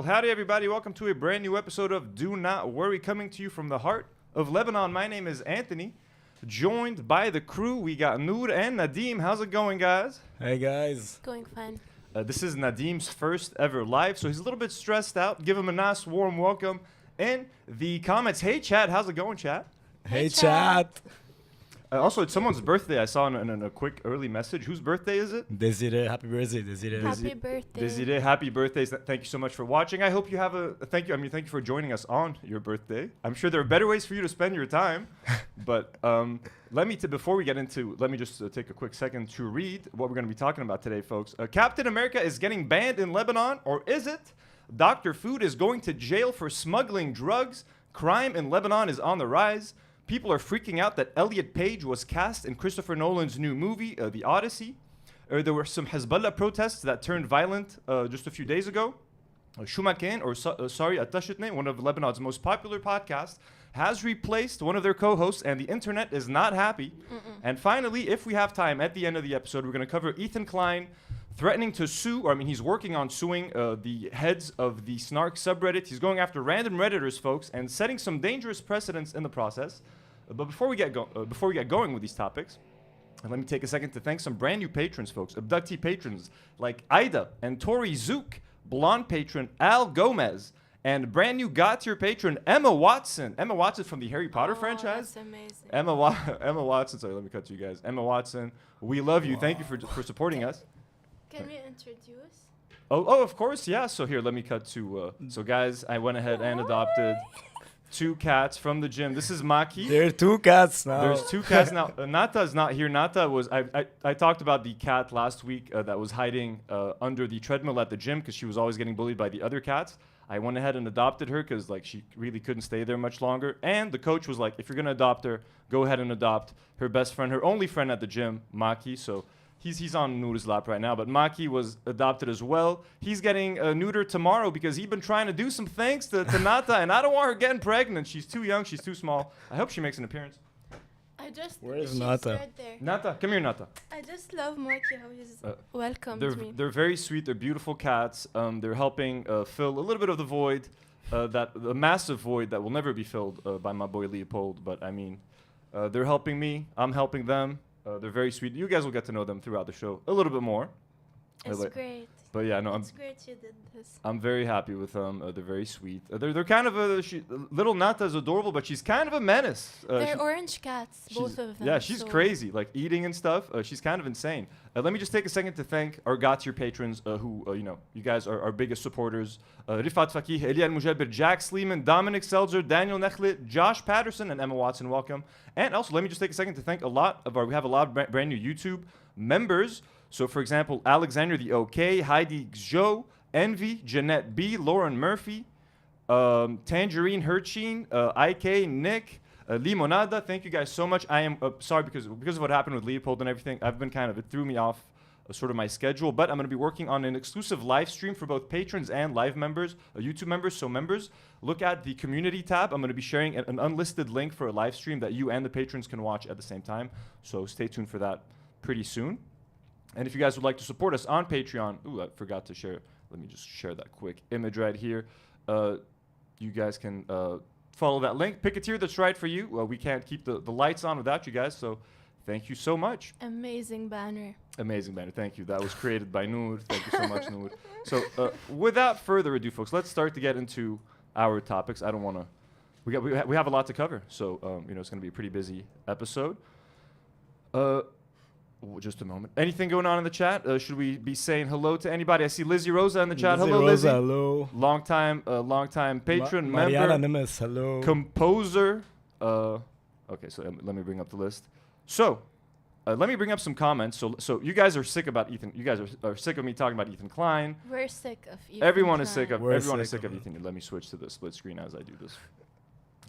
Well, howdy everybody. Welcome to a brand new episode of Do Not Worry, coming to you from the heart of Lebanon. My name is Anthony, joined by the crew. We got Nour and Nadim. How's it going, guys? Hey, guys. Going fine. This is Nadim's first ever live, so he's a little bit stressed out. Give him a nice warm welcome. And the comments, hey chat, how's it going, chat? Hey, chat. Also, it's someone's birthday. I saw in a quick early message. Whose birthday is it? Desiree, happy birthday, Desiree. Happy birthday. Desiree, happy birthday. Thank you so much for watching. I hope you have thank you for joining us on your birthday. I'm sure there are better ways for you to spend your time. But before we get into, let me just take a quick second to read what we're going to be talking about today, folks. Captain America is getting banned in Lebanon, or is it? Dr. Food is going to jail for smuggling drugs. Crime in Lebanon is on the rise. People are freaking out that Elliot Page was cast in Christopher Nolan's new movie, The Odyssey. There were some Hezbollah protests that turned violent just a few days ago. Shumakin, Atashitne, one of Lebanon's most popular podcasts, has replaced one of their co-hosts, and the internet is not happy. And finally, if we have time at the end of the episode, we're going to cover Ethan Klein threatening to sue, he's working on suing the heads of the Snark subreddit. He's going after random Redditors, folks, and setting some dangerous precedents in the process. But before we get going with these topics, let me take a second to thank some brand new patrons, folks. Abductee patrons like Ida and Tori Zook, blonde patron Al Gomez, and brand new God-tier patron Emma Watson. Emma Watson from the Harry Potter franchise. That's amazing. Emma Watson. Sorry, let me cut to you guys. Emma Watson, we love you. Wow. Thank you for supporting us. Can we introduce? Oh, of course, yeah. So here, let me cut to. So guys, I went ahead and adopted 2 cats from the gym. This is Maki. There are 2 cats now. There's 2 cats now. Nata is not here. Nata was. I talked about the cat last week that was hiding under the treadmill at the gym because she was always getting bullied by the other cats. I went ahead and adopted her because she really couldn't stay there much longer. And the coach was like, if you're gonna adopt her, go ahead and adopt her best friend, her only friend at the gym, Maki. So. He's on Nour's lap right now, but Maki was adopted as well. He's getting neutered tomorrow because he's been trying to do some things to Nata, and I don't want her getting pregnant. She's too young. She's too small. I hope she makes an appearance. Where is Nata? Right there. Nata, come here, Nata. I just love Maki, how he's welcomed me. They're very sweet. They're beautiful cats. They're helping fill a little bit of the void, the massive void that will never be filled by my boy Leopold. But they're helping me. I'm helping them. They're very sweet. You guys will get to know them throughout the show a little bit more. It's great. But yeah, no, it's great you did this. I'm very happy with them. They're very sweet. They're kind of little Nata is adorable, but she's kind of a menace. They're orange cats, both of them. Yeah, she's crazy, like eating and stuff. She's kind of insane. Let me just take a second to thank our God-tier patrons, who you guys are our biggest supporters. Rifat Fakih, Elliot Mujabir, Jack Sleeman, Dominic Seltzer, Daniel Nechlit, Josh Patterson, and Emma Watson. Welcome. And also, let me just take a second to thank we have a lot of brand new YouTube members. So, for example, Alexander the OK, Heidi Zhou, Envy, Jeanette B, Lauren Murphy, Tangerine Herchine, IK, Nick, Limonada. Thank you guys so much. I am sorry because of what happened with Leopold and everything. It threw me off sort of my schedule. But I'm going to be working on an exclusive live stream for both patrons and live members, YouTube members. So members, look at the community tab. I'm going to be sharing an unlisted link for a live stream that you and the patrons can watch at the same time. So stay tuned for that pretty soon. And if you guys would like to support us on Patreon, I forgot to share. Let me just share that quick image right here. You guys can follow that link. Pick a tier that's right for you. We can't keep the lights on without you guys, so thank you so much. Amazing banner. Amazing banner. Thank you. That was created by Nour. Thank you so much, Nour. So without further ado, folks, let's start to get into our topics. I don't want to. We have a lot to cover, so it's going to be a pretty busy episode. Just a moment. Anything going on in the chat? Should we be saying hello to anybody? I see Lizzie Rosa in the chat. Hello, Lizzie. Hello. Long time patron, Mariana member, Nimes, hello. composer. Okay, so let me bring up the list. So, let me bring up some comments. So you guys are sick about Ethan. You guys are sick of me talking about Ethan Klein. We're sick of Ethan. Everyone Klein. is sick of. Everyone is sick of Ethan. Let me switch to the split screen as I do this.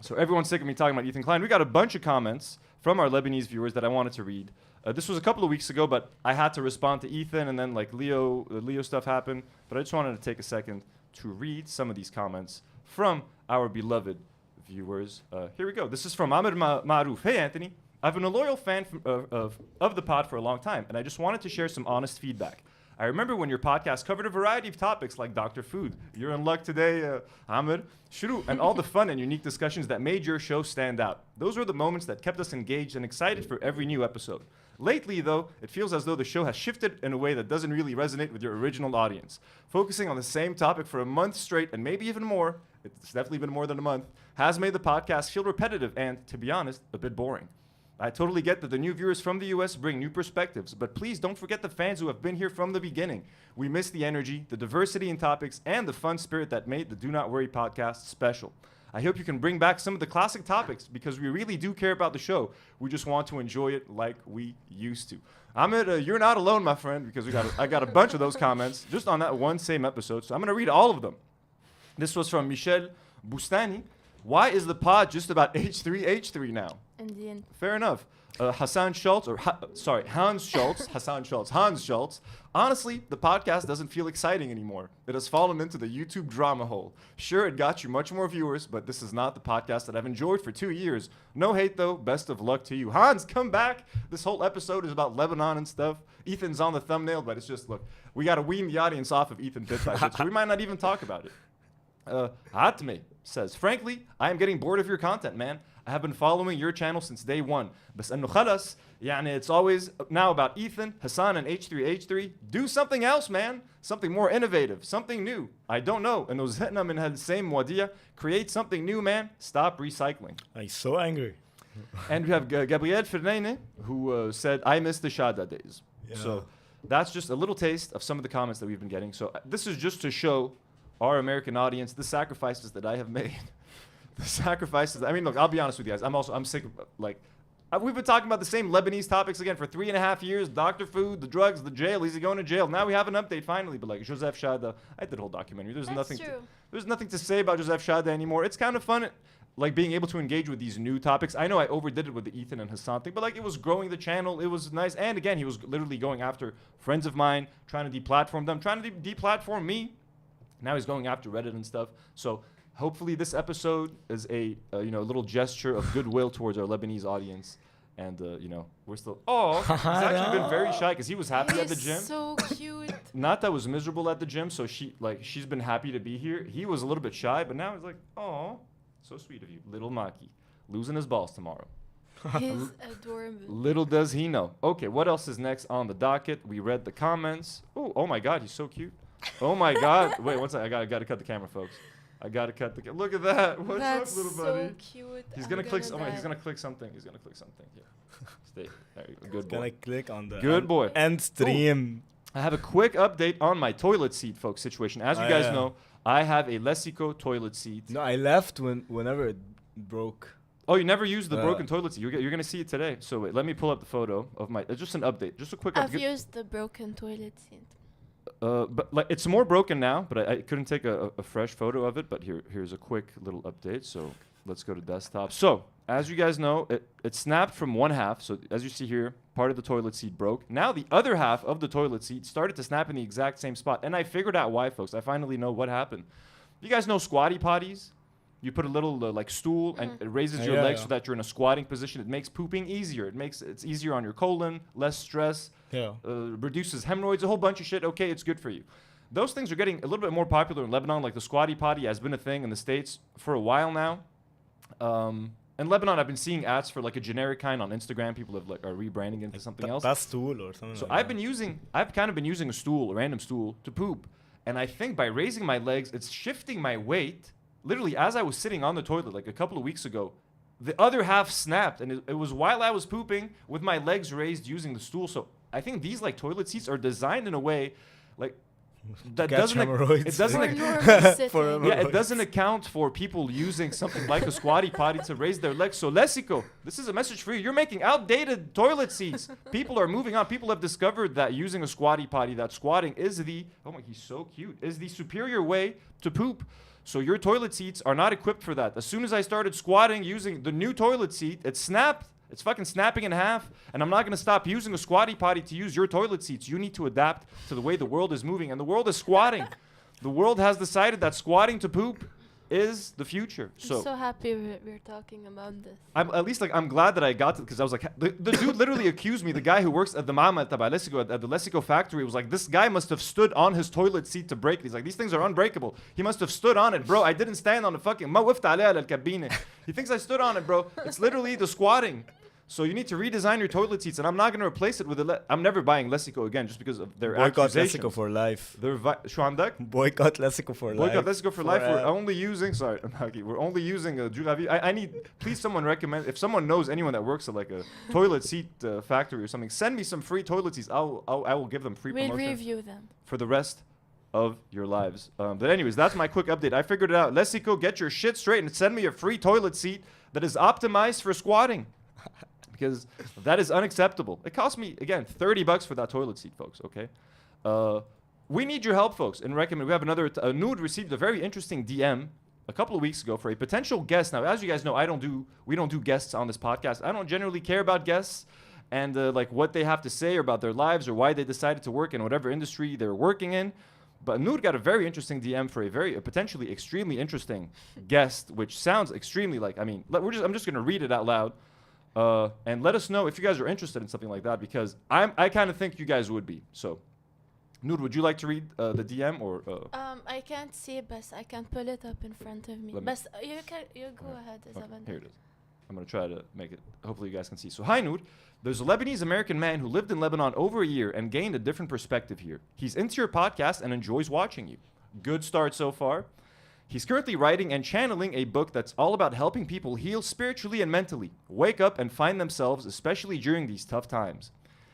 So everyone's sick of me talking about Ethan Klein. We got a bunch of comments from our Lebanese viewers that I wanted to read. This was a couple of weeks ago, but I had to respond to Ethan, and then Leo stuff happened. But I just wanted to take a second to read some of these comments from our beloved viewers. Here we go. This is from Amir Maruf. Hey, Anthony. I've been a loyal fan of the pod for a long time, and I just wanted to share some honest feedback. I remember when your podcast covered a variety of topics like Dr. Food. You're in luck today, Amr. Shuru, and all the fun and unique discussions that made your show stand out. Those were the moments that kept us engaged and excited for every new episode. Lately, though, it feels as though the show has shifted in a way that doesn't really resonate with your original audience. Focusing on the same topic for a month straight, and maybe even more, it's definitely been more than a month, has made the podcast feel repetitive and, to be honest, a bit boring. I totally get that the new viewers from the US bring new perspectives, but please don't forget the fans who have been here from the beginning. We miss the energy, the diversity in topics, and the fun spirit that made the Do Not Worry podcast special. I hope you can bring back some of the classic topics because we really do care about the show. We just want to enjoy it like we used to. Ahmed, you're not alone, my friend, because I got a bunch of those comments just on that one same episode, so I'm going to read all of them. This was from Michel Bustani. Why is the pod just about H3H3 now? Indian. Fair enough. Hans Schultz. Hans Schultz. Honestly, the podcast doesn't feel exciting anymore. It has fallen into the YouTube drama hole. Sure, it got you much more viewers, but this is not the podcast that I've enjoyed for 2 years. No hate, though. Best of luck to you. Hans, come back. This whole episode is about Lebanon and stuff. Ethan's on the thumbnail, but it's just, look, we got to wean the audience off of Ethan bit by bit, so we might not even talk about it. Hatme says, frankly, I am getting bored of your content, man. I have been following your channel since day one. بس انه خلص يعني it's always now about Ethan, Hassan, and H3H3. Do something else, man. Something more innovative, something new. I don't know. انه زهقنا من هالsame مواضيع. Create something new, man. Stop recycling. I'm so angry. And we have Gabriel Fernene, who said, I miss the Shada days. Yeah. So that's just a little taste of some of the comments that we've been getting. So this is just to show our American audience the sacrifices that I have made. The sacrifices. I mean, look, I'll be honest with you guys. I'm sick of, we've been talking about the same Lebanese topics again for 3.5 years. Dr. Food, the drugs, the jail. Is he going to jail? Now we have an update finally. But like Joseph Shada, I did a whole documentary. There's nothing to say about Joseph Shada anymore. It's kind of fun, like being able to engage with these new topics. I know I overdid it with the Ethan and Hassan thing, but like it was growing the channel. It was nice. And again, he was literally going after friends of mine, trying to deplatform them, trying to deplatform me. Now he's going after Reddit and stuff. So hopefully this episode is a little gesture of goodwill towards our Lebanese audience. And, we're still... Oh, he's actually been very shy because he was happy at the gym. So cute. Nata was miserable at the gym, so she's been happy to be here. He was a little bit shy, but now he's like, oh, so sweet of you. Little Maki. Losing his balls tomorrow. He's adorable. Little does he know. Okay, what else is next on the docket? We read the comments. Oh my God, he's so cute. Oh my God. Wait, one second. I got to cut the camera, folks. I got to cut the Look at that. What's up, little buddy? So cute. He's going to click. Oh, he's going to click something. He's going to click something. Yeah. Stay. There you go. Good boy. Gonna click on the Good boy. end stream. I have a quick update on my toilet seat, folks, situation. As you guys know, I have a Lessico toilet seat. No, I left whenever it broke. Oh, you never used the broken toilet seat. You're going to see it today. So wait, let me pull up the photo of my... It's just an update. Just a quick update. I've used the broken toilet seat. But like it's more broken now, but I couldn't take a fresh photo of it. But here's a quick little update. So let's go to desktop. So as you guys know, it snapped from one half. So as you see here, part of the toilet seat broke. Now the other half of the toilet seat started to snap in the exact same spot. And I figured out why, folks. I finally know what happened. You guys know squatty potties? You put a little stool and it raises your legs so that you're in a squatting position. It makes pooping easier. It's easier on your colon, less stress. Reduces hemorrhoids, a whole bunch of shit. Okay, it's good for you. Those things are getting a little bit more popular in Lebanon. Like the squatty potty has been a thing in the States for a while now. In Lebanon, I've been seeing ads for like a generic kind on Instagram. People have are rebranding into something else. That stool or something. So like I've kind of been using a random stool to poop. And I think by raising my legs, it's shifting my weight. Literally, as I was sitting on the toilet like a couple of weeks ago, the other half snapped. And it was while I was pooping with my legs raised using the stool. So I think these like toilet seats are designed in a way like that doesn't it doesn't account for people using something like a squatty potty to raise their legs. So Lessico, this is a message for you. You're making outdated toilet seats. People are moving on. People have discovered that using a squatty potty, that squatting is he's so cute, is the superior way to poop. So your toilet seats are not equipped for that. As soon as I started squatting using the new toilet seat, it snapped. It's fucking snapping in half. And I'm not going to stop using a squatty potty to use your toilet seats. You need to adapt to the way the world is moving. And the world is squatting. The world has decided that squatting to poop is the future. I'm so happy we're talking about this. I'm at least like I'm glad that I got to, because I was like the dude literally accused me. The guy who works at the Ma'amal Taba Lessico at the Lessico factory was like, this guy must have stood on his toilet seat to break. He's like, these things are unbreakable. He must have stood on it, bro. I didn't stand on the fucking ma wifta alayha al-kabine. He thinks I stood on it, bro. It's literally the squatting. So you need to redesign your toilet seats, and I'm not going to replace it with I'm never buying Lessico again just because of their Boycott accusations. Lessico for life. شو عندك? Boycott Lessico for life. Boycott Lessico for life. We're only using. Sorry, we're only using I need. Please, someone recommend. If someone knows anyone that works at like a toilet seat factory or something, send me some free toilet seats. I will give them free We'll promotion review them. for the rest of your lives. But anyways, that's my quick update. I figured it out. Lessico, get your shit straight and send me a free toilet seat that is optimized for squatting. Because that is unacceptable. It cost me, again, $30 for that toilet seat, folks, okay? We need your help, folks, and recommend. We have another, Nour received a very interesting DM a couple of weeks ago for a potential guest. Now, as you guys know, we don't do guests on this podcast. I don't generally care about guests and like what they have to say about their lives or why they decided to work in whatever industry they're working in. But Nour got a very interesting DM for a potentially extremely interesting guest, which sounds extremely like, I'm just going to read it out loud. And let us know if you guys are interested in something like that, because I kind of think you guys would be. So, Nour, would you like to read the DM or? I can't see it, but I can pull it up in front of me. But you go ahead. Here it is. I'm gonna try to make it. Hopefully, you guys can see. So, hi, Nour. There's a Lebanese American man who lived in Lebanon over a year and gained a different perspective here. He's into your podcast and enjoys watching you. Good start so far. He's currently writing and channeling a book that's all about helping people heal spiritually and mentally, wake up and find themselves, especially during these tough times.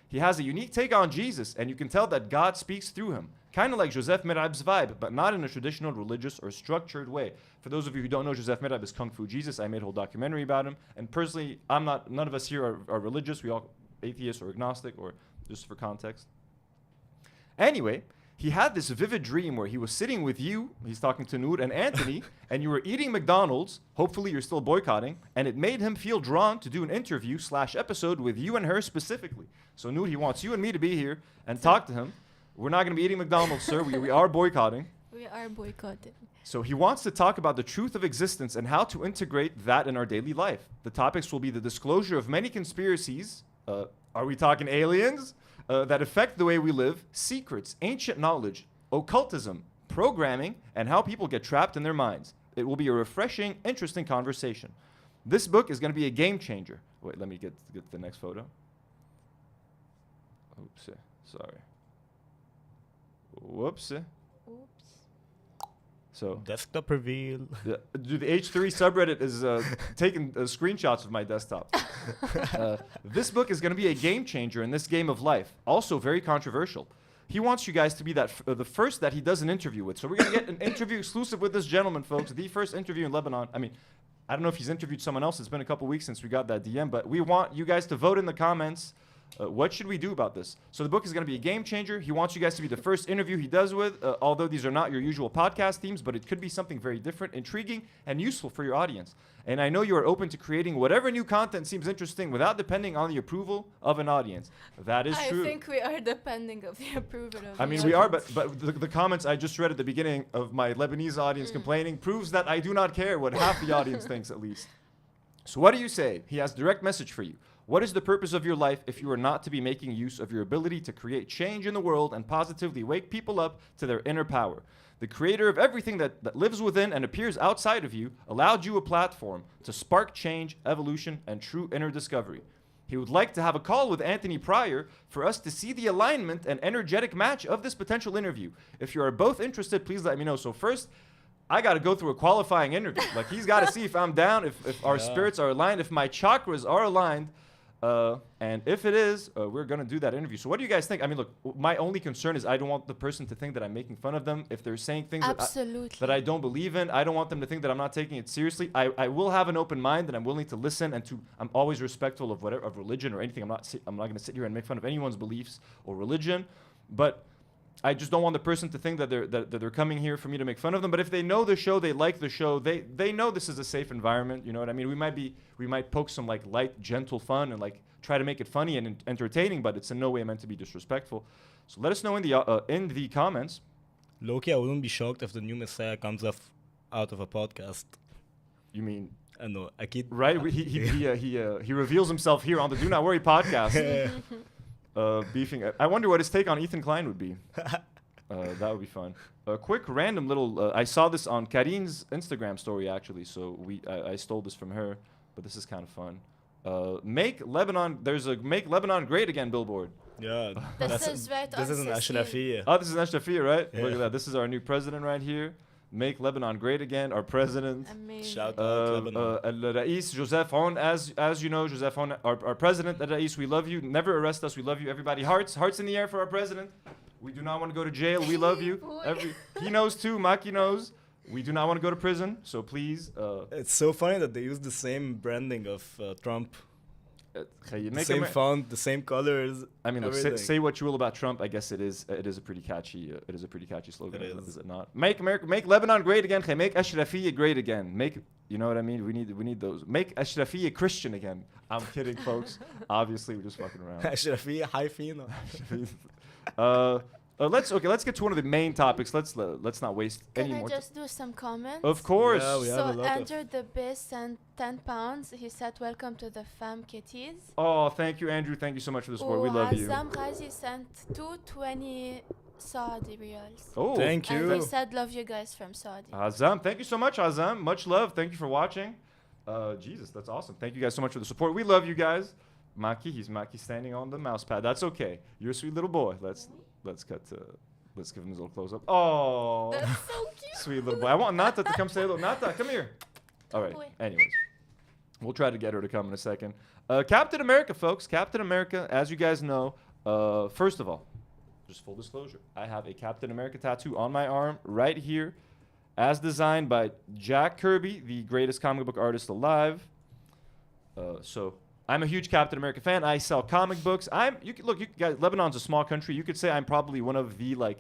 He has a unique take on Jesus, and you can tell that God speaks through him, kind of like Joseph Merab's vibe, but not in a traditional religious or structured way. For those of you who don't know, Joseph Merab is Kung Fu Jesus. I made a whole documentary about him, and personally, none of us here are religious. We all atheists or agnostic, or just for context. Anyway, he had this vivid dream where he was sitting with you, he's talking to Nour and Anthony, and you were eating McDonald's, hopefully you're still boycotting, and it made him feel drawn to do an interview/episode with you and her specifically. So Nour, he wants you and me to be here and talk to him. We're not going to be eating McDonald's, sir. We are boycotting. We are boycotting. So he wants to talk about the truth of existence and how to integrate that in our daily life. The topics will be the disclosure of many conspiracies. Are we talking aliens? That affect the way we live, secrets, ancient knowledge, occultism, programming, and how people get trapped in their minds. It will be a refreshing, interesting conversation. This book is going to be a game changer. Wait, let me get the next photo. Oops, sorry. Whoops. Oops. So Desktop reveal. Dude, the H3 subreddit is taking screenshots of my desktop. This book is going to be a game changer in this game of life. Also very controversial. He wants you guys to be the first that he does an interview with. So we're going to get an interview exclusive with this gentleman, folks. The first interview in Lebanon. I mean, I don't know if he's interviewed someone else. It's been a couple weeks since we got that DM, but we want you guys to vote in the comments. What should we do about this? So the book is going to be a game changer. He wants you guys to be the first interview he does with, although these are not your usual podcast themes, but it could be something very different, intriguing, and useful for your audience. And I know you are open to creating whatever new content seems interesting without depending on the approval of an audience. That is true. I think we are depending of the approval of I mean, we are, but the comments I just read at the beginning of my Lebanese audience complaining proves that I do not care what half the audience thinks, at least. So what do you say? He has a direct message for you. What is the purpose of your life if you are not to be making use of your ability to create change in the world and positively wake people up to their inner power? The creator of everything that lives within and appears outside of you allowed you a platform to spark change, evolution, and true inner discovery. He would like to have a call with Anthony prior for us to see the alignment and energetic match of this potential interview. If you are both interested, please let me know. So first, I got to go through a qualifying interview. Like, he's got to see if I'm down, if our spirits are aligned, if my chakras are aligned. And if it is, we're going to do that interview. So what do you guys think? I mean, look, my only concern is I don't want the person to think that I'm making fun of them. If they're saying things that I don't believe in, I don't want them to think that I'm not taking it seriously. I will have an open mind and I'm willing to listen and I'm always respectful of of religion or anything. I'm not going to sit here and make fun of anyone's beliefs or religion. But I just don't want the person to think that they're coming here for me to make fun of them. But if they know the show, they like the show, they know this is a safe environment. You know what I mean? We might poke some like light, gentle fun and like try to make it funny and entertaining, but it's in no way meant to be disrespectful. So let us know in the comments. Loki, I wouldn't be shocked if the new Messiah comes off out of a podcast. You mean إنه أكيد. right? He reveals himself here on the Do Not Worry podcast. Beefing. I wonder what his take on Ethan Klein would be. That would be fun. A quick random little. I saw this on Karine's Instagram story actually, so I stole this from her, but this is kind of fun. Make Lebanon. There's a Make Lebanon Great Again billboard. Yeah. This is right This on is an Cecile. Ashrafiyya. Oh, this is Ashrafiyya, right? Yeah. Look at that. This is our new president right here. Make Lebanon Great Again. Our president. Amazing. Shout out Lebanon. Al-Rais Joseph Hon, as you know, Joseph Hon, our president. Al-Rais, we love you. Never arrest us. We love you. Everybody, hearts in the air for our president. We do not want to go to jail. We love you. He knows too. Maki knows. We do not want to go to prison. So please. It's so funny that they use the same branding of Trump. The same font, the same colors. I mean, look, everything. say what you will about Trump. I guess it is a pretty catchy. It is a pretty catchy slogan. It is it not? Make Lebanon great again. Make Ashrafiyya great again. You know what I mean? We need those. Make Ashrafiyya Christian again. I'm kidding, folks. Obviously, we're just fucking around. Ashrafiyya high fino. Let's get to one of the main topics. Let's not waste any Can I more. just do some comments? Of course. Yeah, we have a So lot of. Andrew the Best sent 10 pounds. He said, welcome to the fam kitties. Oh, thank you, Andrew. Thank you so much for the support. We love you. Azam Ghazi sent 220 Saudi riyals. Oh, Thank And you. he said, love you guys from Saudi. Azam, thank you so much, Azam. Much love. Thank you for watching. Jesus, that's awesome. Thank you guys so much for the support. We love you guys. He's standing on the mouse pad. That's okay. You're a sweet little boy. Let's give him his little close up. Oh, That's so cute. sweet little boy. I want Nata to come say hello. Nata, come here. All right. Boy. Anyways, we'll try to get her to come in a second. Captain America, folks. Captain America, as you guys know, first of all, just full disclosure, I have a Captain America tattoo on my arm right here, as designed by Jack Kirby, the greatest comic book artist alive. So I'm a huge Captain America fan. I sell comic books. You guys, Lebanon's a small country. You could say I'm probably one of the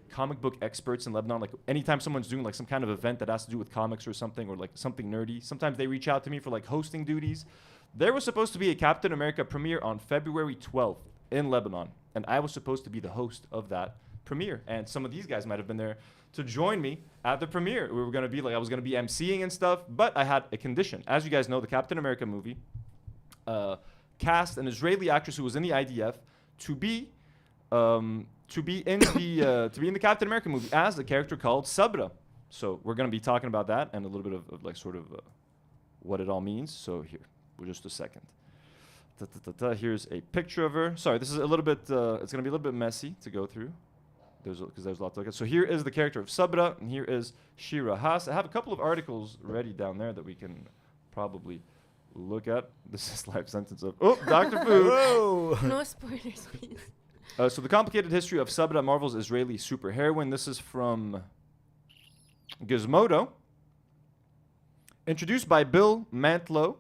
comic book experts in Lebanon. Like anytime someone's doing some kind of event that has to do with comics or something, or something nerdy, sometimes they reach out to me for hosting duties. There was supposed to be a Captain America premiere on February 12th in Lebanon, and I was supposed to be the host of that premiere. And some of these guys might have been there to join me at the premiere. We were gonna be I was gonna be emceeing and stuff, but I had a condition. As you guys know, the Captain America movie cast an Israeli actress who was in the IDF to be in the Captain America movie as the character called Sabra. So we're going to be talking about that and a little bit of what it all means. So here, just a second. Here's a picture of her. Sorry, this is a little bit. It's going to be a little bit messy to go through. There's a lot to look at. So here is the character of Sabra, and here is Shira Haas. I have a couple of articles ready down there that we can probably look at. This is live sentence of Dr. Food. Whoa. No spoilers, please. So the complicated history of Sabra, Marvel's Israeli superheroine. This is from Gizmodo. Introduced by Bill Mantlo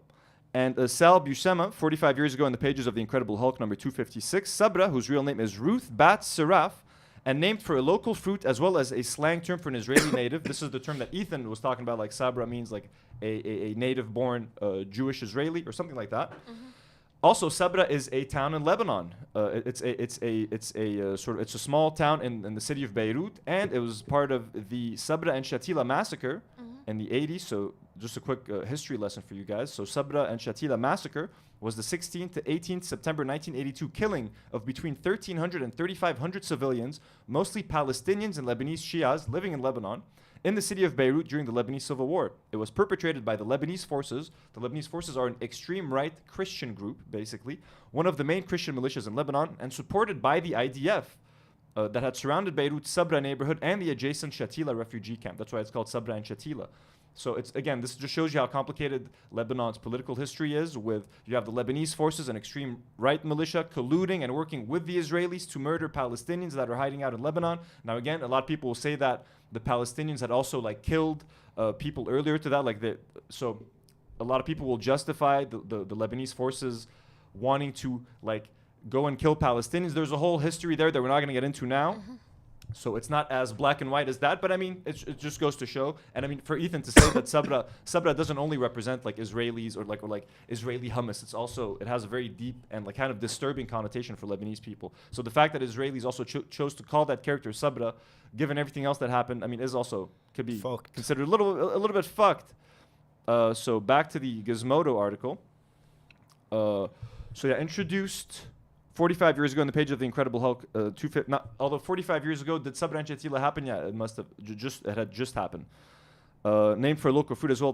and Sal Buscema 45 years ago in the pages of The Incredible Hulk number 256. Sabra, whose real name is Ruth Bat Seraf, and named for a local fruit as well as a slang term for an Israeli native. This is the term that Ethan was talking about. Sabra means a native-born Jewish Israeli or something like that. Mm-hmm. Also, Sabra is a town in Lebanon. It's a small town in the city of Beirut, and it was part of the Sabra and Shatila massacre in the 80s. So just a quick history lesson for you guys. So Sabra and Shatila massacre was the 16th to 18th September 1982 killing of between 1,300 and 3,500 civilians, mostly Palestinians and Lebanese Shias living in Lebanon, in the city of Beirut during the Lebanese Civil War. It was perpetrated by the Lebanese forces. The Lebanese forces are an extreme right Christian group, basically, one of the main Christian militias in Lebanon, and supported by the IDF that had surrounded Beirut's Sabra neighborhood and the adjacent Shatila refugee camp. That's why it's called Sabra and Shatila. So this just shows you how complicated Lebanon's political history is. You have the Lebanese forces, an extreme right militia, colluding and working with the Israelis to murder Palestinians that are hiding out in Lebanon. Now, again, a lot of people will say that the Palestinians had also killed people earlier to that. So a lot of people will justify the Lebanese forces wanting to go and kill Palestinians. There's a whole history there that we're not going to get into now. So it's not as black and white as that, but I mean, it just goes to show. And I mean, for Ethan to say that Sabra doesn't only represent like Israelis or like Israeli hummus. It has a very deep and like kind of disturbing connotation for Lebanese people. So the fact that Israelis also chose to call that character Sabra, given everything else that happened, I mean, is also could be considered a little bit fucked. So back to the Gizmodo article. Introduced 45 years ago on the page of the Incredible Hulk. Although 45 years ago, did Sabra and Shatila happen? Yeah, it must have. It had just happened. Named for a local fruit as well,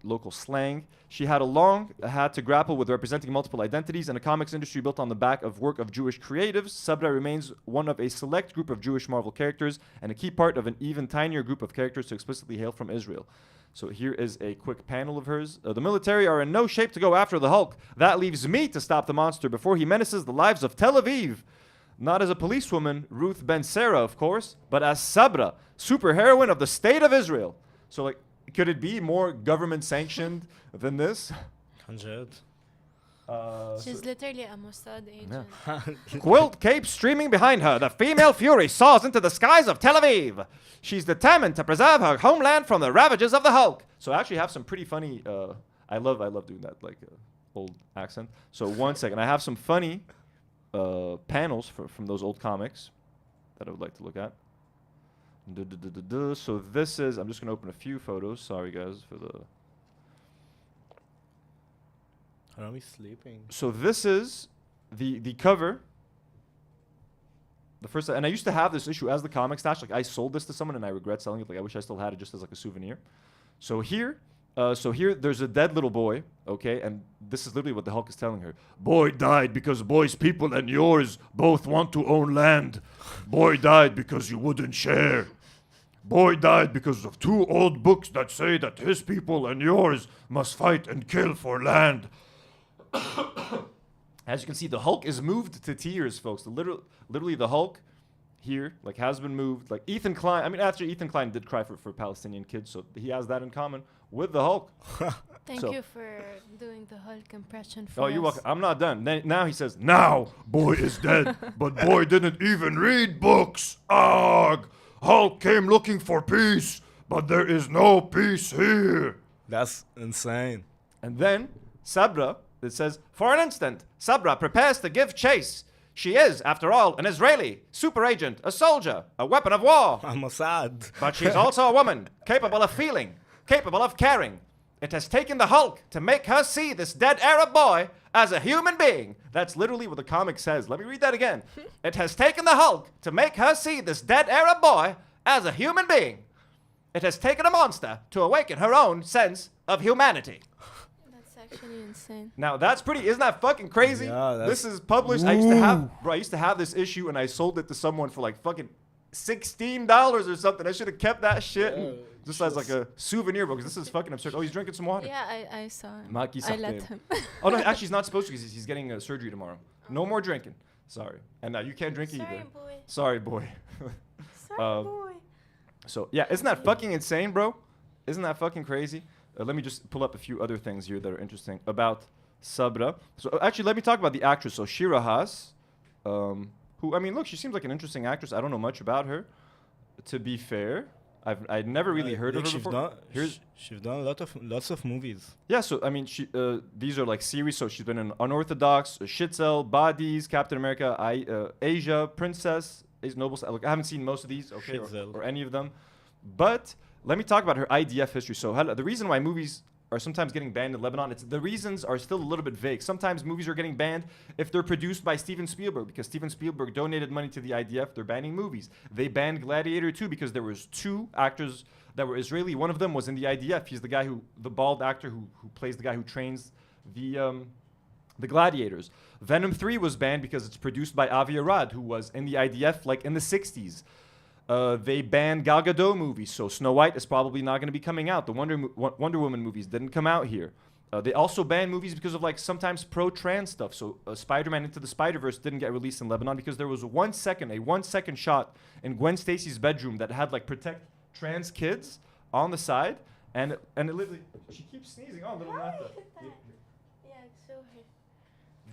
local slang. She had to grapple with representing multiple identities in a comics industry built on the back of work of Jewish creatives. Sabra remains one of a select group of Jewish Marvel characters and a key part of an even tinier group of characters to explicitly hail from Israel. So here is a quick panel of hers. The military are in no shape to go after the Hulk. That leaves me to stop the monster before he menaces the lives of Tel Aviv. Not as a policewoman, Ruth Ben Sarah, of course, but as Sabra, superheroine of the state of Israel. So, like, could it be more government sanctioned than this? 100. She's literally a Mossad agent. Yeah. Quilt cape streaming behind her, the female fury soars into the skies of Tel Aviv. She's determined to preserve her homeland from the ravages of the Hulk. So I actually have some pretty funny. I love doing that like old accent. So 1 second, I have some funny panels from those old comics that I would like to look at. So this is. I'm just gonna open a few photos. Sorry guys for the. Are we sleeping? So this is the cover. The first, and I used to have this issue as the comic stash. Like I sold this to someone, and I regret selling it. Like I wish I still had it just as like a souvenir. So here there's a dead little boy. Okay, and this is literally what the Hulk is telling her. Boy died because boy's people and yours both want to own land. Boy died because you wouldn't share. Boy died because of 2 old books that say that his people and yours must fight and kill for land. As you can see, the Hulk is moved to tears, folks. Literally, the Hulk here like has been moved. Like Ethan Klein. I mean, actually, Ethan Klein did cry for Palestinian kids, so he has that in common with the Hulk. Thank you for doing the Hulk impression for us. You're welcome. I'm not done. Now he says, now boy is dead, but boy didn't even read books. Ugh! Hulk came looking for peace, but there is no peace here. That's insane. And then Sabra. It says, for an instant, Sabra prepares to give chase. She is, after all, an Israeli, super agent, a soldier, a weapon of war. A Mossad. But she's also a woman, capable of feeling, capable of caring. It has taken the Hulk to make her see this dead Arab boy as a human being. That's literally what the comic says. Let me read that again. It has taken the Hulk to make her see this dead Arab boy as a human being. It has taken a monster to awaken her own sense of humanity. Actually insane. Now that's pretty. Isn't that fucking crazy? Yeah, this is published. I used to have this issue, and I sold it to someone for like fucking $16 or something. I should have kept that shit just as like a souvenir book. Because this is fucking absurd. Oh, he's drinking some water. Yeah, I saw him. I let him. Oh no, actually he's not supposed to because he's getting surgery tomorrow. No more drinking. Sorry, and you can't drink either. Boy. Sorry, boy. Sorry, boy. So yeah, isn't that fucking insane, bro? Isn't that fucking crazy? Let me just pull up a few other things here that are interesting about Sabra. So actually, let me talk about the actress. So Shira Haas, who, I mean, look, she seems like an interesting actress. I don't know much about her, to be fair. I'd never really heard of her before. She's done lots of movies. Yeah, so I mean, these are like series. So she's been in Unorthodox, Shitzel, Bodies, Captain America, Asia, Princess, Noble. Look, I haven't seen most of these, okay, or any of them, but. Let me talk about her IDF history. So the reason why movies are sometimes getting banned in Lebanon, the reasons are still a little bit vague. Sometimes movies are getting banned if they're produced by Steven Spielberg, because Steven Spielberg donated money to the IDF. They're banning movies. They banned Gladiator 2 because there was 2 actors that were Israeli. One of them was in the IDF. He's the bald actor who plays the guy who trains the gladiators. Venom 3 was banned because it's produced by Avi Arad, who was in the IDF like in the 60s. They banned Gal Gadot movies, so Snow White is probably not going to be coming out. The Wonder Woman movies didn't come out here. They also banned movies because of like sometimes pro-trans stuff. So Spider-Man Into the Spider-Verse didn't get released in Lebanon because there was a 1 second shot in Gwen Stacy's bedroom that had like protect trans kids on the side, and it literally, she keeps sneezing. Oh, little Nata. Yeah, show her.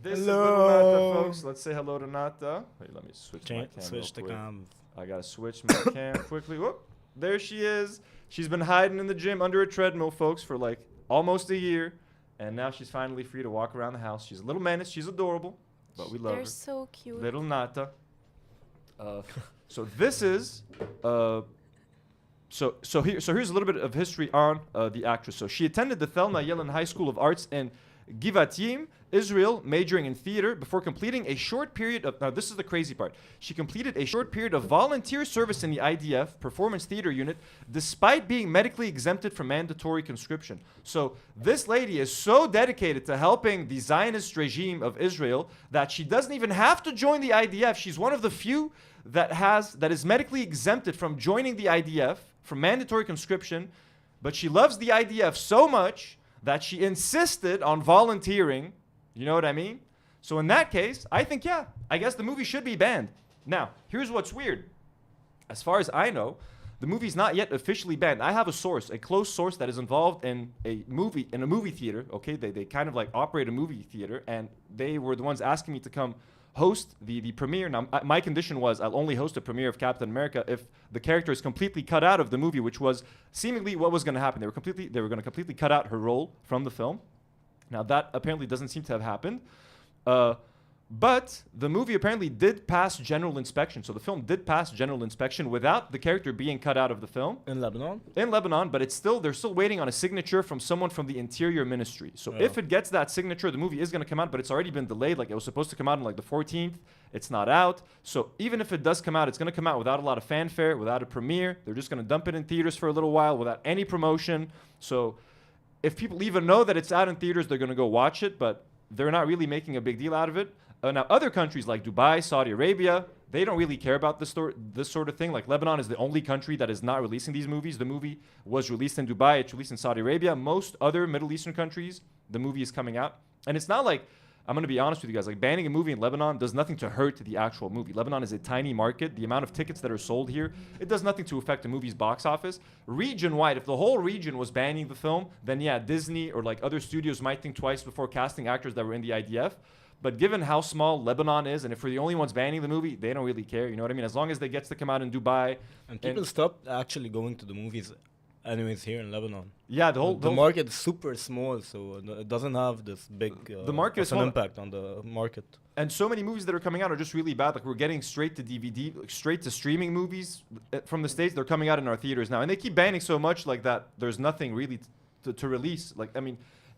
This is little Nata, folks. Let's say hello to Nata. Wait, let me switch my cam. Switch the cam. I gotta switch my cam quickly. Whoop. There she is. She's been hiding in the gym under a treadmill, folks, for like almost a year. And now she's finally free to walk around the house. She's a little menace. She's adorable. But we love her. They're so cute. Little Nata. So this is so here's a little bit of history on the actress. So she attended the Thelma Yellin High School of Arts in Givatim, Israel, majoring in theater before completing a short period of, now this is the crazy part, she completed a short period of volunteer service in the IDF Performance Theater Unit despite being medically exempted from mandatory conscription. So this lady is so dedicated to helping the Zionist regime of Israel that she doesn't even have to join the IDF. She's one of the few that is medically exempted from joining the IDF, from mandatory conscription, but she loves the IDF so much that she insisted on volunteering. You know what I mean? So in that case, I think, yeah, I guess the movie should be banned. Now, here's what's weird. As far as I know, the movie's not yet officially banned. I have a source, a close source that is involved in a movie theater, okay? They kind of like operate a movie theater, and they were the ones asking me to come host the premiere. Now, my condition was I'll only host a premiere of Captain America if the character is completely cut out of the movie, which was seemingly what was going to happen. They were going to completely cut out her role from the film. Now, that apparently doesn't seem to have happened. But the movie apparently did pass general inspection. So the film did pass general inspection without the character being cut out of the film. In Lebanon? In Lebanon, but they're still waiting on a signature from someone from the Interior Ministry. So if it gets that signature, the movie is going to come out, but it's already been delayed. Like, it was supposed to come out on like the 14th. It's not out. So even if it does come out, it's going to come out without a lot of fanfare, without a premiere. They're just going to dump it in theaters for a little while without any promotion. So if people even know that it's out in theaters, they're going to go watch it, but they're not really making a big deal out of it. Now, other countries like Dubai, Saudi Arabia, they don't really care about this sort of thing. Like, Lebanon is the only country that is not releasing these movies. The movie was released in Dubai. It's released in Saudi Arabia. Most other Middle Eastern countries, the movie is coming out. And it's not like, I'm going to be honest with you guys, like, banning a movie in Lebanon does nothing to hurt the actual movie. Lebanon is a tiny market. The amount of tickets that are sold here, it does nothing to affect the movie's box office. Region-wide, if the whole region was banning the film, then yeah, Disney or like other studios might think twice before casting actors that were in the IDF. But given how small Lebanon is, and if we're the only ones banning the movie, they don't really care. You know what I mean? As long as they get to come out in Dubai. And people stopped actually going to the movies anyways here in Lebanon. Yeah, the market is super small, so it doesn't have this big the market is an impact on the market. And so many movies that are coming out are just really bad. Like, we're getting straight to DVD, like, straight to streaming movies from the States. They're coming out in our theaters now. And they keep banning so much like that. There's nothing really to release. Like, I mean,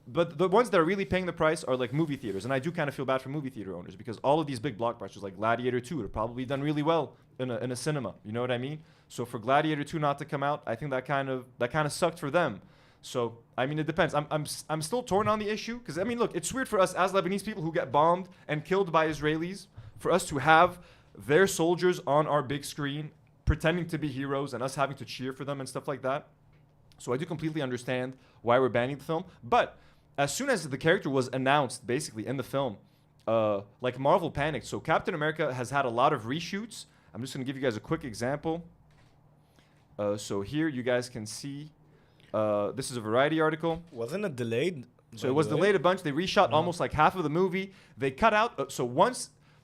but the ones that are really paying the price are like movie theaters. And I do kind of feel bad for movie theater owners because all of these big blockbusters like Gladiator 2 are probably done really well in a cinema. You know what I mean? So for Gladiator 2 not to come out, I think that kind of sucked for them. So, I mean, it depends. I'm still torn on the issue because, I mean, look, it's weird for us as Lebanese people who get bombed and killed by Israelis for us to have their soldiers on our big screen pretending to be heroes and us having to cheer for them and stuff like that. So I do completely understand why we're banning the film. But as soon as the character was announced, basically, in the film, like, Marvel panicked. So Captain America has had a lot of reshoots. I'm just going to give you guys a quick example. So here you guys can see, this is a Variety article. Wasn't it delayed? So it was delayed a bunch. They reshot almost like half of the movie. They cut out,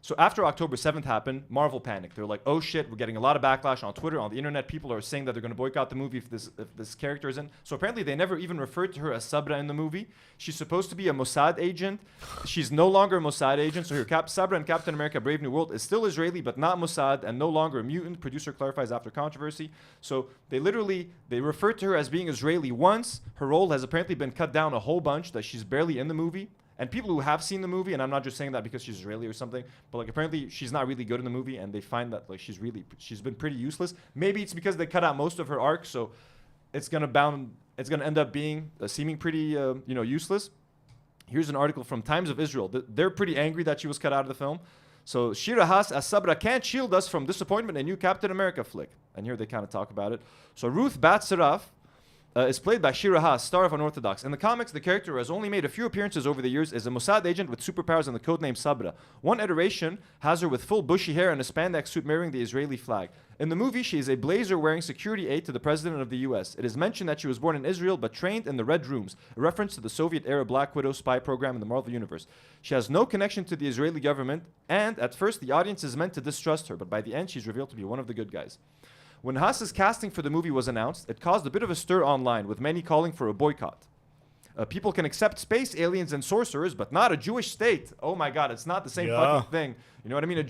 so after October 7th happened, Marvel panicked. They're like, oh shit, we're getting a lot of backlash on Twitter, on the internet. People are saying that they're going to boycott the movie if this character is in. So apparently they never even referred to her as Sabra in the movie. She's supposed to be a Mossad agent. She's no longer a Mossad agent. So here, Sabra in Captain America Brave New World is still Israeli, but not Mossad and no longer a mutant. Producer clarifies after controversy. So they referred to her as being Israeli once. Her role has apparently been cut down a whole bunch, that she's barely in the movie. And people who have seen the movie, and I'm not just saying that because she's Israeli or something, but like apparently she's not really good in the movie, and they find that like she's been pretty useless. Maybe it's because they cut out most of her arc, so it's gonna end up being seeming pretty useless. Here's an article from Times of Israel. They're pretty angry that she was cut out of the film. So Shira Haas as Sabra can't shield us from disappointment in new Captain America flick. And here they kind of talk about it. So Ruth Bat-Seraf, is played by Shira Haas, star of Unorthodox. In the comics, the character who has only made a few appearances over the years is a Mossad agent with superpowers and the codename Sabra. One iteration has her with full bushy hair and a spandex suit mirroring the Israeli flag. In the movie, she is a blazer-wearing security aide to the president of the U.S. It is mentioned that she was born in Israel but trained in the Red Rooms, a reference to the Soviet-era Black Widow spy program in the Marvel Universe. She has no connection to the Israeli government, and at first, the audience is meant to distrust her, but by the end, she's revealed to be one of the good guys. When Haas's casting for the movie was announced, it caused a bit of a stir online, with many calling for a boycott. People can accept space aliens and sorcerers, but not a Jewish state. Oh my God, it's not the same fucking thing. You know what I mean?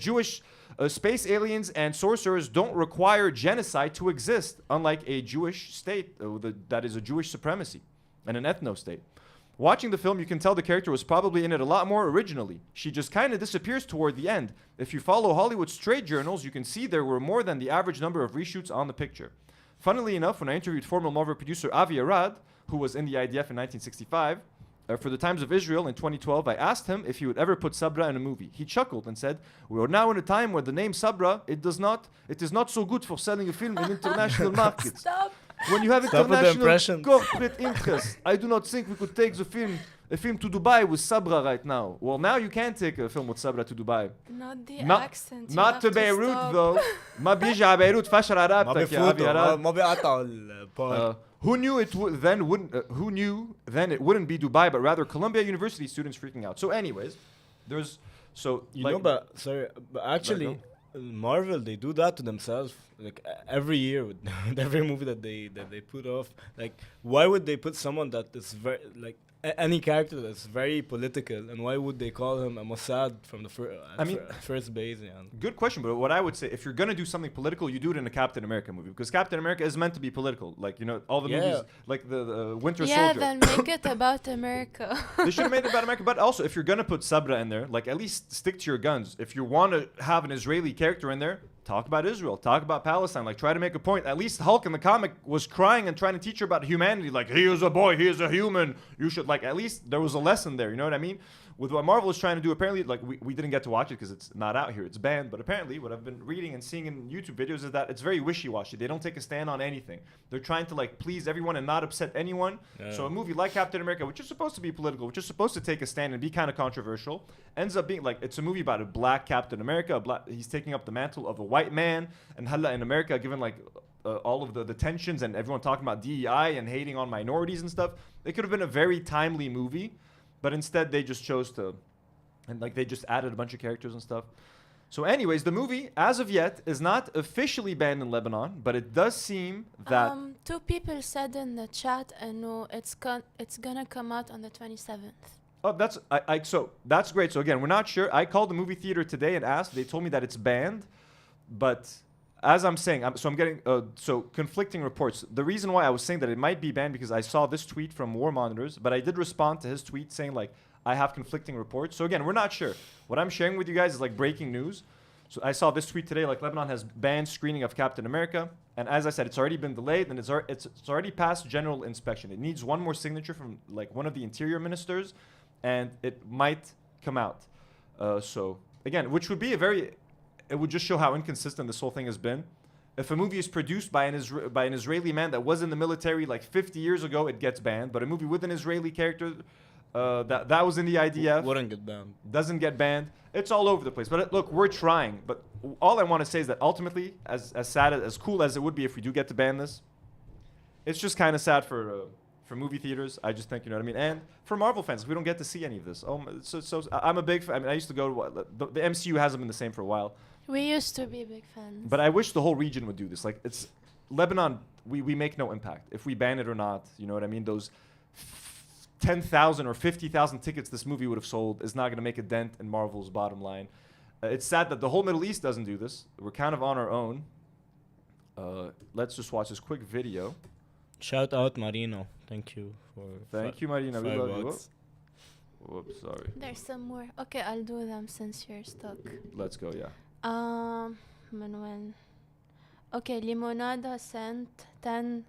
Space aliens and sorcerers don't require genocide to exist, unlike a Jewish state that is a Jewish supremacy and an ethno-state. Watching the film, you can tell the character was probably in it a lot more originally. She just kind of disappears toward the end. If you follow Hollywood's trade journals, you can see there were more than the average number of reshoots on the picture. Funnily enough, when I interviewed former Marvel producer Avi Arad, who was in the IDF in 1965, for the Times of Israel in 2012, I asked him if he would ever put Sabra in a movie. He chuckled and said, "We are now in a time where the name Sabra, it is not so good for selling a film in international markets. Stop. When you have international corporate interests, I do not think we could take a film to Dubai with Sabra right now." Well, now you can take a film with Sabra to Dubai. Not the accent. Not to Beirut though. ما بيجي على بيروت فشل عرابتك يا أبي عراب. ما بيقطعوا البار. Who knew it wouldn't be Dubai, but rather Columbia University students freaking out. So, anyways, there's but actually, Marvel, they do that to themselves. Like every year with every movie that they put off. Like, why would they put someone that is very any character that's very political, and why would they call him a Mossad from the first base? Yeah. Good question, but what I would say, if you're gonna do something political, you do it in a Captain America movie, because Captain America is meant to be political. Like, you know, all the movies, like the Winter Soldier. Yeah, then make it about America. They should have made it about America, but also if you're gonna put Sabra in there, like at least stick to your guns. If you want to have an Israeli character in there, talk about Israel, talk about Palestine, like try to make a point. At least Hulk in the comic was crying and trying to teach her about humanity, like he is a boy, he is a human, you should, like, at least there was a lesson there, you know what I mean? With what Marvel is trying to do, apparently, like, we didn't get to watch it because it's not out here, it's banned, but apparently what I've been reading and seeing in YouTube videos is that it's very wishy-washy. They don't take a stand on anything. They're trying to, like, please everyone and not upset anyone. So a movie like Captain America, which is supposed to be political, which is supposed to take a stand and be kind of controversial, ends up being, like, it's a movie about a black Captain America, he's taking up the mantle of a white man, and Halla in America, given, like, all of the tensions and everyone talking about DEI and hating on minorities and stuff, it could have been a very timely movie. But instead, they just chose to, and like they just added a bunch of characters and stuff. So anyways, the movie, as of yet, is not officially banned in Lebanon, but it does seem that... Two people said in the chat, it's gonna come out on the 27th. Oh, so that's great. So again, we're not sure. I called the movie theater today and asked. They told me that it's banned, but... As I'm saying, I'm getting conflicting reports. The reason why I was saying that it might be banned because I saw this tweet from War Monitors, but I did respond to his tweet saying, like, I have conflicting reports. So again, we're not sure. What I'm sharing with you guys is like breaking news. So I saw this tweet today, like Lebanon has banned screening of Captain America, and as I said, it's already been delayed and it's already passed general inspection. It needs one more signature from like one of the interior ministers, and it might come out. So again, which would be it would just show how inconsistent this whole thing has been. If a movie is produced by an Israeli man that was in the military like 50 years ago, it gets banned. But a movie with an Israeli character that was in the IDF wouldn't get banned. Doesn't get banned. It's all over the place. But look, we're trying. But all I want to say is that ultimately, as sad, as cool as it would be if we do get to ban this, it's just kind of sad for movie theaters. I just think, you know what I mean? And for Marvel fans, we don't get to see any of this. So I'm a big fan. I mean, I used to go to the MCU hasn't been the same for a while. We used to be big fans. But I wish the whole region would do this. Like, it's Lebanon, we make no impact. If we ban it or not, you know what I mean? Those 10,000 or 50,000 tickets this movie would have sold is not going to make a dent in Marvel's bottom line. It's sad that the whole Middle East doesn't do this. We're kind of on our own. Let's just watch this quick video. Shout out Marino. Thank you for... Thank you, Marina. We love you. Whoops, sorry. There's some more. Okay, I'll do them since you're stuck. Let's go, yeah. Manuel. Okay, Limonada sent $10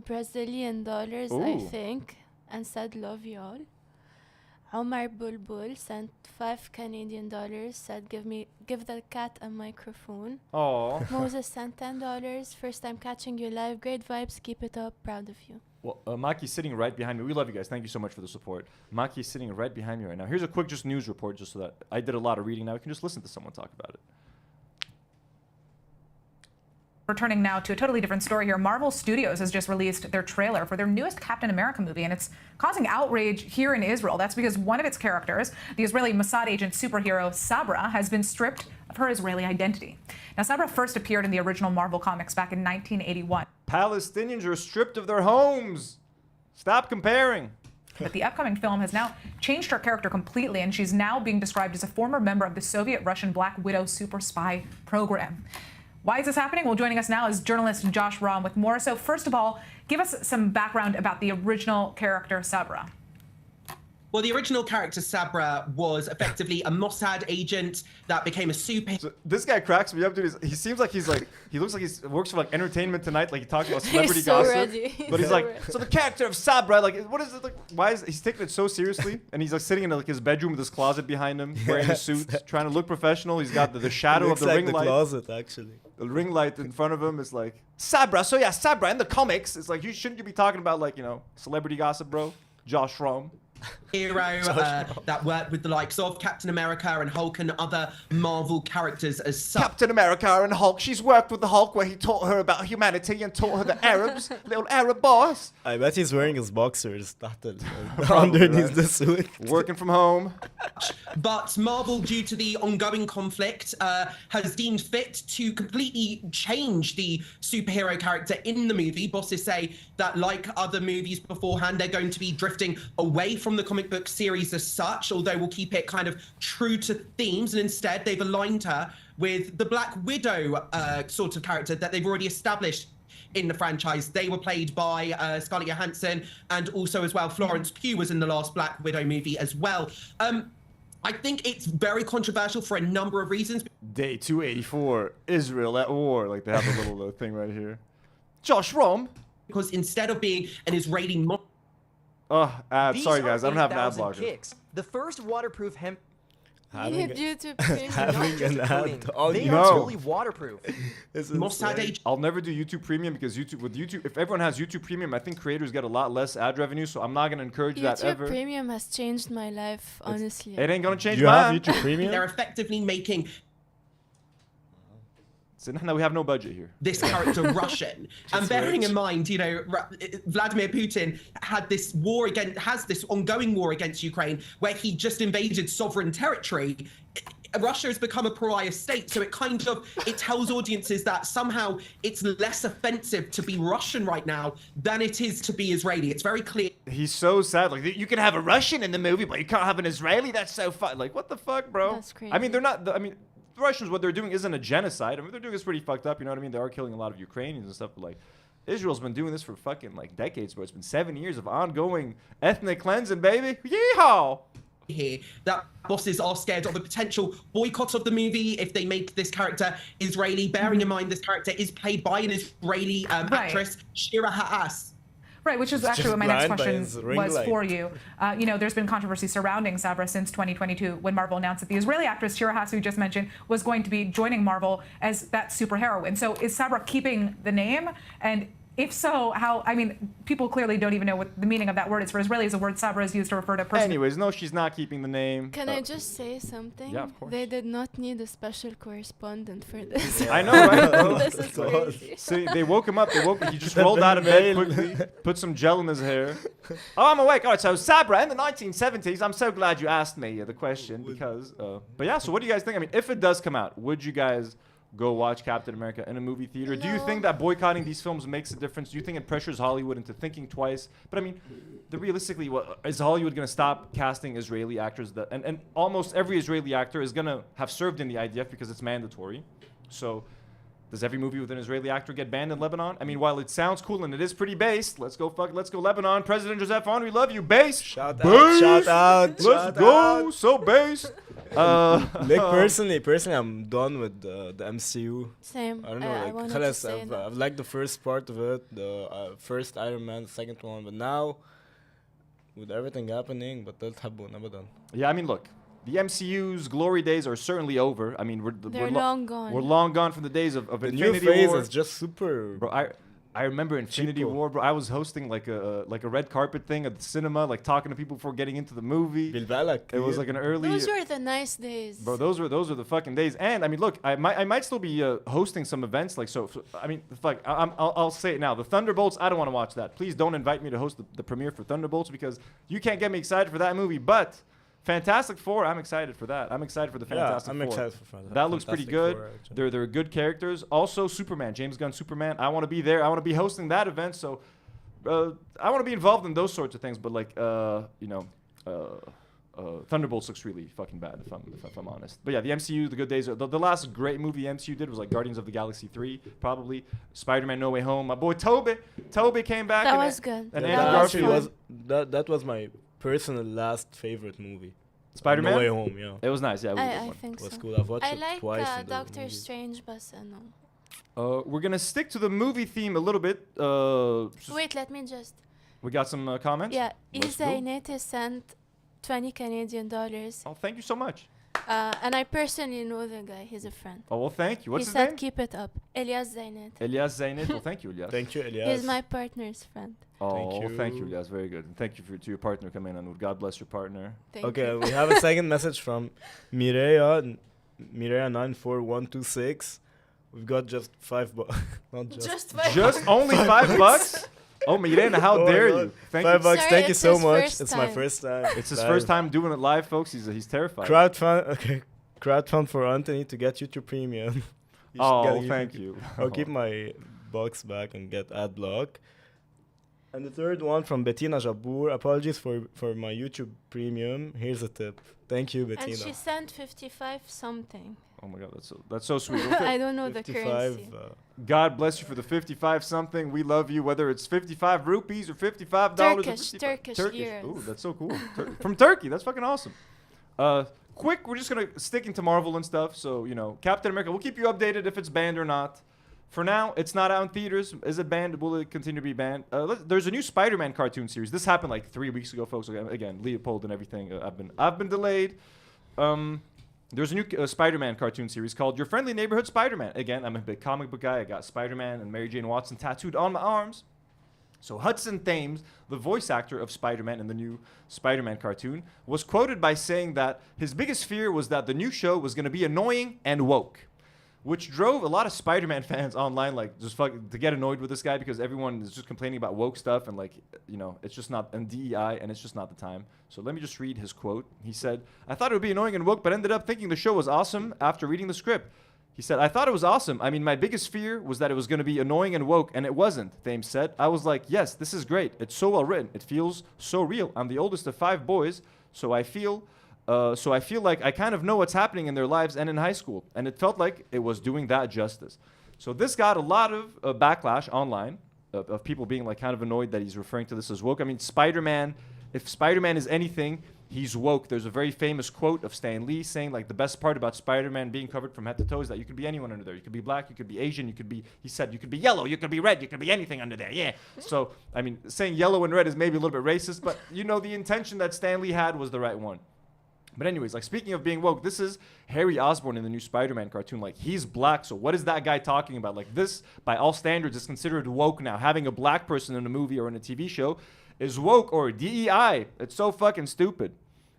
Brazilian, I think, and said love y'all. Omar Bulbul sent $5 said give the cat a microphone. Oh. Moses sent $10. First time catching you live. Great vibes. Keep it up. Proud of you. Well, Maki's sitting right behind me. We love you guys. Thank you so much for the support. Maki's sitting right behind me right now. Here's a quick just news report just so that I did a lot of reading. Now we can just listen to someone talk about it. Returning now to a totally different story here. Marvel Studios has just released their trailer for their newest Captain America movie, and it's causing outrage here in Israel. That's because one of its characters, the Israeli Mossad agent superhero Sabra, has been stripped of her Israeli identity. Now, Sabra first appeared in the original Marvel comics back in 1981. Palestinians are stripped of their homes. Stop comparing. But the upcoming film has now changed her character completely, and she's now being described as a former member of the Soviet-Russian Black Widow super spy program. Why is this happening? Well, joining us now is journalist Josh Ram with more. So first of all, give us some background about the original character Sabra. Well, the original character Sabra was effectively a Mossad agent that became a So this guy cracks me up, dude. He seems like he looks like he works for like Entertainment Tonight, like he talks about celebrity He's so gossip. ready. But he's So like, ready. so the character of Sabra, like, what is it like? Why is he's taking it so seriously? And he's like sitting in like his bedroom with his closet behind him, wearing a suit, trying to look professional. He's got the shadow of the ring light. Closet, actually. The ring light in front of him is like Sabra. So yeah, Sabra in the comics. It's like shouldn't you be talking about like celebrity gossip, bro? Josh Ram. hero that worked with the likes of Captain America and Hulk and other Marvel characters as such. Captain America and Hulk. She's worked with the Hulk where he taught her about humanity and taught her the Arabs, little Arab boss. I bet he's wearing his boxers, Probably, underneath right? the suit. Working from home. But Marvel, due to the ongoing conflict, has deemed fit to completely change the superhero character in the movie. Bosses say that, like other movies beforehand, they're going to be drifting away from the comic book series as such, although we'll keep it kind of true to themes, and instead they've aligned her with the Black Widow sort of character that they've already established in the franchise. They were played by Scarlett Johansson, and also as well Florence Pugh was in the last Black Widow movie as well. I think it's very controversial for a number of reasons. Day 284, Israel at war. Like they have a little thing right here. Josh Ram. Because instead of being an Israeli ad. These Sorry are guys, I don't have an ad 8,000 blocker. kicks. The first waterproof hemp. You need YouTube Premium. Having an ad. Oh, They no. are truly waterproof. Mossad agent. I'll never do YouTube Premium because YouTube, if everyone has YouTube Premium, I think creators get a lot less ad revenue. So I'm not gonna encourage that YouTube ever. Premium has changed my life, honestly. It ain't gonna change You have mine. YouTube Premium? They're effectively making So now we have no budget here. this character Russian. And bearing in mind, Vladimir Putin has this ongoing war against Ukraine where he just invaded sovereign territory. Russia has become a pariah state, so it tells audiences that somehow it's less offensive to be Russian right now than it is to be Israeli. It's very clear. He's so sad. Like you can have a Russian in the movie, but you can't have an Israeli. That's so fun. Like what the fuck, bro? That's crazy. I mean, they're not. The Russians, what they're doing isn't a genocide. I mean, what they're doing is pretty fucked up. You know what I mean? They are killing a lot of Ukrainians and stuff, but like, Israel's been doing this for fucking like decades, bro. It's been 7 years of ongoing ethnic cleansing, baby. Yeehaw! Here that bosses are scared of a potential boycott of the movie if they make this character Israeli, bearing in mind this character is played by an Israeli actress, Shira Haas. Right, which is actually just what my next blind by question his ring was light. for you. There's been controversy surrounding Sabra since 2022 when Marvel announced that the Israeli actress Shira Haas, who you just mentioned, was going to be joining Marvel as that superheroine. So is Sabra keeping the name? And if so, how? I mean, people clearly don't even know what the meaning of that word is. For Israelis, the word Sabra is used to refer to a person. Anyways, no, she's not keeping the name. Can I just say something? Yeah, of course. They did not need a special correspondent for this. I know, right? bro? This is crazy. See, they woke him up. He just rolled out of bed quickly, put some gel in his hair. Oh, I'm awake. All right, so Sabra in the 1970s. I'm so glad you asked me the question because. But yeah, so what do you guys think? I mean, if it does come out, would you guys go watch Captain America in a movie theater? Do you No. think that boycotting these films makes a difference? Do you think it pressures Hollywood into thinking twice? But I mean, realistically, is Hollywood going to stop casting Israeli actors? And almost every Israeli actor is going to have served in the IDF because it's mandatory. So does every movie with an Israeli actor get banned in Lebanon? I mean, while it sounds cool and it is pretty based, let's go Lebanon. President Joseph On, we love you. Based. Shout Based. out. Let's go. So based. Personally, I'm done with the MCU. Same. I don't know, I wanted to خلاص, say that. I've liked the first part of it, the first Iron Man, the second one, but now with everything happening, but that's حبون أبدا. Yeah, I mean, look, the MCU's glory days are certainly over. I mean, They're long gone. We're long gone from the days of The new Infinity phase War. is just super. Bro, I remember Infinity Cheapo. War, bro. I was hosting like a red carpet thing at the cinema, like talking to people before getting into the movie. بالبالك. It was like an early. Those were the nice days. Bro, those were the fucking days. And I mean, look, I might still be hosting some events. Like, so I mean, fuck, I'll say it now. The Thunderbolts, I don't want to watch that. Please don't invite me to host the premiere for Thunderbolts because you can't get me excited for that movie. But Fantastic Four, I'm excited for that. I'm excited for the Fantastic I'm Four. excited for that. That looks pretty good. They're good characters. Also, Superman, James Gunn Superman. I want to be there. I want to be hosting that event. So I want to be involved in those sorts of things. But like, Thunderbolts looks really fucking bad if I'm honest. But yeah, the MCU, the good days. The last great movie the MCU did was like Guardians of the Galaxy 3, probably. Spider-Man No Way Home. My boy Toby came back. That was good. And Yeah, Andrew that actually Garfield. was that was my personal last favorite movie. Spider-Man? No Way Home, yeah. It was nice. Yeah, it was a good I one. think It was so. cool. I've watched I it like twice. in the Doctor movie. Strange, but no. We're gonna stick to the movie theme a little bit. Wait, let me just. We got some comments. Yeah, Let's go. Isainete sent $20 Canadian. Oh, thank you so much. And I personally know the guy. He's a friend. Oh, well, thank you. What's he his said name? keep it up. Elias Zainet. Elias Zainet. Well, thank you, Elias. Thank you, Elias. He's my partner's friend. Oh, Thank thank you, you. Elias. Very good. And thank you to your partner coming in. God bless your partner. Thank Okay, you. we have a second message from Mireya 94126. We've got just $5. Not just. Just five. Just only $5? Oh, Mirena, how Oh my dare God. you? Thank $5. you. Sorry, Thank you it's so his much. first It's my time. first time. It's his live. first time doing it live, folks. He's terrified. Crowdfund. Okay. Crowdfund for Anthony to get YouTube Premium. You should Oh, get YouTube thank you. I'll keep my box back and get ad block. And the third one from Bettina Jabour. Apologies for my YouTube Premium. Here's a tip. Thank you, Bettina. And she sent 55 something. Oh my God, that's so sweet. I don't know the 55. currency. God bless you for the 55 something. We love you, whether it's 55 rupees or $55. Turkish liras. Ooh, that's so cool. From Turkey. That's fucking awesome. Quick, we're just gonna stick into Marvel and stuff. So Captain America. We'll keep you updated if it's banned or not. For now, it's not out in theaters. Is it banned? Will it continue to be banned? There's a new Spider-Man cartoon series. This happened like 3 weeks ago, folks. Again, Leopold and everything. I've been delayed. There's a new Spider-Man cartoon series called Your Friendly Neighborhood Spider-Man. Again, I'm a big comic book guy. I got Spider-Man and Mary Jane Watson tattooed on my arms. So Hudson Thames, the voice actor of Spider-Man in the new Spider-Man cartoon, was quoted by saying that his biggest fear was that the new show was going to be annoying and woke, which drove a lot of Spider-Man fans online to get annoyed with this guy because everyone is just complaining about woke stuff and it's just not and DEI and it's just not the time. So let me just read his quote. He said, "I thought it would be annoying and woke, but ended up thinking the show was awesome after reading the script." He said, "I thought it was awesome. I mean, my biggest fear was that it was going to be annoying and woke, and it wasn't," Thames said. "I was like, yes, this is great. It's so well written. It feels so real. I'm the oldest of 5 boys, so I feel like I kind of know what's happening in their lives and in high school, and it felt like it was doing that justice." So this got a lot of backlash online of people being like kind of annoyed that he's referring to this as woke. I mean, Spider-Man, if Spider-Man is anything, he's woke. There's a very famous quote of Stan Lee saying like the best part about Spider-Man being covered from head to toe is that you could be anyone under there. You could be black, you could be Asian, he said you could be yellow, you could be red, you could be anything under there. Yeah. So, I mean, saying yellow and red is maybe a little bit racist, but the intention that Stan Lee had was the right one. But anyways, like speaking of being woke, this is Harry Osborn in the new Spider-Man cartoon. Like he's black, so what is that guy talking about? Like this, by all standards, is considered woke now. Having a black person in a movie or in a TV show is woke or DEI. It's so fucking stupid.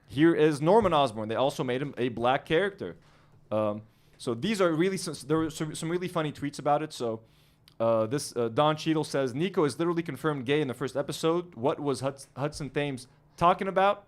Here is Norman Osborn. They also made him a black character. So these are really there were some really funny tweets about it. So this Don Cheadle says Nico is literally confirmed gay in the first episode. What was Hudson Thames talking about?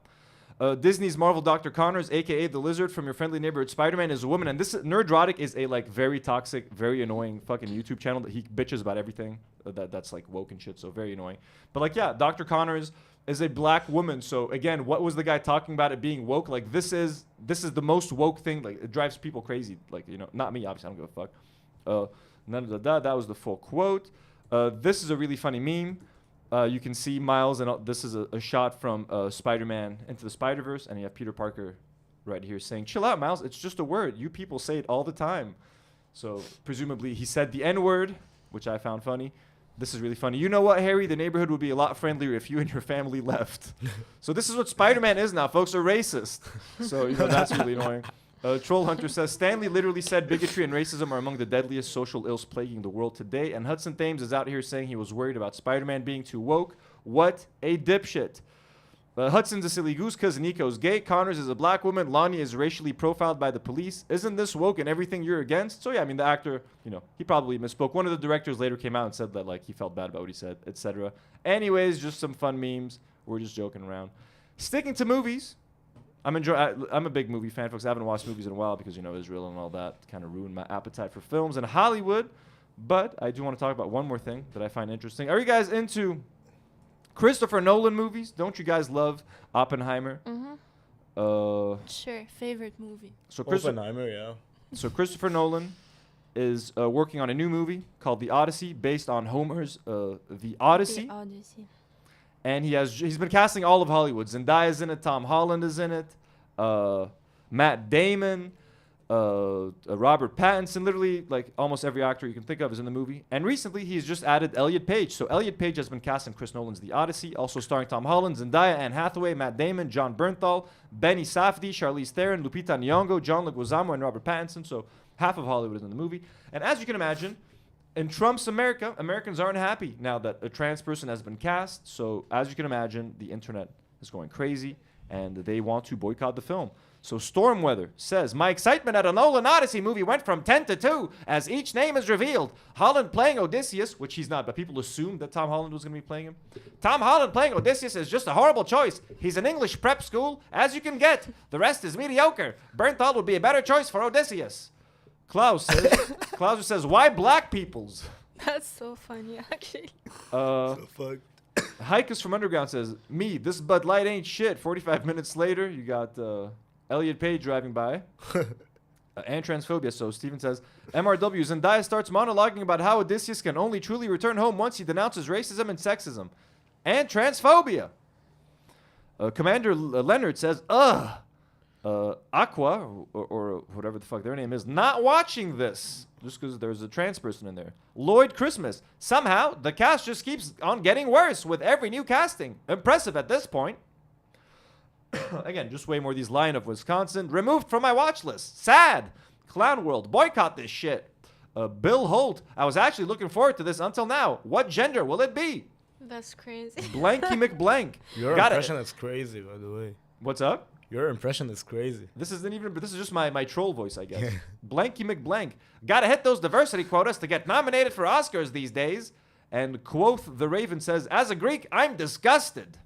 Disney's Marvel Dr. Connors, aka the Lizard from Your Friendly Neighborhood Spider-Man, is a woman, and this Nerdrotic is a like very toxic, very annoying fucking YouTube channel that he bitches about everything that's like woke and shit. So very annoying. But like yeah, Dr. Connors is a black woman. So again, what was the guy talking about it being woke? Like this is the most woke thing. Like it drives people crazy. Like not me obviously. I don't give a fuck. That was the full quote. This is a really funny meme. You can see Miles, and this is a shot from Spider-Man Into the Spider-Verse, and you have Peter Parker right here saying, "Chill out, Miles. It's just a word. You people say it all the time." So presumably he said the N-word, which I found funny. This is really funny. You know what, Harry? The neighborhood would be a lot friendlier if you and your family left. So this is what Spider-Man is now. Folks are racist. So, that's really annoying. Troll Hunter says, Stanley literally said bigotry and racism are among the deadliest social ills plaguing the world today. And Hudson Thames is out here saying he was worried about Spider-Man being too woke. What a dipshit. Hudson's a silly goose because Nico's gay. Connors is a black woman. Lonnie is racially profiled by the police. Isn't this woke and everything you're against? So, yeah, I mean, the actor, he probably misspoke. One of the directors later came out and said that, like, he felt bad about what he said, etc. Anyways, just some fun memes. We're just joking around. Sticking to movies. I'm a big movie fan, folks. I haven't watched movies in a while because, Israel and all that kind of ruined my appetite for films and Hollywood. But I do want to talk about one more thing that I find interesting. Are you guys into Christopher Nolan movies? Don't you guys love Oppenheimer? Sure, favorite movie. So Oppenheimer, yeah. So Christopher Nolan is working on a new movie called The Odyssey, based on Homer's The Odyssey. The Odyssey. And he's been casting all of Hollywood. Zendaya's in it. Tom Holland is in it. Matt Damon. Robert Pattinson, literally like almost every actor you can think of is in the movie. And recently he's just added Elliot Page. So Elliot Page has been cast in Chris Nolan's The Odyssey, also starring Tom Holland, Zendaya, Anne Hathaway, Matt Damon, John Bernthal, Benny Safdie, Charlize Theron, Lupita Nyong'o, John Leguizamo, and Robert Pattinson. So half of Hollywood is in the movie. And as you can imagine, in Trump's America, Americans aren't happy now that a trans person has been cast. So as you can imagine, the internet is going crazy and they want to boycott the film. So Stormweather says, my excitement at a Nolan Odyssey movie went from 10 to 2 as each name is revealed. Holland playing Odysseus, which he's not, but people assumed that Tom Holland was going to be playing him. Tom Holland playing Odysseus is just a horrible choice. He's an English prep school, as you can get. The rest is mediocre. Bernthal would be a better choice for Odysseus. Klaus says, why black peoples? That's so funny, actually. So fucked. Hikus from Underground says, me, this Bud Light ain't shit. 45 minutes later, you got Elliot Page driving by. And transphobia. So Steven says, MRW, Zendaya starts monologuing about how Odysseus can only truly return home once he denounces racism and sexism. And transphobia. Commander Leonard says, Aqua, or whatever the fuck their name is, not watching this. Just because there's a trans person in there. Lloyd Christmas. Somehow, the cast just keeps on getting worse with every new casting. Impressive at this point. Again, just way more of these Lion of Wisconsin. Removed from my watch list. Sad. Clown World. Boycott this shit. Bill Holt. I was actually looking forward to this until now. What gender will it be? That's crazy. Blanky McBlank. Your impression is crazy, by the way. What's up? Your impression is crazy. This is just my troll voice, I guess. Blanky McBlank. Gotta hit those diversity quotas to get nominated for Oscars these days. And Quoth the Raven says, as a Greek, I'm disgusted.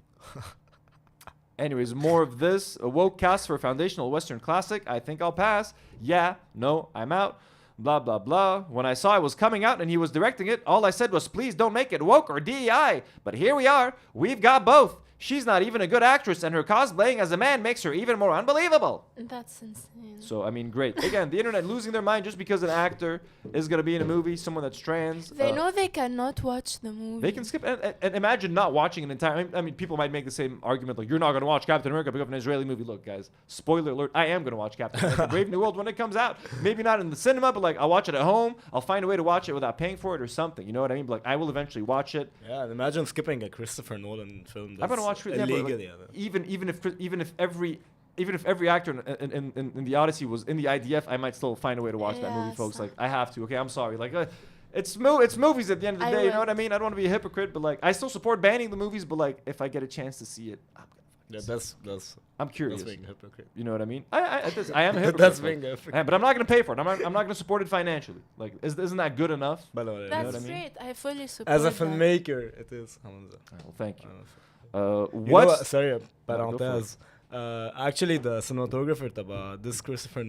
Anyways, more of this. A woke cast for a foundational Western classic. I think I'll pass. Yeah, no, I'm out. Blah, blah, blah. When I saw it was coming out and he was directing it, all I said was, please don't make it woke or DEI. But here we are. We've got both. She's not even a good actress, and her cosplaying as a man makes her even more unbelievable. That's insane. So, I mean, great. Again, the internet losing their mind just because an actor is going to be in a movie, someone that's trans. They know they cannot watch the movie. They can skip. And imagine not watching an entire... I mean, people might make the same argument, like, you're not going to watch Captain America because of an Israeli movie. Look, guys, spoiler alert, I am going to watch Captain America Brave New World when it comes out. Maybe not in the cinema, but, like, I'll watch it at home. I'll find a way to watch it without paying for it or something. You know what I mean? But, like, I will eventually watch it. Yeah, and imagine skipping a Christopher Nolan film. I'm going to watch it. Illegal, Even if every actor in the Odyssey was in the IDF, I might still find a way to watch that movie, folks. Like, I have to. Okay, I'm sorry. Like, it's movies at the end of the day. You know what I mean? I don't want to be a hypocrite, but like, I still support banning the movies. But like, if I get a chance to see it, I'm curious. That's being a hypocrite. You know what I mean? I am a hypocrite. That's being a hypocrite. But I'm not gonna pay for it. I'm not gonna support it financially. Like, isn't that good enough? But That's you know what I mean? great. I fully support as a that. filmmaker, it is. Well, thank you. What? Sorry, parenthèse. Actually, the cinematographer about this Christopher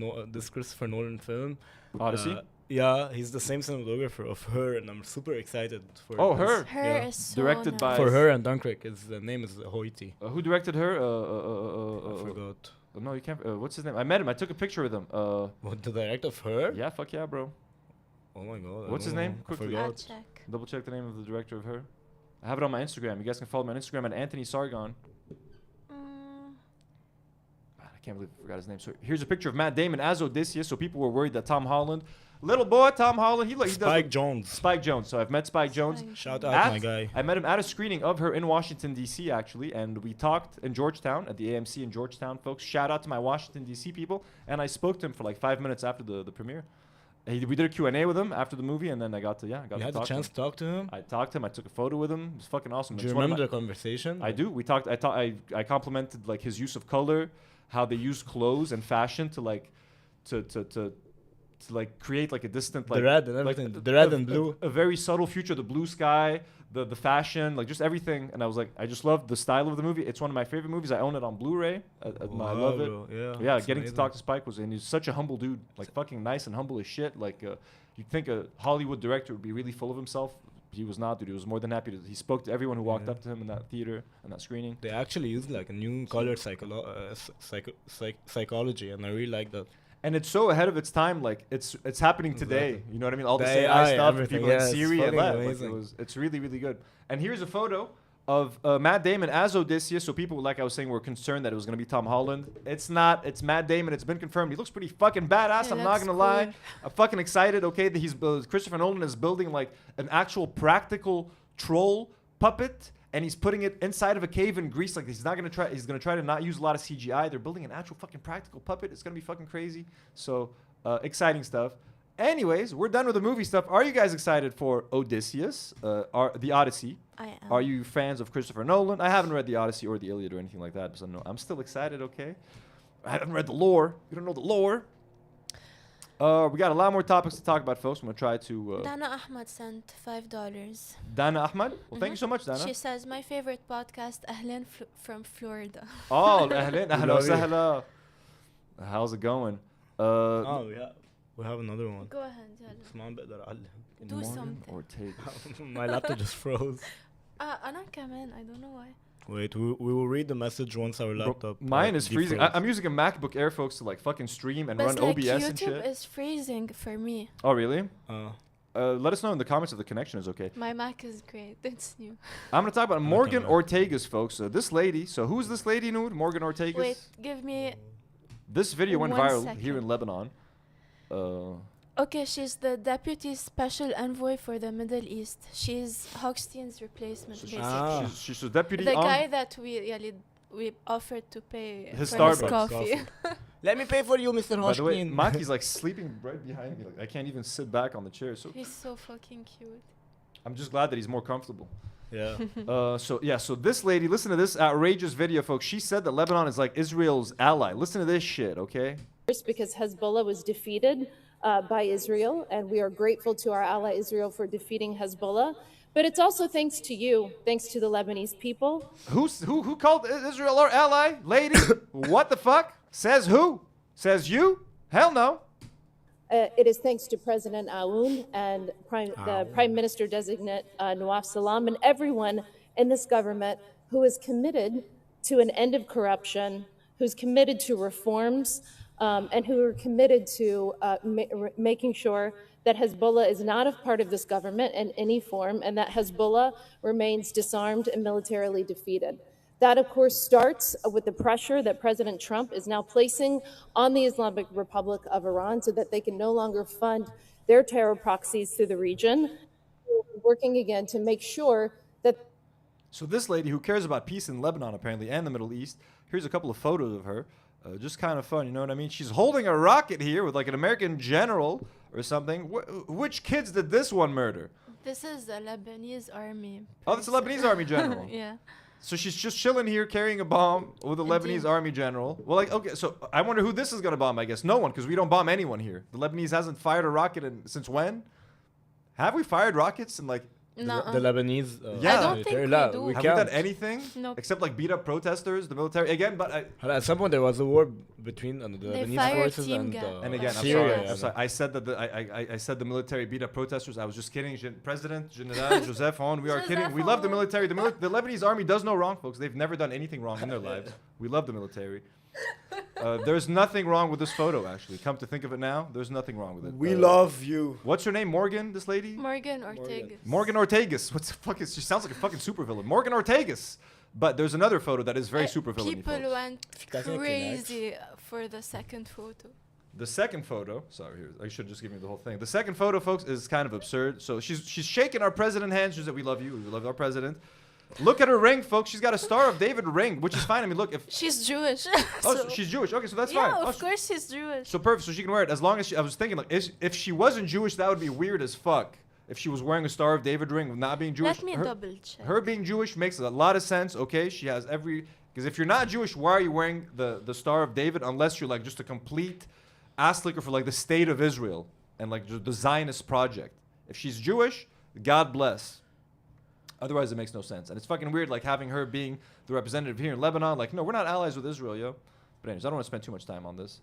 Nolan film, Odyssey. Yeah, he's the same cinematographer of Her, and I'm super excited for. Oh, Her. Her is so Directed nice. by- For Her and Dunkirk. The name is Hoyte. Who directed her? I forgot. No, you can't. What's his name? I met him. I took a picture with him. What, the director of Her? Yeah, fuck yeah, bro. Oh my god. What's his name? I Quickly. I'll forgot. check. Double check the name of the director of Her. I have it on my Instagram. You guys can follow me on Instagram at Anthony Sargon. Mm, I I can't believe I forgot his name. So here's a picture of Matt Damon as Odysseus. So people were worried that Tom Holland, little boy Tom Holland, he Spike Jones. Spike Jones. So I've met Spike Jones. Shout out my guy. I met him at a screening of her in Washington, D.C., actually. And we talked in Georgetown at the AMC in Georgetown, folks. Shout out to my Washington, D.C. people. And I spoke to him for like 5 minutes after the premiere. We did a Q&A with him after the movie, and then I got to You talk had the chance to talk to him? I talked to him. I took a photo with him. It was fucking awesome. Do you It's one of remember my- the conversation? I do. We talked. I complimented like his use of color, how they use clothes and fashion to like, to like create like a distant like The red and like, everything. The red and blue. A very subtle future. The blue sky, the fashion, like just everything. And I was like, I just love the style of the movie. It's one of my favorite movies. I own it on Blu-ray. I love it. Bro, yeah. Yeah, it's getting amazing. to talk to Spike was, and he's such a humble dude, like fucking nice and humble as shit. Like, you'd think a Hollywood director would be really full of himself. He was not, dude. He was more than happy to. He spoke to everyone who walked up to him in that theater and that screening. They actually used like a new color psychology, and I really like that. And it's so ahead of its time. Like it's happening today. Exactly. You know what I mean? All the The AI AI, stuff, and everything, people in yeah, it's Syria, fucking like, amazing. it's really really good. And here's a photo of Matt Damon as Odysseus. So people, like I was saying, were concerned that it was gonna be Tom Holland. It's not. It's Matt Damon. It's been confirmed. He looks pretty fucking badass. He I'm not looks gonna lie. cool. I'm fucking excited. Okay, that he's Christopher Nolan is building like an actual practical troll puppet. And he's putting it inside of a cave in Greece. Like he's gonna try to not use a lot of CGI. They're building an actual fucking practical puppet. It's gonna be fucking crazy. So exciting stuff. Anyways, we're done with the movie stuff. Are you guys excited for Odysseus, the Odyssey? I am. Are you fans of Christopher Nolan? I haven't read the Odyssey or the Iliad or anything like that, so no, I'm still excited. Okay, I haven't read the lore. You don't know the lore. We got a lot more topics to talk about, folks. I'm gonna try to. Dana Ahmad sent $5. Dana Ahmad. Well, thank you so much, Dana. She says, my favorite podcast, Ahlan from Florida. Oh, أهلين أهلا Love you. وسهلا. How's it going? Oh yeah, we have another one. Go ahead, يلا. بس ما بقدر أعلم. Do Morgan something. Ortagus. My laptop just froze. أنا كمان, I don't know why. Wait, we will read the message once our Bro, laptop. mine is freezing. defroze. I'm using a MacBook Air, folks, to like fucking stream and But run like OBS and YouTube shit. is freezing for me. Oh, really? Uh, Let us know in the comments if the connection is okay. My Mac is great. It's new. I'm gonna talk about Morgan Okay. Ortagus, folks. This lady. So who's this lady, Nour? Morgan Ortagus. Wait, give me. This video went 1 viral second. here in Lebanon. Okay, she's the deputy special envoy for the Middle East. She's Hochstein's replacement, basically. Ah. She's a deputy The on. guy that we offered to pay His for his Starbucks coffee. Let me pay for you, Mr. By the way, Hoshkin. Maki's like sleeping right behind me. Like I can't even sit back on the chair. So He's so fucking cute. I'm just glad that he's more comfortable. Yeah. So this lady, listen to this outrageous video, folks. She said that Lebanon is like Israel's ally. Listen to this shit, okay? Because Hezbollah was defeated by Israel, and we are grateful to our ally Israel for defeating Hezbollah. But it's also thanks to you, thanks to the Lebanese people. Who called Israel our ally? Lady? What the fuck? Says who? Says you? Hell no. It is thanks to President Aoun and the Prime Minister designate Nawaf Salam and everyone in this government who is committed to an end of corruption, who's committed to reforms, and who are committed to making sure that Hezbollah is not a part of this government in any form, and that Hezbollah remains disarmed and militarily defeated. That, of course, starts with the pressure that President Trump is now placing on the Islamic Republic of Iran so that they can no longer fund their terror proxies through the region, working again to make sure that. So this lady who cares about peace in Lebanon, apparently, and the Middle East, here's a couple of photos of her. Just kind of fun, you know what I mean? She's holding a rocket here with like an American general or something. Which kids did this one murder? This is the Lebanese army. Oh, that's a Lebanese army general. Yeah. So she's just chilling here carrying a bomb with a Lebanese army general. Well, like, okay, so I wonder who this is going to bomb, I guess. No one, because we don't bomb anyone here. The Lebanese hasn't fired a rocket since when? Have we fired rockets in like... No. The Lebanese. Yeah. I don't think military. we do. We Have we can't. done anything? Nope. Except like beat up protesters, the military. Again, but... At some point, there was a war between the They Lebanese fired forces team and, gas. And again, I'm Syria. sorry. I'm sorry. I said that I said the military beat up protesters. I was just kidding. President General Joseph Hon, we are kidding. We love the military. The Lebanese army does no wrong, folks. They've never done anything wrong in their lives. We love the military. There's nothing wrong with this photo, actually. Come to think of it now, there's nothing wrong with it. We love you. What's her name? Morgan, this lady? Morgan Ortagus. Morgan Ortagus. What the fuck is... She sounds like a fucking supervillain. Morgan Ortagus. But there's another photo that is very super villainy. People went guys want crazy for the second photo. The second photo, sorry, here, I should have just given you the whole thing. The second photo, folks, is kind of absurd. So she's shaking our president hands. She's like, we love you. We love our president. Look at her ring, folks. She's got a Star of David ring, which is fine. I mean, look, if She's Jewish. so she's Jewish. Okay, so that's yeah, fine. of course she's Jewish. So perfect. So she can wear it as long as I was thinking, like, if she wasn't Jewish, that would be weird as fuck. If she was wearing a Star of David ring with not being Jewish. Let me double check. Her being Jewish makes a lot of sense. Okay, she has because if you're not Jewish, why are you wearing the Star of David unless you're like just a complete ass licker for like the state of Israel and like the Zionist project? If she's Jewish, God bless. Otherwise, it makes no sense. And it's fucking weird, like, having her being the representative here in Lebanon. Like, no, we're not allies with Israel, yo. But anyways, I don't want to spend too much time on this.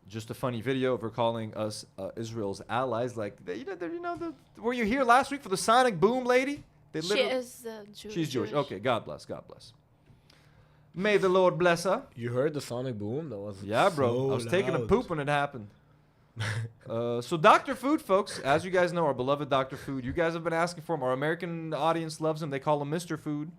Just a funny video of her calling us Israel's allies. Like, were you here last week for the Sonic Boom lady? She is Jewish. She's Jewish. Okay, God bless, God bless. May the Lord bless her. You heard the sonic boom? That was Yeah, bro. so I was taking a loud. poop when it happened. So Dr. Food, folks, as you guys know, our beloved Dr. Food, you guys have been asking for him. Our American audience loves him. They call him Mr. Food.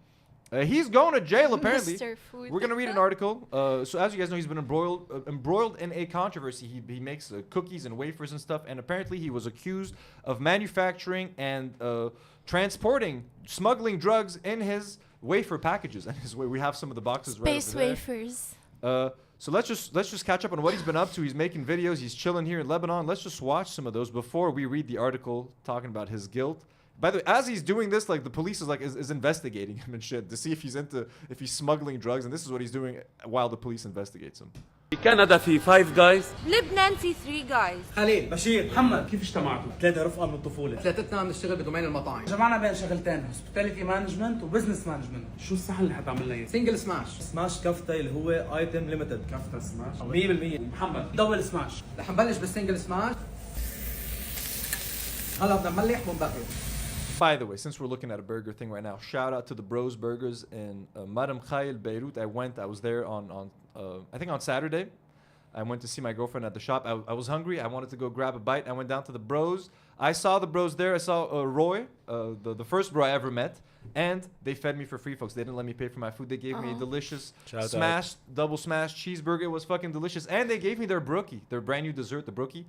He's going to jail, apparently. Mr. Food. We're going to read an article. So as you guys know, he's been embroiled in a controversy. He makes cookies and wafers and stuff, and apparently he was accused of manufacturing and smuggling drugs in his wafer packages. And we have some of the boxes Space right over wafers. So let's just catch up on what he's been up to. He's making videos. He's chilling here in Lebanon. Let's just watch some of those before we read the article talking about his guilt. By the way, as he's doing this, like the police is investigating him and shit to see if he's smuggling drugs, and this is what he's doing while the police investigates him. كندا في 5 جايز لبنان في 3 جايز خليل بشير محمد كيف اجتمعتوا؟ 3 رفقة من الطفولة ثلاثتنا بنشتغل بدومين المطاعم جمعنا بين شغلتين هوسبيتاليتي مانجمنت وبزنس مانجمنت شو الصحن اللي حتعمل لنا سنجل سماش سماش كفته اللي هو ايتم ليميتد كفته سماش 100% محمد دبل سماش رح نبلش بالسنجل سماش هلا بدنا نملح ونبقي. By the way, since we're looking at a burger thing right now, shout out to the Bros Burgers in Madam Khail, Beirut. I was there on I think on Saturday. I went to see my girlfriend at the shop. I was hungry. I wanted to go grab a bite. I went down to the Bros. I saw the Bros there. I saw Roy, the first bro I ever met. And they fed me for free, folks. They didn't let me pay for my food. They gave me a delicious double smashed cheeseburger. It was fucking delicious. And they gave me their brookie, their brand new dessert, the brookie.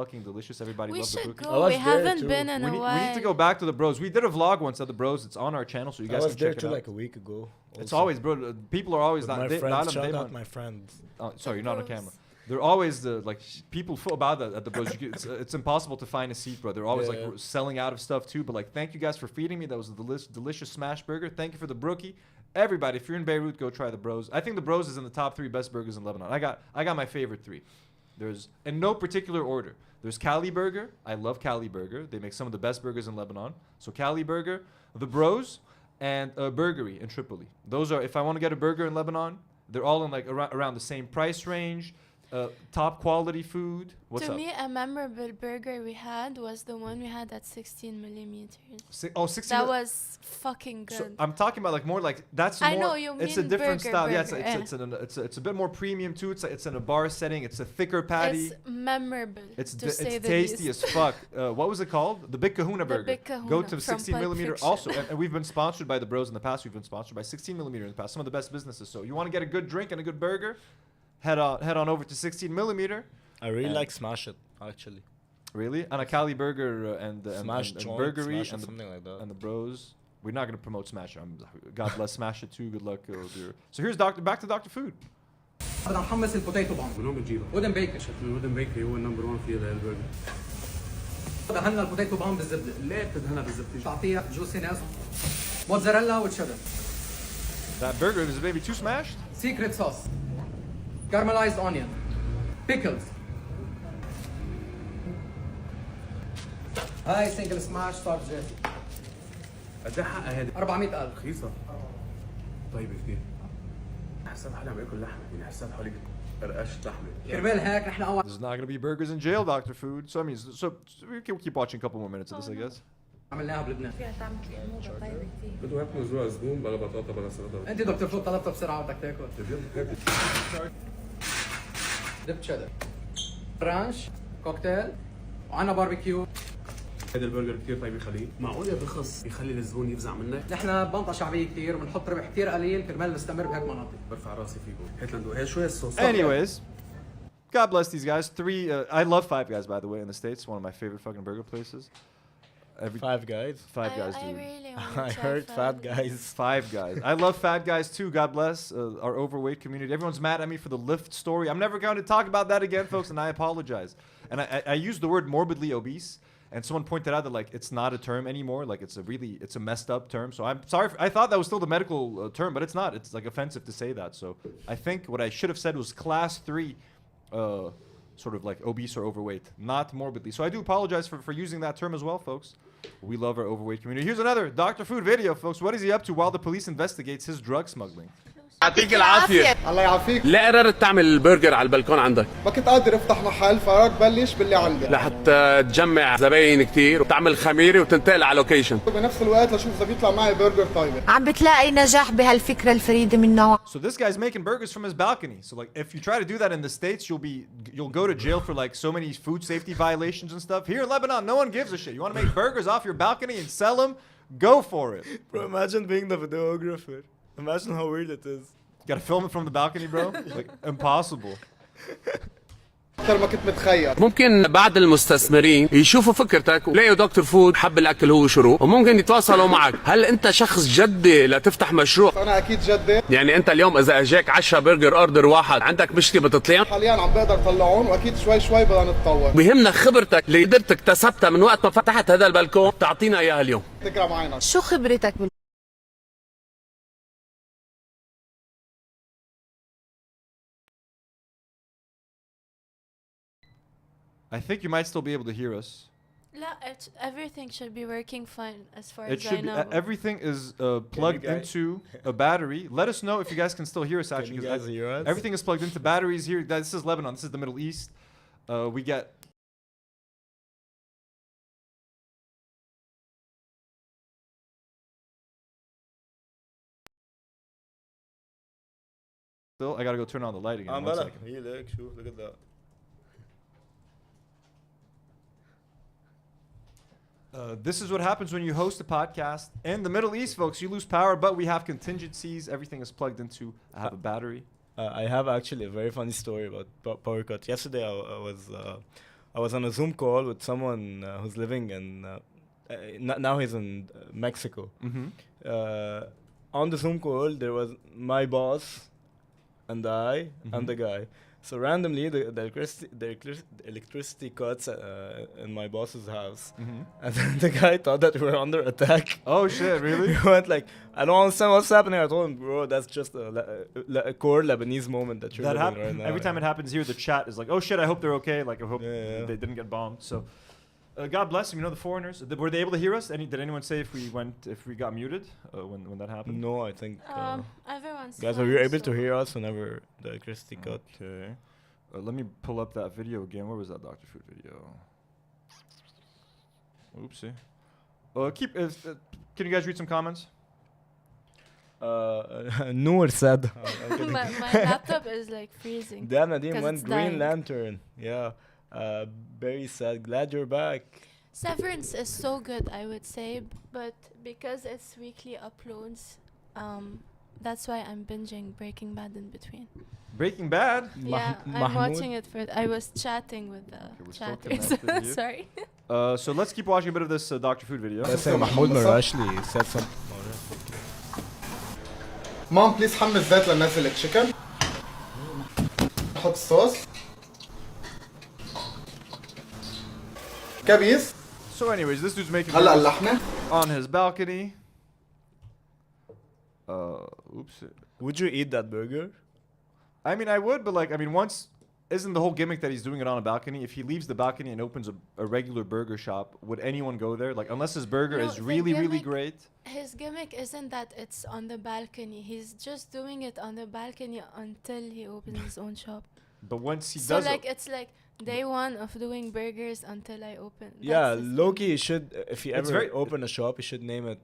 Fucking delicious. Everybody loves the brookie. Go. We haven't been in a while. We need to go back to the Bros. We did a vlog once at the Bros. It's on our channel, so you guys can check it out. I was there like a week ago. It's always, bro. People are always not. My friends, shout out my friends. Sorry, you're not on camera. They're always people feel about that at the Bros. It's impossible to find a seat, bro. They're always like selling out of stuff too. But like, thank you guys for feeding me. That was a delicious smash burger. Thank you for the brookie. Everybody, if you're in Beirut, go try the Bros. I think the Bros is in the top 3 best burgers in Lebanon. I got my favorite 3. There's in no particular order. There's Cali Burger. I love Cali Burger. They make some of the best burgers in Lebanon. So Cali Burger, the Bros, and Burgery in Tripoli. Those are, if I want to get a burger in Lebanon, they're all in like around the same price range. Top quality food. What's up? To me, a memorable burger we had was the one we had at 16 millimeters. 16. That was fucking good. So I'm talking about like more like that's. I more, know you mean it's a different style. burger, Yeah, it's a bit more premium too. It's in a bar setting. It's a thicker patty. It's memorable. It's it's tasty as fuck. What was it called? The Big Kahuna burger. Big Kahuna Go to from 16 Pulp millimeter Fiction. also, and we've been sponsored by the Bros in the past. We've been sponsored by 16 millimeter in the past. Some of the best businesses. So you want to get a good drink and a good burger. Head on over to 16 millimeter. I really like Smash It, actually. Really? And a Cali Burger and Burgery and something like that. And the Bros. We're not going to promote Smash It. God bless Smash It too. Good luck. So here's back to Dr. Food. بدنا نحمص البوتيتو بامب. من وين بتجيبها؟ ودن بيكر. من ودن بيكري هو النمبر 1 فيها للبرجر. دهنا البوتيتو بامب بالزبده. ليه بتدهنها بالزبده؟ تعطيها جوسينس. موتزاريلا وتشيدر. That burger is maybe too smashed? Secret sauce. Caramelized onion. Pickles. هاي سنجل سماش صار جاهز. قد ايه حقها هادي؟ 400,000. رخيصة. طيبة كثير. حسيت حالي عم باكل لحمة، يعني حسيت حالي قرقشت لحمة. كرمال هيك نحن أول. There's not going to be burgers in jail, Dr. Food. So I mean, so we can keep watching a couple more minutes of this, I guess. عملناها بلبنان. بدو ياكلوا زروع زبون بلا بطاطا بلا سلطة. أنت دكتور فوت طلبتها بسرعة بدك تاكل. دب تشيدر. رانش، كوكتيل، وعنا باربيكيو. هذا البرجر كثير طيب يخليه. معقول الرخص يخلي الزبون يفزع منك؟ نحن بمنطقه شعبيه كثير وبنحط ربح كثير قليل كرمال نستمر بهيك مناطق. برفع راسي فيكم. هات لندو هي شوية الصوص. Anyways, God bless these guys. I love Five Guys, by the way, in the States. One of my favorite fucking burger places. Five Guys. Five Guys, I dude. really want I to heard try Fat Guys. Five Guys. I love Fat Guys too. God bless our overweight community. Everyone's mad at me for the lift story. I'm never going to talk about that again, folks, and I apologize. And I used the word morbidly obese, and someone pointed out that like it's not a term anymore. Like it's a messed up term. So I'm sorry. I thought that was still the medical term, but it's not. It's like offensive to say that. So I think what I should have said was class 3. Sort of like obese or overweight, not morbidly. So I do apologize for using that term as well, folks. We love our overweight community. Here's another Dr. Food video, folks. What is he up to while the police investigates his drug smuggling? يعطيك العافية. الله يعافيك. لا قررت تعمل البرجر على البلكون عندك؟ ما كنت قادر افتح محل فقررت بلش باللي عندي. لحتى تجمع زباين كتير وتعمل خميرة وتنتقل على لوكيشن. بنفس الوقت لشوف إذا بيطلع معي برجر طيبة. عم بتلاقي نجاح بهالفكرة الفريدة من نوع. So this guy's making burgers from his balcony. So like if you try to do that in the States, you'll go to jail for like so many food safety violations and stuff. Here in Lebanon, no one gives a shit. You want to make burgers off your balcony and sell them? Go for it. Bro, imagine being the videographer. Imagine how weird it is. You gotta film it from the balcony, bro? Like, impossible. أكثر ما كنت متخيل. ممكن بعض المستثمرين يشوفوا فكرتك ويلاقوا دكتور فود حب الاكل هو شروق وممكن يتواصلوا معك. هل انت شخص جدي لتفتح مشروع؟ انا اكيد جدي. يعني انت اليوم اذا اجاك 10 برجر اوردر واحد عندك مشكله بتطلعهم؟ حاليا عم بقدر طلعهم واكيد شوي شوي بدنا نتطور. بهمنا خبرتك اللي قدرت اكتسبتها من وقت ما فتحت هذا البلكون تعطينا اياها اليوم. تكرم عينك. شو خبرتك I think you might still be able to hear us. لا, everything should be working fine as far It as I should know. everything is plugged into a battery. Let us know if you guys can still hear us. Actually, Can you guys hear us? Everything is plugged into batteries here. This is Lebanon. This is the Middle East. We get. Still, I gotta go turn on the light again. One second. Look at that. This is what happens when you host a podcast in the Middle East, folks. You lose power, but we have contingencies. Everything is plugged into. I have a battery. I have actually a very funny story about power cut. Yesterday, I was on a Zoom call with someone who's living in. Now he's in Mexico. On the Zoom call, there was my boss, and I, and the guy. So randomly, the electricity cuts in my boss's house, and then the guy thought that we were under attack. Oh shit! Really? He went like, "I don't understand what's happening." I told him, "Bro, that's just a core Lebanese moment that you're living right now." Every time it happens here, the chat is like, "Oh shit! I hope they're okay. Like I hope they didn't get bombed." So, God bless them. You know the foreigners. Were they able to hear us? Did anyone say if we got muted when that happened? No, I think. Everyone's guys, are you able to hear us whenever the electricity cut? Okay. Let me pull up that video again. Where was that Dr. Food video? Oopsie. Can you guys read some comments? Nour said. my laptop is like freezing. Damn, Nadim went Green dying. Lantern. Yeah. Barry said, "Glad you're back." Severance is so good, I would say, but because it's weekly uploads, that's why I'm binging Breaking Bad in between. Breaking Bad? Yeah, I'm watching it I was chatting with the chatters. Sorry. So let's keep watching a bit of this Dr. Food video. Let's say Mahmoud Marashli said something. Mom, please حمل الزيت لننزل التشيكن. نحط الصوص. كبيس. So anyways, this dude's making هلا اللحمة on his balcony. Oops. Would you eat that burger? I mean, I would, but isn't the whole gimmick that he's doing it on a balcony? If he leaves the balcony and opens a regular burger shop, would anyone go there? Like, unless his burger is really, really great. His gimmick isn't that it's on the balcony. He's just doing it on the balcony until he opens his own shop. But once he does so like it's like day one of doing burgers until I open. Yeah, Loki should, if he ever open a shop, he should name it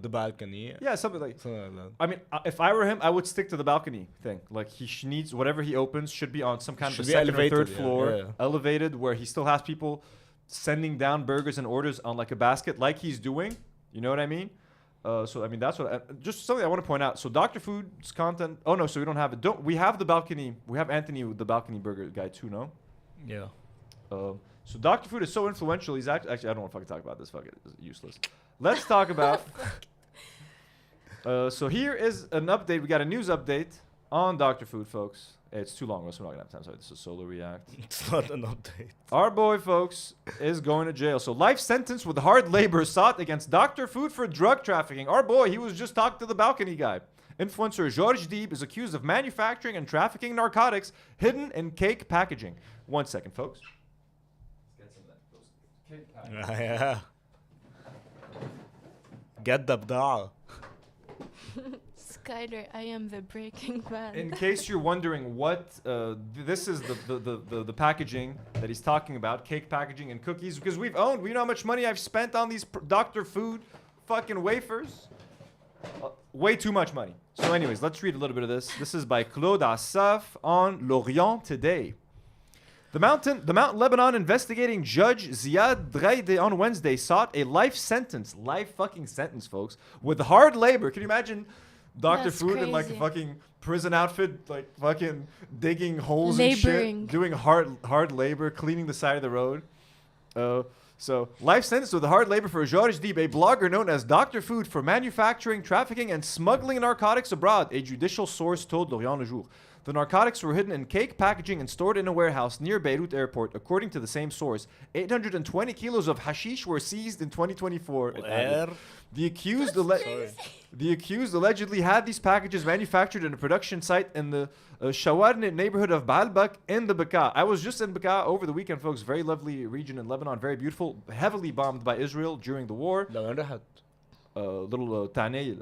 the balcony. Yeah, something like that. I mean, if I were him, I would stick to the balcony thing. Like he needs whatever he opens should be on some kind of a second or third floor, elevated, where he still has people sending down burgers and orders on like a basket, like he's doing. You know what I mean? So I mean that's what. Just something I want to point out. So Dr. Food's content. Oh no, so we don't have it. Don't we have the balcony? We have Anthony, the balcony burger guy too. No. Yeah. So Dr. Food is so influential. He's actually I don't want to fucking talk about this. Fuck it, it's useless. Let's talk about. So here is an update. We got a news update on Dr. Food, folks. It's too long, so we're not gonna have time. Sorry, this is solo react. It's not an update. Our boy, folks, is going to jail. So life sentence with hard labor sought against Dr. Food for drug trafficking. Our boy, he was just talking to the balcony guy. Influencer George Deeb is accused of manufacturing and trafficking narcotics hidden in cake packaging. 1 second, folks. Let's get some of those cake packaging. Yeah. Get the bda'ah. Skyler, I am the Breaking Man. In case you're wondering what this is, the packaging that he's talking about, cake packaging and cookies, because we know how much money I've spent on these Dr. Food fucking wafers. Way too much money. So anyways, let's read a little bit of this. This is by Claude Assaf on L'Orient today. The Mount Lebanon investigating judge Ziad Draide on Wednesday sought a life fucking sentence, folks, with hard labor. Can you imagine Dr. That's Food in like a crazy. fucking prison outfit, like fucking digging holes Laboring. and shit, doing hard labor, cleaning the side of the road. So life sentence with hard labor for George Deeb, a blogger known as Dr. Food for manufacturing, trafficking, and smuggling narcotics abroad, a judicial source told L'Orient Le Jour. The narcotics were hidden in cake packaging and stored in a warehouse near Beirut airport, according to the same source. 820 kilos of hashish were seized in 2024. it added. The accused allegedly had these packages manufactured in a production site in the Shawarnit neighborhood of Baalbek in the Bekaa. I was just in Bekaa over the weekend, folks. Very lovely region in Lebanon, very beautiful. Heavily bombed by Israel during the war. Little Tanay,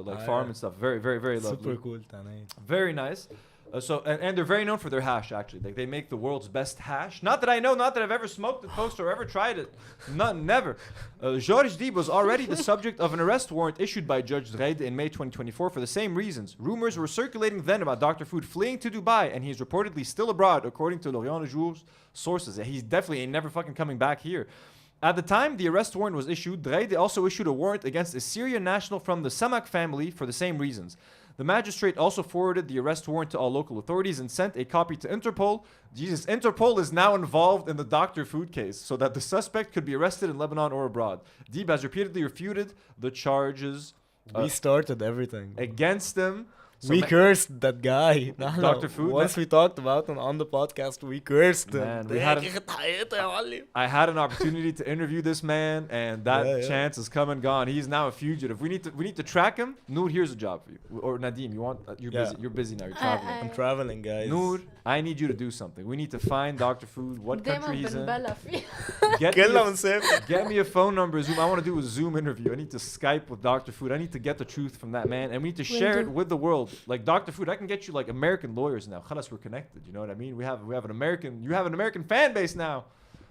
like farm and stuff. Very, very, very lovely. Super cool, Tanay. Very nice. And they're very known for their hash, actually. Like, they make the world's best hash. Not that I know, not that I've ever smoked it, folks, or ever tried it. Never. George Deeb was already the subject of an arrest warrant issued by Judge Draide in May 2024 for the same reasons. Rumors were circulating then about Dr. Food fleeing to Dubai, and he's reportedly still abroad, according to L'Orient Le Jour's sources. He's definitely ain't never fucking coming back here. At the time the arrest warrant was issued, Draide also issued a warrant against a Syrian national from the Samak family for the same reasons. The magistrate also forwarded the arrest warrant to all local authorities and sent a copy to Interpol. Jesus, Interpol is now involved in the Dr. Food case so that the suspect could be arrested in Lebanon or abroad. Deeb has repeatedly refuted the charges We started everything. against him. So we cursed that guy. Dr. Food? Once we talked about him on the podcast, we cursed him. Man, I had an opportunity to interview this man, and that chance has come and gone. He's now a fugitive. We need to track him. Nour, here's a job for you. Or Nadim, you're busy now. You're traveling. I'm traveling, guys. Nour, I need you to do something. We need to find Dr. Food, what country he's in. Get me a phone number, Zoom. I want to do a Zoom interview. I need to Skype with Dr. Food. I need to get the truth from that man, and we need to share it with the world. Like Dr. Food, I can get you like American lawyers now. Khalas, we're connected. You know what I mean? You have an American fan base now.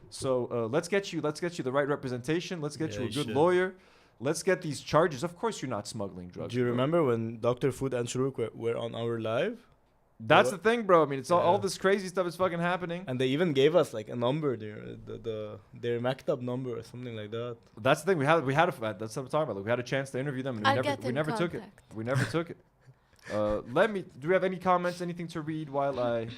So let's get you the right representation. Let's get you a good lawyer. Let's get these charges. Of course, you're not smuggling drugs. Do you remember when Dr. Food and Shuruk were on our live? That's the thing, bro. I mean, it's all this crazy stuff is fucking happening. And they even gave us like a number there, their maktab number or something like that. That's the thing. That's what I'm talking about. Like, we had a chance to interview them, and we never took it. We never took it. Do we have any comments, anything to read while I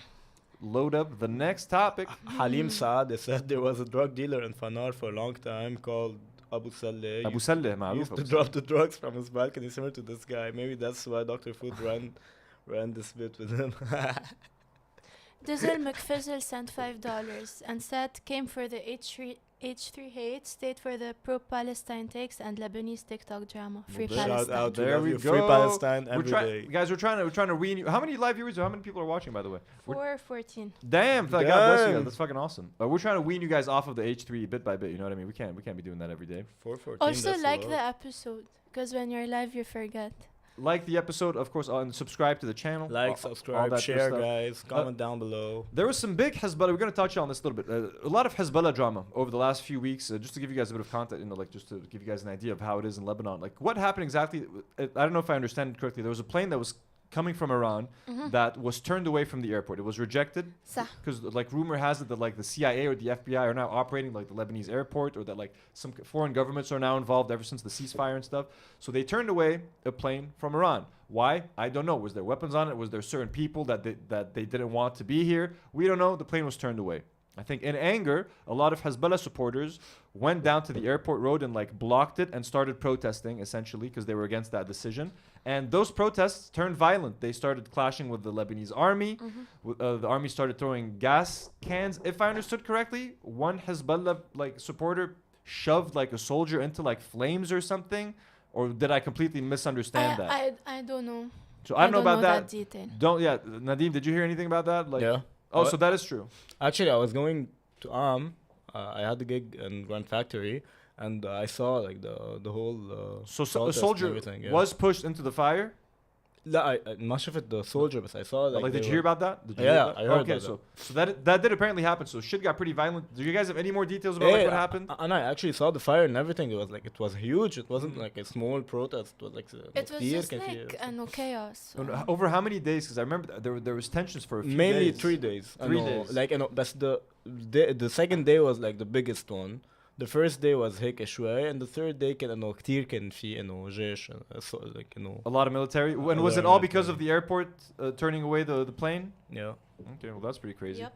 load up the next topic? Halim Saad said there was a drug dealer in Fanar for a long time called Abu Saleh. Abu Saleh, he used to drop the drugs from his balcony, similar to this guy. Maybe that's why Dr. Food ran this bit with him. Dizzle McFizzle sent $5 and said came for the H3 hate, stayed for the pro-Palestine takes and Lebanese TikTok drama. Free Palestine. Shout out to there we go. Free Palestine every day. Guys, we're trying to wean you. How many live viewers or how many people are watching, by the way? 14. Damn, God bless you guys. That's fucking awesome. We're trying to wean you guys off of the H3 bit by bit. You know what I mean? We can't be doing that every day. 414. Also, like the episode, because when you're live, you forget. Like the episode, of course, and subscribe to the channel. Subscribe, share, guys. Comment down below. There was some big Hezbollah. We're going to touch on this a little bit. A lot of Hezbollah drama over the last few weeks. Just to give you guys a bit of content, just to give you guys an idea of how it is in Lebanon. Like, what happened exactly? I don't know if I understand it correctly. There was a plane that was coming from Iran that was turned away from the airport. It was rejected because like rumor has it that like the CIA or the FBI are now operating like the Lebanese airport, or that like some foreign governments are now involved ever since the ceasefire and stuff. So they turned away a plane from Iran. Why? I don't know. Was there weapons on it? Was there certain people that they didn't want to be here? We don't know. The plane was turned away. I think in anger, a lot of Hezbollah supporters went down to the airport road and like blocked it and started protesting essentially because they were against that decision. And those protests turned violent. They started clashing with the Lebanese army. The army started throwing gas cans. If I understood correctly, one Hezbollah like supporter shoved like a soldier into like flames or something. Or did I completely misunderstand that? I don't know. So I don't know about that. detail. Nadim, did you hear anything about that? Like, yeah. Oh, so that is true. Actually, I was going to I had a gig in Grand Factory, and I saw like the whole. So a soldier was pushed into the fire. لا ما شفت the soldier بس I saw like did you hear about that? I heard okay, about so that did apparently happen. So shit got pretty violent. Do you guys have any more details about like, what happened? And I actually saw the fire and everything. It was huge. It wasn't like a small protest. It was like it was just like chaos. Over how many days? Because I remember there was tensions for a few mainly days. 3 days. 3 days. Like but the second day was like the biggest one. The first day was هيك شوي, and the third day كان إنه كتير كان في إنه جيش, like إنه a lot of military. And was it all because of the airport turning away the plane? Yeah. Okay, well that's pretty crazy. Yep.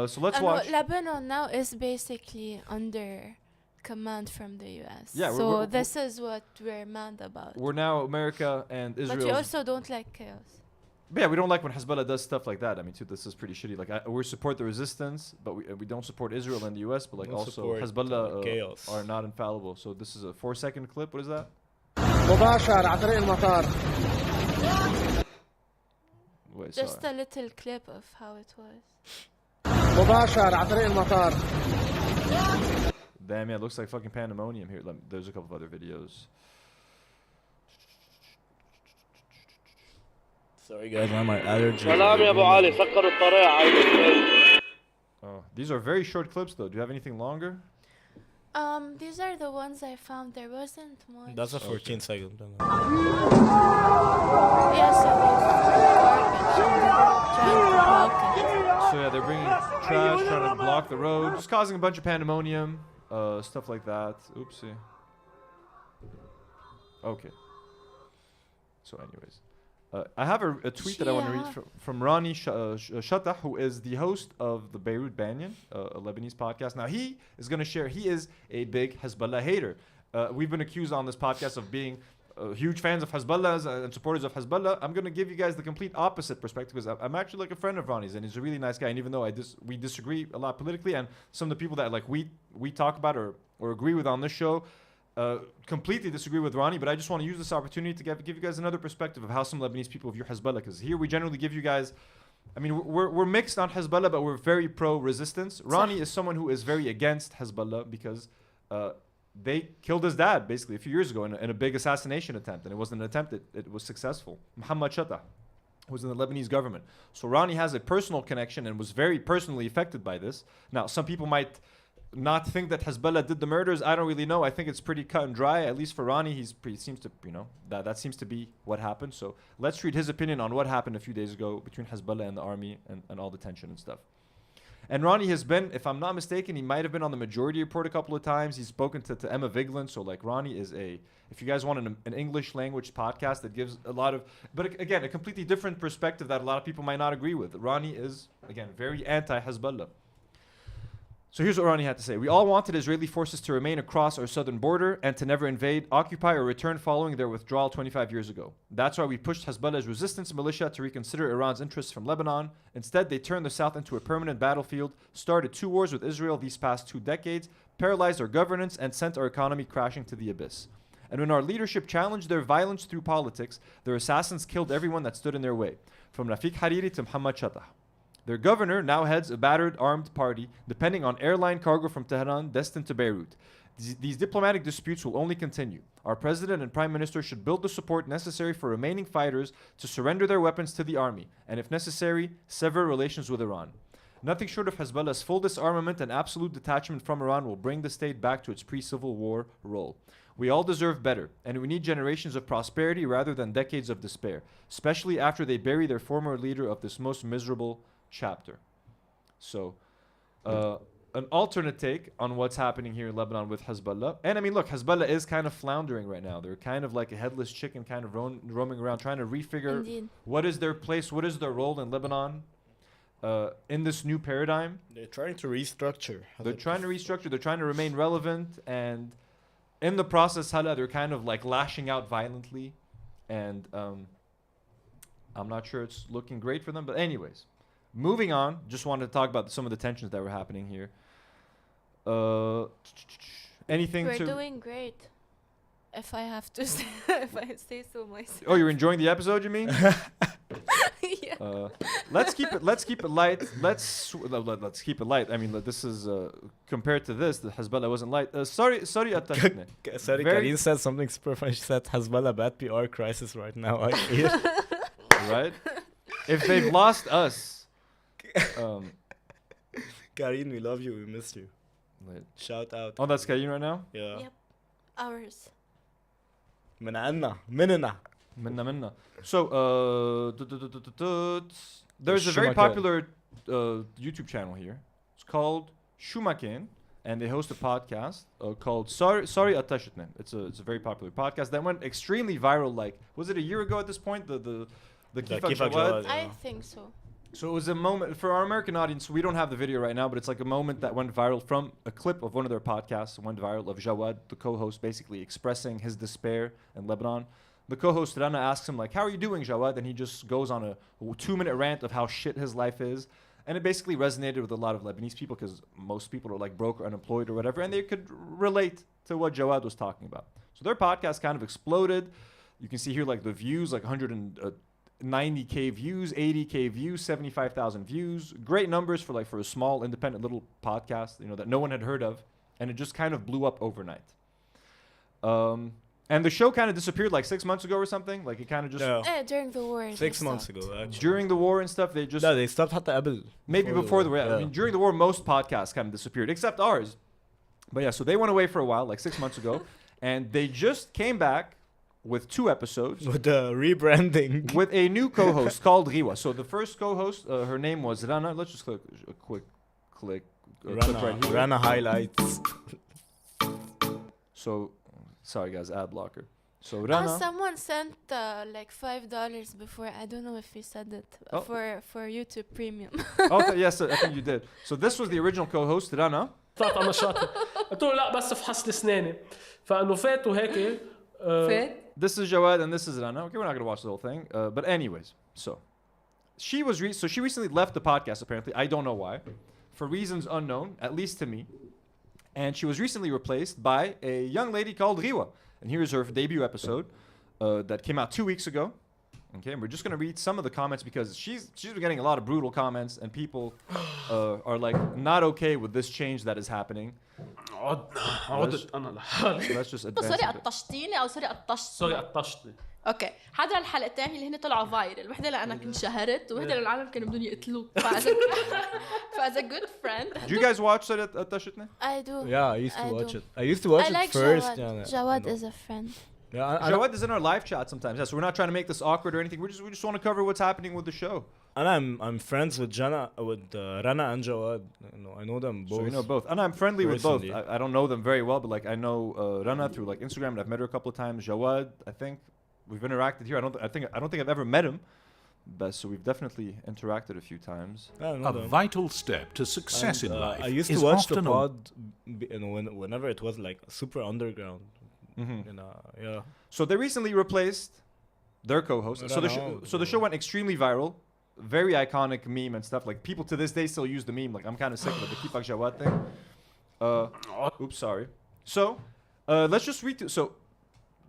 So let's watch. Lebanon now is basically under command from the US. Yeah. So this is what we're mad about. We're now America and Israel. But you also don't like chaos. But yeah, we don't like when Hezbollah does stuff like that. I mean, too, this is pretty shitty. Like, we support the resistance, but we don't support Israel and the U.S. But like, also Hezbollah are not infallible. So this is a 4-second clip. What is that? مباشر على طريق المطار. Wait, just a little clip of how it was. مباشر على طريق المطار. Damn, yeah, it looks like fucking pandemonium here. There's a couple of other videos. Sorry guys, I'm my allergy. Oh, these are very short clips though. Do you have anything longer? These are the ones I found. There wasn't much. That's a 14-second. Yes, so yeah, they're bringing trash, trying to block the road, just causing a bunch of pandemonium, stuff like that. Oopsie. Okay. So anyways. I have a tweet that I want to read from Ronnie Shatah, who is the host of the Beirut Banyan, a Lebanese podcast. Now, he is going to share, he is a big Hezbollah hater. We've been accused on this podcast of being huge fans of Hezbollah and supporters of Hezbollah. I'm going to give you guys the complete opposite perspective, because I'm actually like a friend of Ronnie's, and he's a really nice guy. And even though we disagree a lot politically, and some of the people that like we talk about or agree with on this show, completely disagree with Ronnie, but I just want to use this opportunity to give you guys another perspective of how some Lebanese people view Hezbollah, because here we generally give you guys, I mean, we're mixed on Hezbollah, but we're very pro-resistance. Ronnie is someone who is very against Hezbollah because they killed his dad, basically, a few years ago in a big assassination attempt, and it wasn't an attempt, it was successful. Muhammad Shatah was in the Lebanese government. So Ronnie has a personal connection and was very personally affected by this. Now, some people might not think that Hezbollah did the murders. I don't really know. I think it's pretty cut and dry. At least for Ronnie, he seems to, that seems to be what happened. So let's read his opinion on what happened a few days ago between Hezbollah and the army and all the tension and stuff. And Ronnie has been, if I'm not mistaken, he might have been on the Majority Report a couple of times. He's spoken to Emma Vigeland. So like Ronnie is if you guys want an English language podcast that gives a lot of, but again, a completely different perspective that a lot of people might not agree with. Ronnie is, again, very anti-Hezbollah. So here's what Ronnie had to say. We all wanted Israeli forces to remain across our southern border and to never invade, occupy, or return following their withdrawal 25 years ago. That's why we pushed Hezbollah's resistance militia to reconsider Iran's interests from Lebanon. Instead, they turned the south into a permanent battlefield, started 2 wars with Israel these past 2 decades, paralyzed our governance, and sent our economy crashing to the abyss. And when our leadership challenged their violence through politics, their assassins killed everyone that stood in their way, from Rafik Hariri to Muhammad Shatah. Their governor now heads a battered armed party depending on airline cargo from Tehran destined to Beirut. These diplomatic disputes will only continue. Our president and prime minister should build the support necessary for remaining fighters to surrender their weapons to the army and, if necessary, sever relations with Iran. Nothing short of Hezbollah's full disarmament and absolute detachment from Iran will bring the state back to its pre-civil war role. We all deserve better, and we need generations of prosperity rather than decades of despair, especially after they bury their former leader of this most miserable chapter. So, an alternate take on what's happening here in Lebanon with Hezbollah. And I mean, look, Hezbollah is kind of floundering right now. They're kind of like a headless chicken kind of roaming around, trying to refigure what is their place, what is their role in Lebanon in this new paradigm. They're trying to restructure. They're trying to remain relevant, and in the process, they're kind of like lashing out violently. And I'm not sure it's looking great for them. But anyways, moving on, just wanted to talk about some of the tensions that were happening here. Anything We're to... doing great. If I have to say, if I say so myself. Oh, you're enjoying the episode, you mean? Yeah. Let's keep it light. Let's keep it light. I mean, this is compared to this, the Hezbollah wasn't light. Sorry, Attachne. Sorry, Karine said something super funny. She said Hezbollah bad PR crisis right now. I feel. Right? If they've lost us, Karine, we love you. We miss you. Shout out. Oh, that's Karine right now? Yeah. Yep. Ours. مننا. So, there's a very popular YouTube channel here. It's called Shumakin, and they host a podcast called Sorry Attachne. It's a very popular podcast that went extremely viral. Like, was it a year ago at this point? The Kifak Jawad? I think so. So it was a moment for our American audience. We don't have the video right now, but it's like a moment that went viral from a clip of one of their podcasts. Went viral of Jawad, the co-host, basically expressing his despair in Lebanon. The co-host Rana asks him like, "How are you doing, Jawad?" And he just goes on a 2-minute rant of how shit his life is, and it basically resonated with a lot of Lebanese people because most people are like broke or unemployed or whatever, and they could relate to what Jawad was talking about. So their podcast kind of exploded. You can see here like the views, like 190K views, 80K views, 75,000 views. Great numbers for a small independent little podcast, that no one had heard of, and it just kind of blew up overnight. And the show kind of disappeared like 6 months ago or something. Like it kind of just during the war. 6 months ago, actually. During the war and stuff, they just they stopped حتى قبل. Maybe before the war. I mean, during the war, most podcasts kind of disappeared, except ours. But yeah, so they went away for a while, like 6 months ago, and they just came back with 2 episodes. With the rebranding. With a new co-host called Riwa. So the first co-host, her name was Rana. Let's just click a quick click right here. Rana highlights. So, sorry guys, ad blocker. So Rana. Someone sent like $5 before. I don't know if he said it for YouTube Premium. Yes, I think you did. So this was the original co-host, Rana. طلعت على الشاطئ قلت له لا بس فحص لي اسناني فانه فات وهيك فات. This is Jawad and this is Rana. Okay, we're not gonna watch the whole thing. But anyways, so she recently left the podcast. Apparently, I don't know why, for reasons unknown, at least to me. And she was recently replaced by a young lady called Riwa. And here's her debut episode that came out 2 weeks ago. Okay, and we're just gonna read some of the comments because she's been getting a lot of brutal comments, and people are like not okay with this change that is happening. Let's just advance. سوري قطشتيني او سوري قطشت سوري قطشتني. اوكي هذا الحلقتين اللي هن طلعوا فايرل وحده لأنا كنت شهرت وحده للعالم كانوا بدهم يقتلوك فاز a good friend. Do you guys watch it at Tashitne? I do. Yeah, I used to watch it. I used to watch it first. Jawad is a friend. Yeah, Jawad is in our live chat sometimes. Yeah, so we're not trying to make this awkward or anything. We just want to cover what's happening with the show. And I'm friends with Rana and Jawad. I know them both. So you know both. And I'm friendly personally. with both. I don't know them very well, but like I know Rana through like Instagram, and I've met her a couple of times. Jawad, I think we've interacted here. I don't think I've ever met him, but so we've definitely interacted a few times. A vital step to success in life. I used to watch the pod, whenever it was like super underground. Mm-hmm. So they recently replaced their co-host. So the show went extremely viral, very iconic meme and stuff. Like people to this day still use the meme. Like I'm kind of sick of it, the Kifak Jawad thing. Oops, sorry. So let's just read. So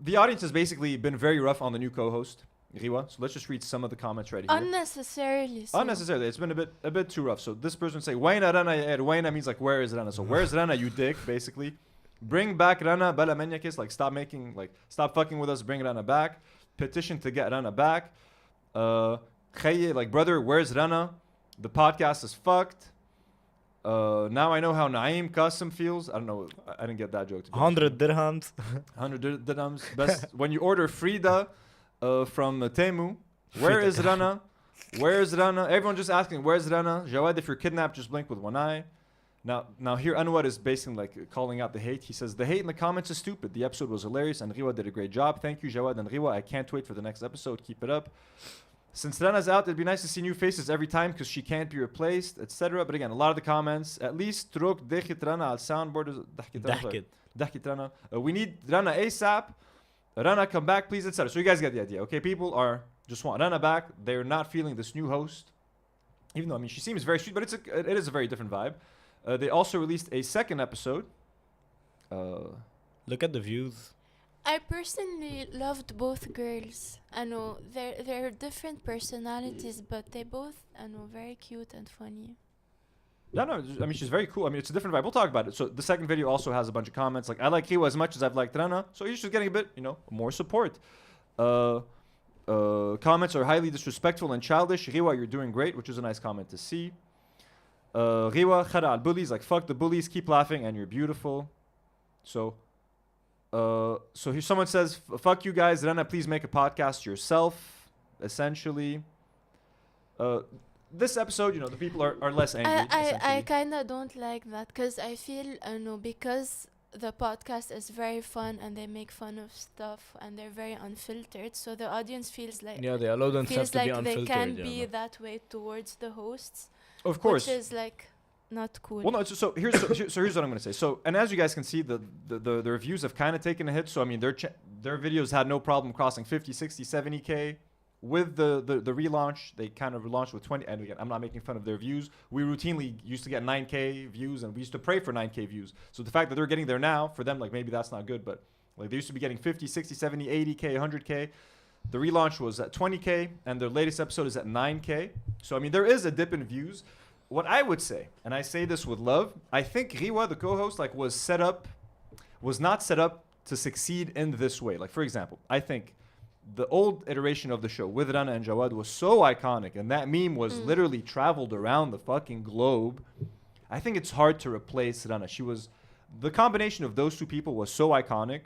the audience has basically been very rough on the new co-host, Riwa. So let's just read some of the comments right here. Unnecessarily. Unnecessarily. It's been a bit too rough. So this person say, "Waina Rana ya Waina" means like where is Rana? So where's Rana, you dick, basically. Bring back Rana Bala Menyakis, like stop fucking with us, bring Rana back. Petition to get Rana back. Khaye, like brother, where's Rana? The podcast is fucked. Now I know how Naeem Qasim feels. I don't know. I didn't get that joke. 100 dirhams. 100 dirhams. Best when you order Frida from Temu. Where is Rana? Where's Rana? Everyone just asking, where's Rana? Jawad, if you're kidnapped, just blink with one eye. Now here Anwar is basically like calling out the hate. He says, the hate in the comments is stupid. The episode was hilarious and Riwa did a great job. Thank you, Jawad and Riwa. I can't wait for the next episode. Keep it up. Since Rana's out, it'd be nice to see new faces every time because she can't be replaced, etc. But again, a lot of the comments, at least Trok Dechit Rana al soundboard. Dechit Rana. We need Rana ASAP. Rana, come back, please, etc. So you guys get the idea, okay? People are just want Rana back. They're not feeling this new host. Even though, I mean, she seems very sweet, but it is a very different vibe. They also released a second episode. Look at the views. I personally loved both girls. I know they're different personalities, but they both, I know, very cute and funny. Yeah, no, I mean, she's very cool. I mean, it's a different vibe. We'll talk about it. So the second video also has a bunch of comments. Like, I like Riwa as much as I've liked Rana. So he's just getting a bit, more support. Comments are highly disrespectful and childish. Riwa, you're doing great, which is a nice comment to see. Riwa, khara al bullies, like, fuck the bullies, keep laughing, and you're beautiful. So here someone says, fuck you guys, Rana, please make a podcast yourself, essentially. This episode, the people are less angry. I kind of don't like that because I feel, because the podcast is very fun and they make fun of stuff and they're very unfiltered, so the audience feels like they allow themselves to be unfiltered. They can be that way towards the hosts. Of course. Which is like not cool. Well, no. So here's what I'm gonna say. So, and as you guys can see, the reviews have kind of taken a hit. So I mean, their videos had no problem crossing 50, 60, 70K. With the relaunch, they kind of relaunched with 20. And again, I'm not making fun of their views. We routinely used to get 9K views, and we used to pray for 9K views. So the fact that they're getting there now, for them, like maybe that's not good, but like they used to be getting 50, 60, 70, 80K, 100K. The relaunch was at 20K, and their latest episode is at 9K. So I mean, there is a dip in views. What I would say, and I say this with love, I think Riwa, the co-host, like was not set up to succeed in this way. Like for example, I think the old iteration of the show with Rana and Jawad was so iconic, and that meme was literally traveled around the fucking globe. I think it's hard to replace Rana. The combination of those two people was so iconic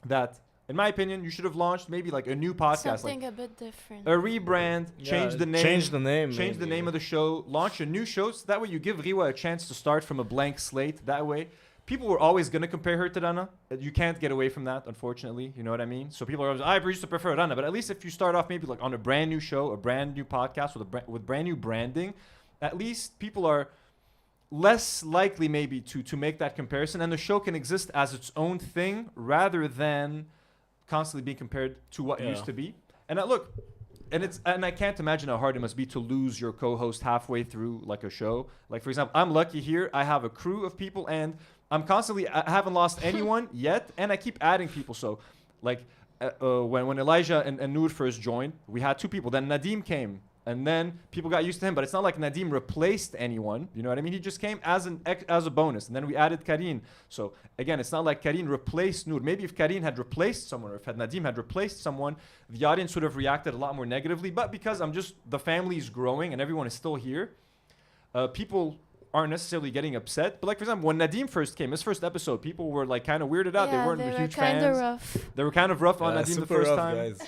that, in my opinion, you should have launched maybe like a new podcast, something a bit different, a rebrand, change the name, change the name of the show, launch a new show. So that way you give Riwa a chance to start from a blank slate. That way, people were always gonna compare her to Rana. You can't get away from that, unfortunately. You know what I mean? So people are always, I used to prefer Rana, but at least if you start off maybe like on a brand new show, a brand new podcast with brand new branding, at least people are less likely maybe to make that comparison, and the show can exist as its own thing rather than constantly being compared to what used to be. And look, and I can't imagine how hard it must be to lose your co-host halfway through like a show. Like for example, I'm lucky here. I have a crew of people, and I haven't lost anyone yet, and I keep adding people. So like when Elijah and Nour first joined, we had 2 people. Then Nadim came, and then people got used to him. But it's not like Nadim replaced anyone. You know what I mean? He just came as a bonus. And then we added Karine. So again, it's not like Karine replaced Nour. Maybe if Karine had replaced someone, or if Nadim had replaced someone, the audience would have reacted a lot more negatively. But because the family is growing and everyone is still here, people aren't necessarily getting upset. But like for example, when Nadim first came, his first episode, people were like kind of weirded out. They weren't huge fans. Rough. They were kind of rough on Nadim the first time. Guys.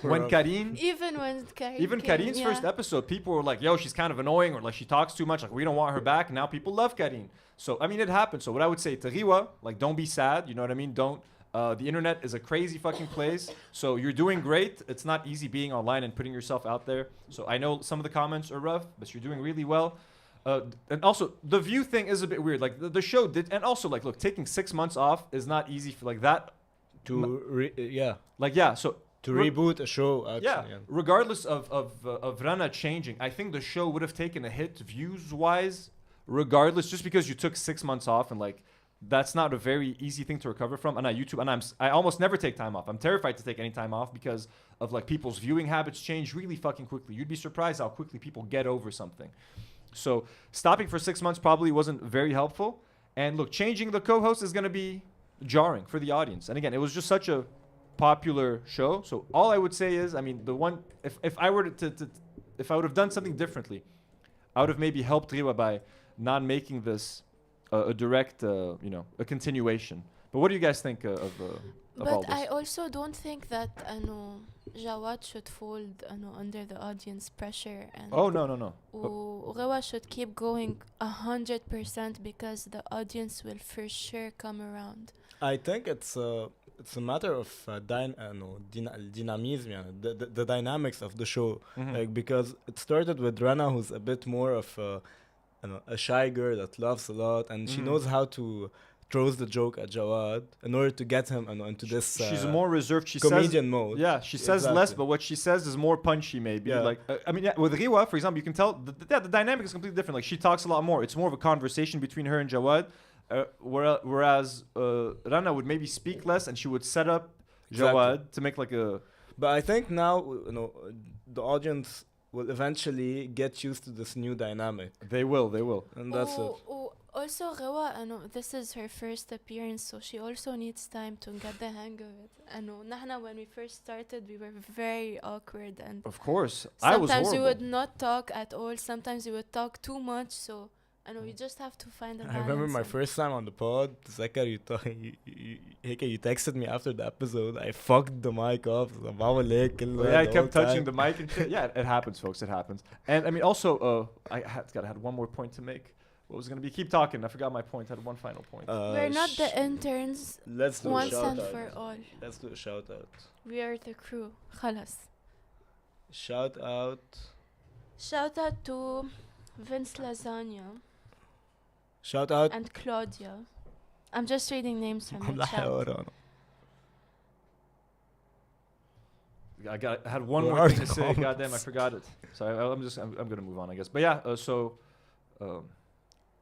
When Karine, even Karine's first episode, people were like, yo, she's kind of annoying, or like she talks too much, like we don't want her back. Now people love Karine. So I mean, it happened. So what I would say to Riwa, like, don't be sad, you know what I mean? The internet is a crazy fucking place. So you're doing great. It's not easy being online and putting yourself out there. So I know some of the comments are rough, but you're doing really well. And also the view thing is a bit weird. Like the show did, and also like, look, taking 6 months off is not easy for like that. So to reboot a show. Actually, regardless of Rana changing, I think the show would have taken a hit views wise, regardless, just because you took 6 months off, and like that's not a very easy thing to recover from. And I almost never take time off. I'm terrified to take any time off because of like people's viewing habits change really fucking quickly. You'd be surprised how quickly people get over something. So stopping for 6 months probably wasn't very helpful. And look, changing the co-host is going to be jarring for the audience. And again, it was just such a popular show. So all I would say is, I mean, if I would have done something differently, I would have maybe helped Riwa by not making this a direct, a continuation. But what do you guys think of all But this? I also don't think that Jawad should fold under the audience pressure. And Oh, no. Rewa should keep going 100% because the audience will for sure come around. I think it's a matter of dynamism, the dynamics of the show. Like, because it started with Rana, who's a bit more of a shy girl that laughs a lot, and she knows how to throws the joke at Jawad in order to get him into this she's more reserved. She comedian says, mode. Yeah, she says less, but what she says is more punchy, maybe. Yeah. Like, with Riwa, for example, you can tell the dynamic is completely different. Like, she talks a lot more. It's more of a conversation between her and Jawad, whereas Rana would maybe speak less, and she would set up Jawad to make like a. But I think now, the audience will eventually get used to this new dynamic. They will. And that's it. Also, Rewa, this is her first appearance, so she also needs time to get the hang of it. Nahna, when we first started, we were very awkward, and of course, I was sometimes we horrible. would not talk at all. Sometimes we would talk too much. So, you just have to find a balance. I remember my first time on the pod, Zakar, you texted me after the episode. I fucked the mic off. Yeah, I kept touching the mic and shit. Yeah, it happens, folks. It happens. And I mean, also, I had one more point to make. What was gonna be? Keep talking. I forgot my point. I had one final point. We're not the interns. Let's do once a shout and out. for all. Let's do a shout out. We are the crew. Khalas. Shout out. Shout out to Vince Lasagna. Shout out. And Claudia. I'm just reading names from the chat. I had one more thing to say. Goddamn, I forgot it. Sorry, I'm gonna move on, I guess. But yeah,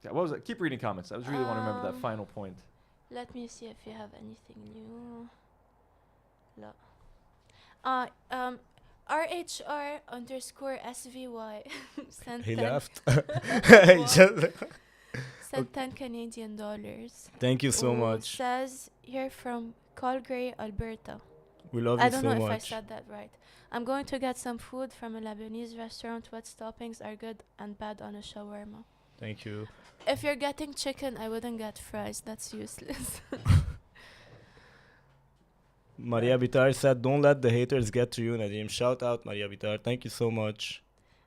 yeah, what was it? Keep reading comments. I was really want to remember that final point. Let me see if you have anything new. No. RHR_SVY sent He 10 left. sent 10 Canadian dollars. Thank you so much. Says here from Calgary, Alberta. We love you so much. I don't know if I said that right. I'm going to get some food from a Lebanese restaurant. What toppings are good and bad on a shawarma? Thank you. If you're getting chicken, I wouldn't get fries. That's useless. Maria Bitar said, don't let the haters get to you, Nadim. Shout out, Maria Bitar. Thank you so much.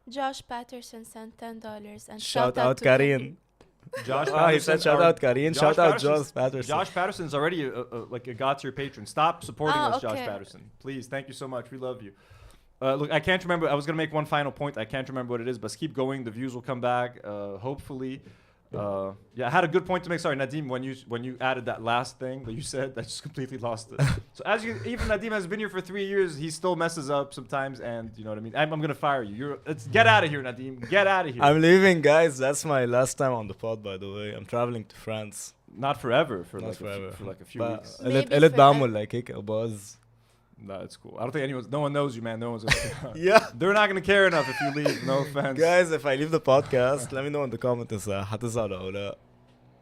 Josh Patterson sent $10 and shout out Karine. Josh he said shout out Karine. Shout out Josh Patterson. Josh Patterson's already like a God-tier patron. Stop supporting us, Josh okay. Patterson. Please, thank you so much. We love you. Look, I can't remember. I was going to make one final point. I can't remember what it is, but keep going. The views will come back, hopefully. Yeah, I had a good point to make. Sorry, Nadim, when you added that last thing that you said, I just completely lost it. So even Nadim has been here for 3 years, he still messes up sometimes, and you know what I mean? I'm going to fire you. Get out of here, Nadim. Get out of here. I'm leaving, guys. That's my last time on the pod, by the way. I'm traveling to France. Not forever. For like a few weeks. Elliot بعمل like هيك buzz. No, it's cool. I don't think no one knows you, man. No one's gonna Yeah. They're not gonna care enough if you leave. No offense. Guys, if I leave the podcast, let me know in the comments. حتزعل أو لا.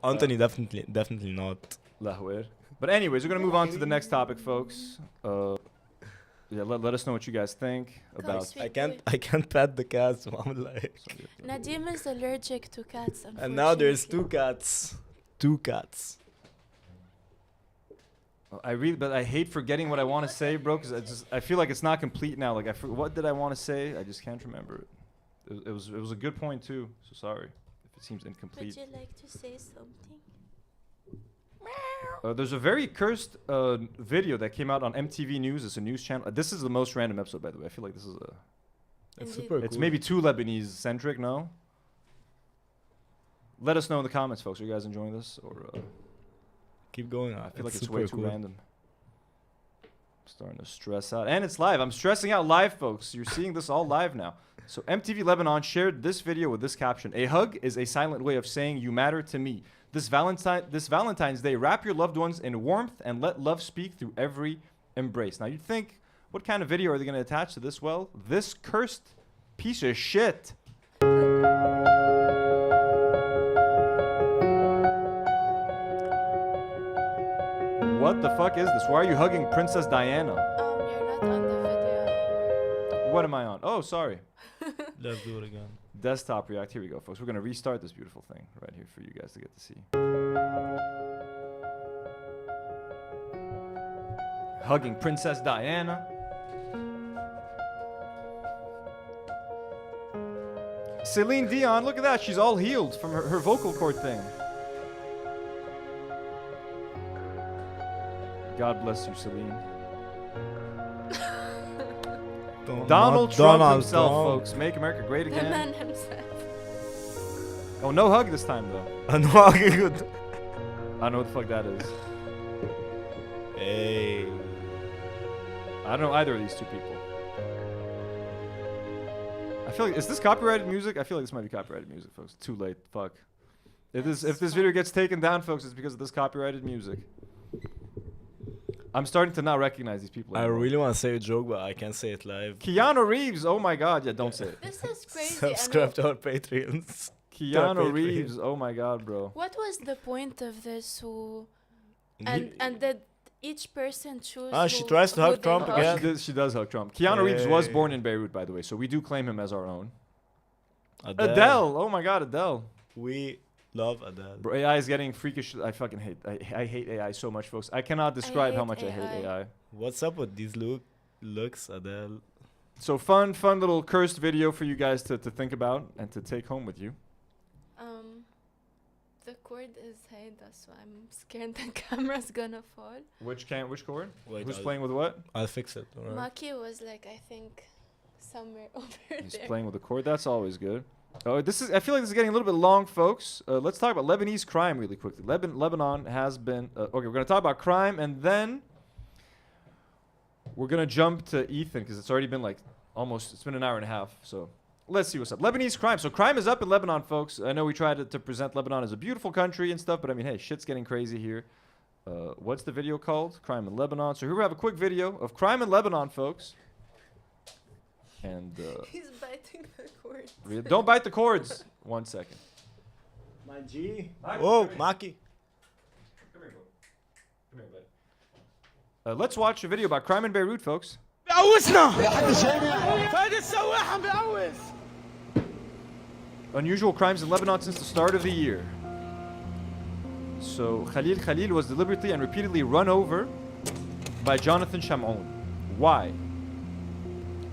Anthony definitely not. But anyways, we're gonna move on to the next topic, folks. Yeah, let us know what you guys think about. I can't pet the cats. Nadim is allergic to cats. And now there's 2 cats. 2 cats. But I hate forgetting what I want to say, bro, because I feel like it's not complete now. Like what did I want to say? I just can't remember it. It was a good point too. So sorry if it seems incomplete. Would you like to say something? There's a very cursed video that came out on MTV News. It's a news channel. This is the most random episode, by the way. I feel like this is It's super It's cool. maybe too Lebanese centric. No. Let us know in the comments, folks. Are you guys enjoying this or? Keep going. I feel like it's super way too cool. random. I'm starting to stress out. And it's live. I'm stressing out live, folks. You're seeing this all live now. So MTV Lebanon shared this video with this caption. A hug is a silent way of saying you matter to me. This Valentine's Day, wrap your loved ones in warmth and let love speak through every embrace. Now you'd think, what kind of video are they going to attach to this? Well, this cursed piece of shit. What the fuck is this? Why are you hugging Princess Diana? You're not on the video anymore. What am I on? Oh, sorry. Let's do it again. desktop react. Here we go, folks. We're gonna restart this beautiful thing right here for you guys to get to see. Hugging Princess Diana. Celine Dion, look at that. She's all healed from her vocal cord thing. God bless you, Celine. Donald Trump himself, folks. Make America great The again. man himself. Oh, no hug this time, though. No hug, good. I don't know what the fuck that is. Hey. I don't know either of these two people. I feel like, is this copyrighted music? I feel like this might be copyrighted music, folks. Too late. Fuck. If this video gets taken down, folks, it's because of this copyrighted music. I'm starting to not recognize these people anymore. I really want to say a joke, but I can't say it live. Keanu Reeves. Oh my God. Yeah, don't say it. This is crazy. Subscribe to our Patreons. Keanu Reeves. Oh my God, bro. What was the point of this? And did each person choose? She tries to hug Trump again. She does hug Trump. Keanu Reeves was born in Beirut, by the way, so we do claim him as our own. Adele. Oh my God, Adele. We love Adele. Bro, AI is getting freakish. I fucking hate. I hate AI so much, folks. I cannot describe how much I hate AI. What's up with these looks, Adele? So fun little cursed video for you guys to think about and to take home with you. The cord is hidden, so I'm scared the camera's gonna fall. Which cord? Wait, who's playing with what? I'll fix it. Right. Maki was like, I think, somewhere over He's there. playing with the cord. That's always good. Oh, I feel like this is getting a little bit long, folks. Let's talk about Lebanese crime really quickly. Lebanon has been... okay, we're going to talk about crime, and then we're going to jump to Ethan, because it's already been like almost... It's been an hour and a half, so let's see what's up. Lebanese crime. So crime is up in Lebanon, folks. I know we tried to present Lebanon as a beautiful country and stuff, but I mean, hey, shit's getting crazy here. What's the video called? Crime in Lebanon. So here we have a quick video of crime in Lebanon, folks. And he's biting the cords. Don't bite the cords. 1 second. My G. Whoa, Maki. Come here, bro. Come here, buddy. Let's watch a video about crime in Beirut, folks. Unusual crimes in Lebanon since the start of the year. So Khalil was deliberately and repeatedly run over by Jonathan Shamoun. Why?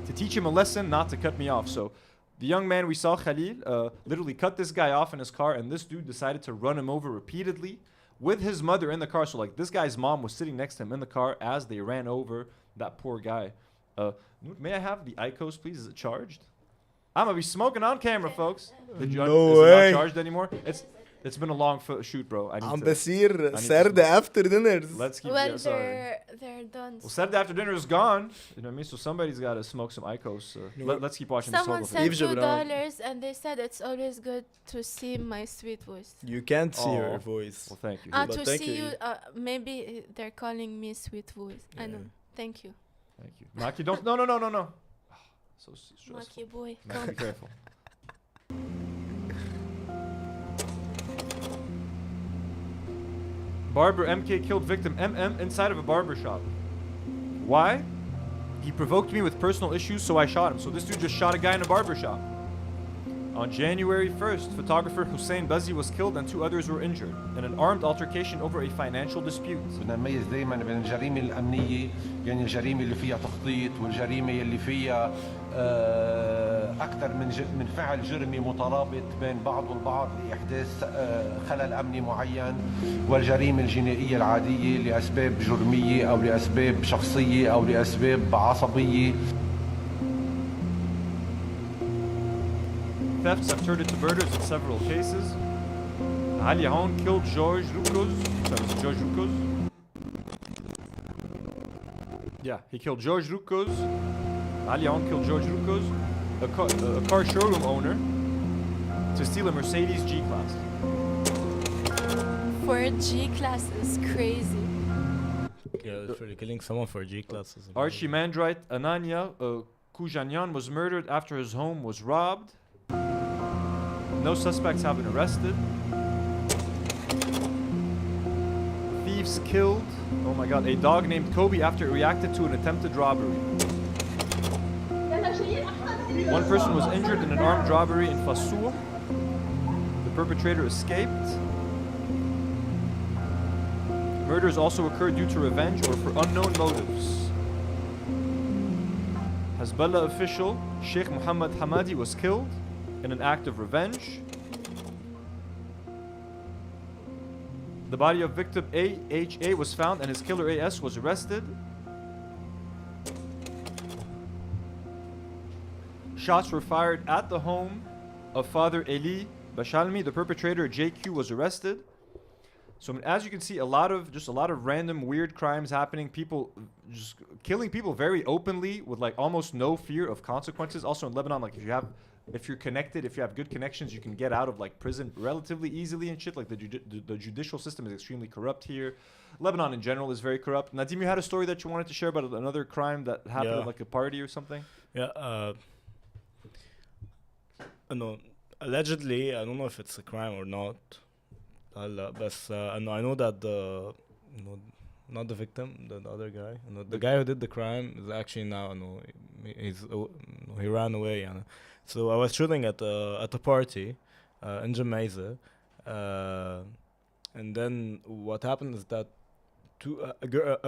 To teach him a lesson not to cut me off. So the young man we saw, Khalil, literally cut this guy off in his car, and this dude decided to run him over repeatedly with his mother in the car. So like this guy's mom was sitting next to him in the car as they ran over that poor guy. May I have the IQOS, please? Is it charged? I'm gonna be smoking on camera, folks. Is it not charged anymore? It's been a long shoot, bro. I need to Saturday after dinners. Let's keep When they're done. Well, Saturday after dinner is gone. You know what I mean? So somebody's got to smoke some IQOS. Let's keep watching Someone this sent $2 and they said it's always good to see my sweet voice. You can't see her voice. Well, thank you. To see you, maybe they're calling me sweet voice. Yeah. I know. Thank you. Thank you. Maki, don't. No. So stressful. Maki boy, Maki, be careful. Barber MK killed victim MM inside of a barber shop. Why? He provoked me with personal issues, so I shot him. So this dude just shot a guy in a barber shop. On January 1st, photographer Hussein Bazi was killed and 2 others were injured in an armed altercation over a financial dispute. بدنا نميز دائما بين الجريمة الأمنية، يعني الجريمة اللي فيها تخطيط، والجريمة اللي فيها أكثر من فعل جرمي مترابط بين بعض والبعض لإحداث خلل أمني معين، والجريمة الجنائية العادية لأسباب جرمية أو لأسباب شخصية أو لأسباب عصبية. Thefts have turned into murders in several cases. Ali Haon killed George Rukos. George Rukos. Yeah, he killed George Rukos. Ali Haon killed George Rukos, a car showroom owner, to steal a Mercedes G-Class. For a G-Class is crazy. Yeah, for killing someone for a G-Class. Archie Mandrite Ananya Kujanyan was murdered after his home was robbed. No suspects have been arrested. Thieves killed, oh my god, a dog named Kobe after it reacted to an attempted robbery. One person was injured in an armed robbery in Fassour. The perpetrator escaped. Murders also occurred due to revenge or for unknown motives. Hezbollah official Sheikh Mohammed Hamadi was killed in an act of revenge. The body of victim AHA was found and his killer AS was arrested. Shots were fired at the home of Father Eli Bashalmi. The perpetrator JQ was arrested. So as you can see, a lot of random weird crimes happening. People just killing people very openly with like almost no fear of consequences. Also in Lebanon, like if you're connected, if you have good connections, you can get out of like prison relatively easily and shit. Like the judicial system is extremely corrupt here. Lebanon in general is very corrupt. Nadim, you had a story that you wanted to share about another crime that happened at like a party or something? Yeah. No, allegedly, I don't know if it's a crime or not. But I know that not the victim, the other guy. The guy who did the crime is actually now, he ran away. So I was shooting at a party in Jamaica, and then what happened is that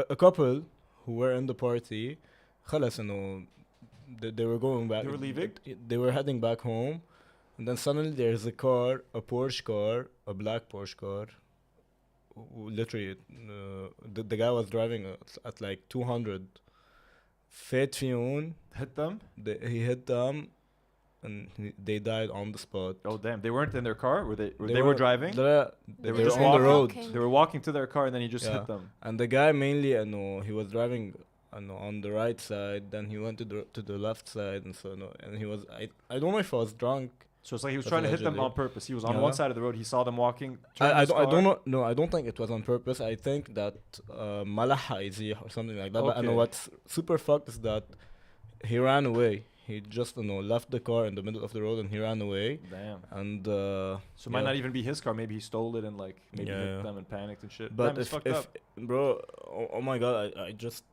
a couple who were in the party, they were going back. They were leaving? They were heading back home. And then suddenly there's a car, a Porsche car, a black Porsche car. Literally, the guy was driving at like 200. Fate Fion. Hit them? He hit them, and they died on the spot. Oh damn! They weren't in their car. They were driving. They were just on the road. They were walking to their car, and then he just hit them. And the guy mainly, he was driving. On the right side. Then he went to the left side, and and he was. I don't know if I was drunk. So it's like he was trying to hit them on purpose. He was on one side of the road. He saw them walking. I don't know. No, I don't think it was on purpose. I think that malaha or something like that. Okay. But what's super fucked is that he ran away. He just left the car in the middle of the road and he ran away. Damn. And so it might not even be his car. Maybe he stole it and like maybe hit them and panicked and shit. But damn, if bro, oh my god, I just.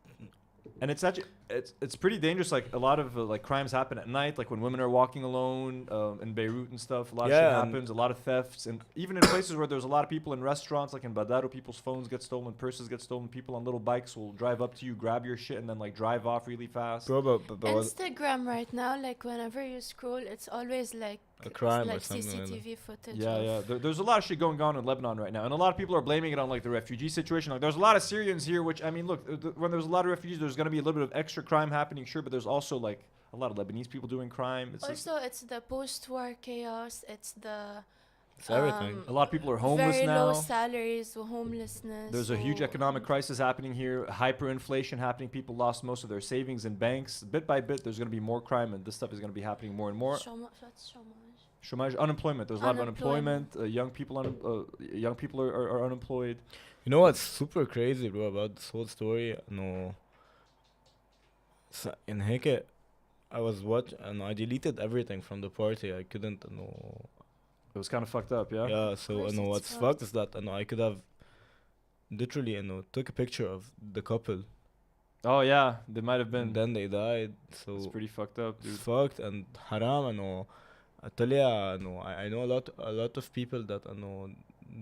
And it's actually it's pretty dangerous. Like a lot of like crimes happen at night, like when women are walking alone in Beirut and stuff. A lot of shit happens. A lot of thefts, and even in places where there's a lot of people in restaurants, like in Badaro, people's phones get stolen, purses get stolen. People on little bikes will drive up to you, grab your shit, and then like drive off really fast. Bro, but Instagram right now, like whenever you scroll, it's always like a crime like or something. CCTV footage. Yeah. There's a lot of shit going on in Lebanon right now, and a lot of people are blaming it on like the refugee situation. Like there's a lot of Syrians here, which I mean, look, when there's a lot of refugees, there's gonna be a little bit of extra crime happening, sure, but there's also like a lot of Lebanese people doing crime. It's the post-war chaos. It's everything. A lot of people are homeless very now. Low salaries, homelessness. There's a huge economic crisis happening here, hyperinflation happening. People lost most of their savings in banks. Bit by bit, there's going to be more crime, and this stuff is going to be happening more and more. Chômage, unemployment. There's a lot of unemployment. Young people are unemployed. You know what's super crazy, bro, about this whole story? In Heke, I was watching, and I deleted everything from the party. I couldn't, It was kind of fucked up, yeah? Yeah, so, what's fucked is that, I could have literally, took a picture of the couple. Oh, yeah, they might have been. And then they died, so... It's pretty fucked up, dude. It's fucked, and haram, I know a lot of people that,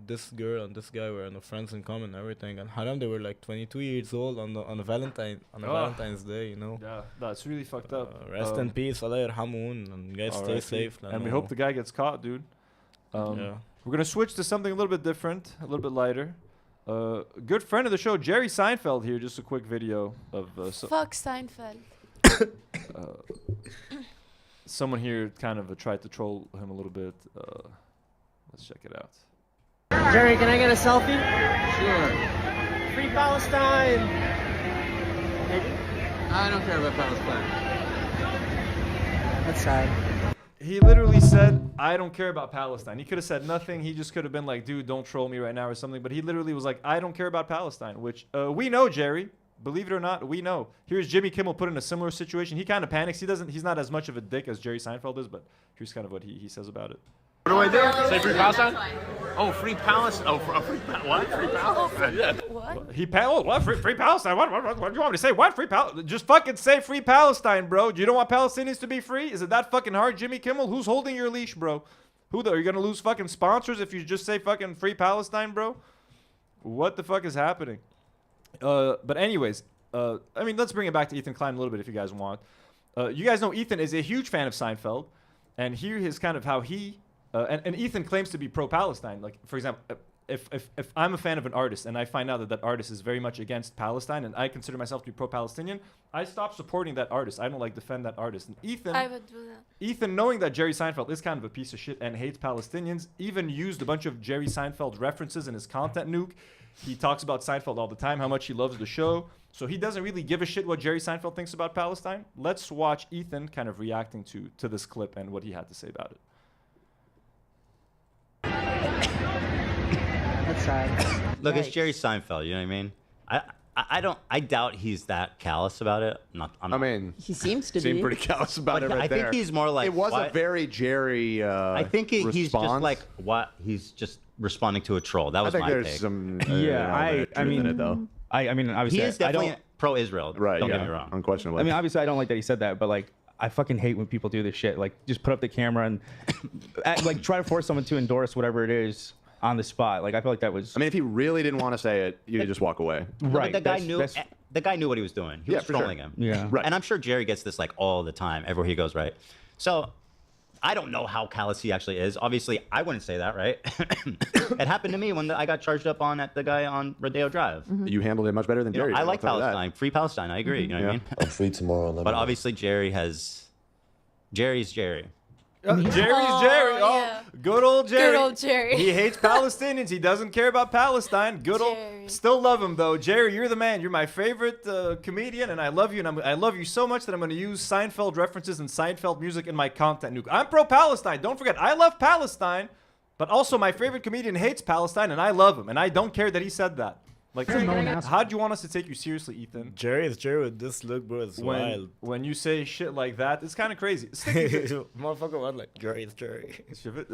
this girl and this guy were friends in common and everything, and haram, they were like 22 years old on a Valentine's Day, Yeah, that's really fucked up. Rest in peace, Allah yarhamun, and guys stay safe. And we hope the guy gets caught, dude. We're gonna switch to something a little bit different, a little bit lighter. Good friend of the show, Jerry Seinfeld here. Just a quick video of fuck Seinfeld. Someone here kind of tried to troll him a little bit. Let's check it out. Jerry, can I get a selfie? Sure. Free Palestine! I don't care about Palestine. That's sad. He literally said, I don't care about Palestine. He could have said nothing. He just could have been like, dude, don't troll me right now or something. But he literally was like, I don't care about Palestine, which we know, Jerry. Believe it or not, we know. Here's Jimmy Kimmel put in a similar situation. He kind of panics. He's not as much of a dick as Jerry Seinfeld is, but here's kind of what he says about it. What do I do? Say free Palestine? Oh, free Palestine. Oh, free what? Free Palestine? Yeah. What? What? Free Palestine? What do you want me to say? What? Free Palestine? Just fucking say free Palestine, bro. You don't want Palestinians to be free? Is it that fucking hard, Jimmy Kimmel? Who's holding your leash, bro? Are you gonna lose fucking sponsors if you just say fucking free Palestine, bro? What the fuck is happening? But anyways, I mean, let's bring it back to Ethan Klein a little bit if you guys want. You guys know Ethan is a huge fan of Seinfeld, and here is kind of how he and Ethan claims to be pro-Palestine. Like, for example, if I'm a fan of an artist and I find out that that artist is very much against Palestine and I consider myself to be pro-Palestinian, I stop supporting that artist. I don't like defend that artist. And Ethan, I would do that. Ethan, knowing that Jerry Seinfeld is kind of a piece of shit and hates Palestinians, even used a bunch of Jerry Seinfeld references in his content nuke. He talks about Seinfeld all the time, how much he loves the show. So he doesn't really give a shit what Jerry Seinfeld thinks about Palestine. Let's watch Ethan kind of reacting to this clip and what he had to say about it. That's sad. Look, it's Jerry Seinfeld. You know what I mean? I doubt he's that callous about it. I mean, he seems to seemed be pretty callous about it. Right I think he's more like. It was what? a very Jerry. I think he's just like what he's just responding to a troll. That was I think my there's take. some. I mean, though. I mean, obviously, He is definitely pro-Israel. Right. Don't yeah, get me wrong. Unquestionably. I mean, obviously, I don't like that he said that, but like, I fucking hate when people do this shit. Like, just put up the camera and like try to force someone to endorse whatever it is on the spot. Like, I feel like that was. I mean, if he really didn't want to say it, you could just walk away. Right. But the guy knew what he was doing. He was trolling him. Yeah. Right. And I'm sure Jerry gets this like all the time, everywhere he goes, right? So I don't know how callous he actually is. Obviously, I wouldn't say that, right? It happened to me when I got charged up on at the guy on Rodeo Drive. You handled it much better than Jerry. I like Palestine. Free Palestine. I agree. You know what I mean? I'm free tomorrow. But obviously, Jerry's Jerry. Jerry's Jerry. Oh, yeah. Good old Jerry. Good old Jerry. He hates Palestinians. He doesn't care about Palestine. Good old. Still love him though, Jerry. You're the man. You're my favorite comedian, and I love you. And I love you so much that I'm going to use Seinfeld references and Seinfeld music in my content nuke. I'm pro-Palestine. Don't forget, I love Palestine, but also my favorite comedian hates Palestine, and I love him, and I don't care that he said that. Like, how do you want us to take you seriously, Ethan? Jerry with this look, bro. It's wild. When you say shit like that, it's kind of crazy. Motherfucker, what? Like Jerry.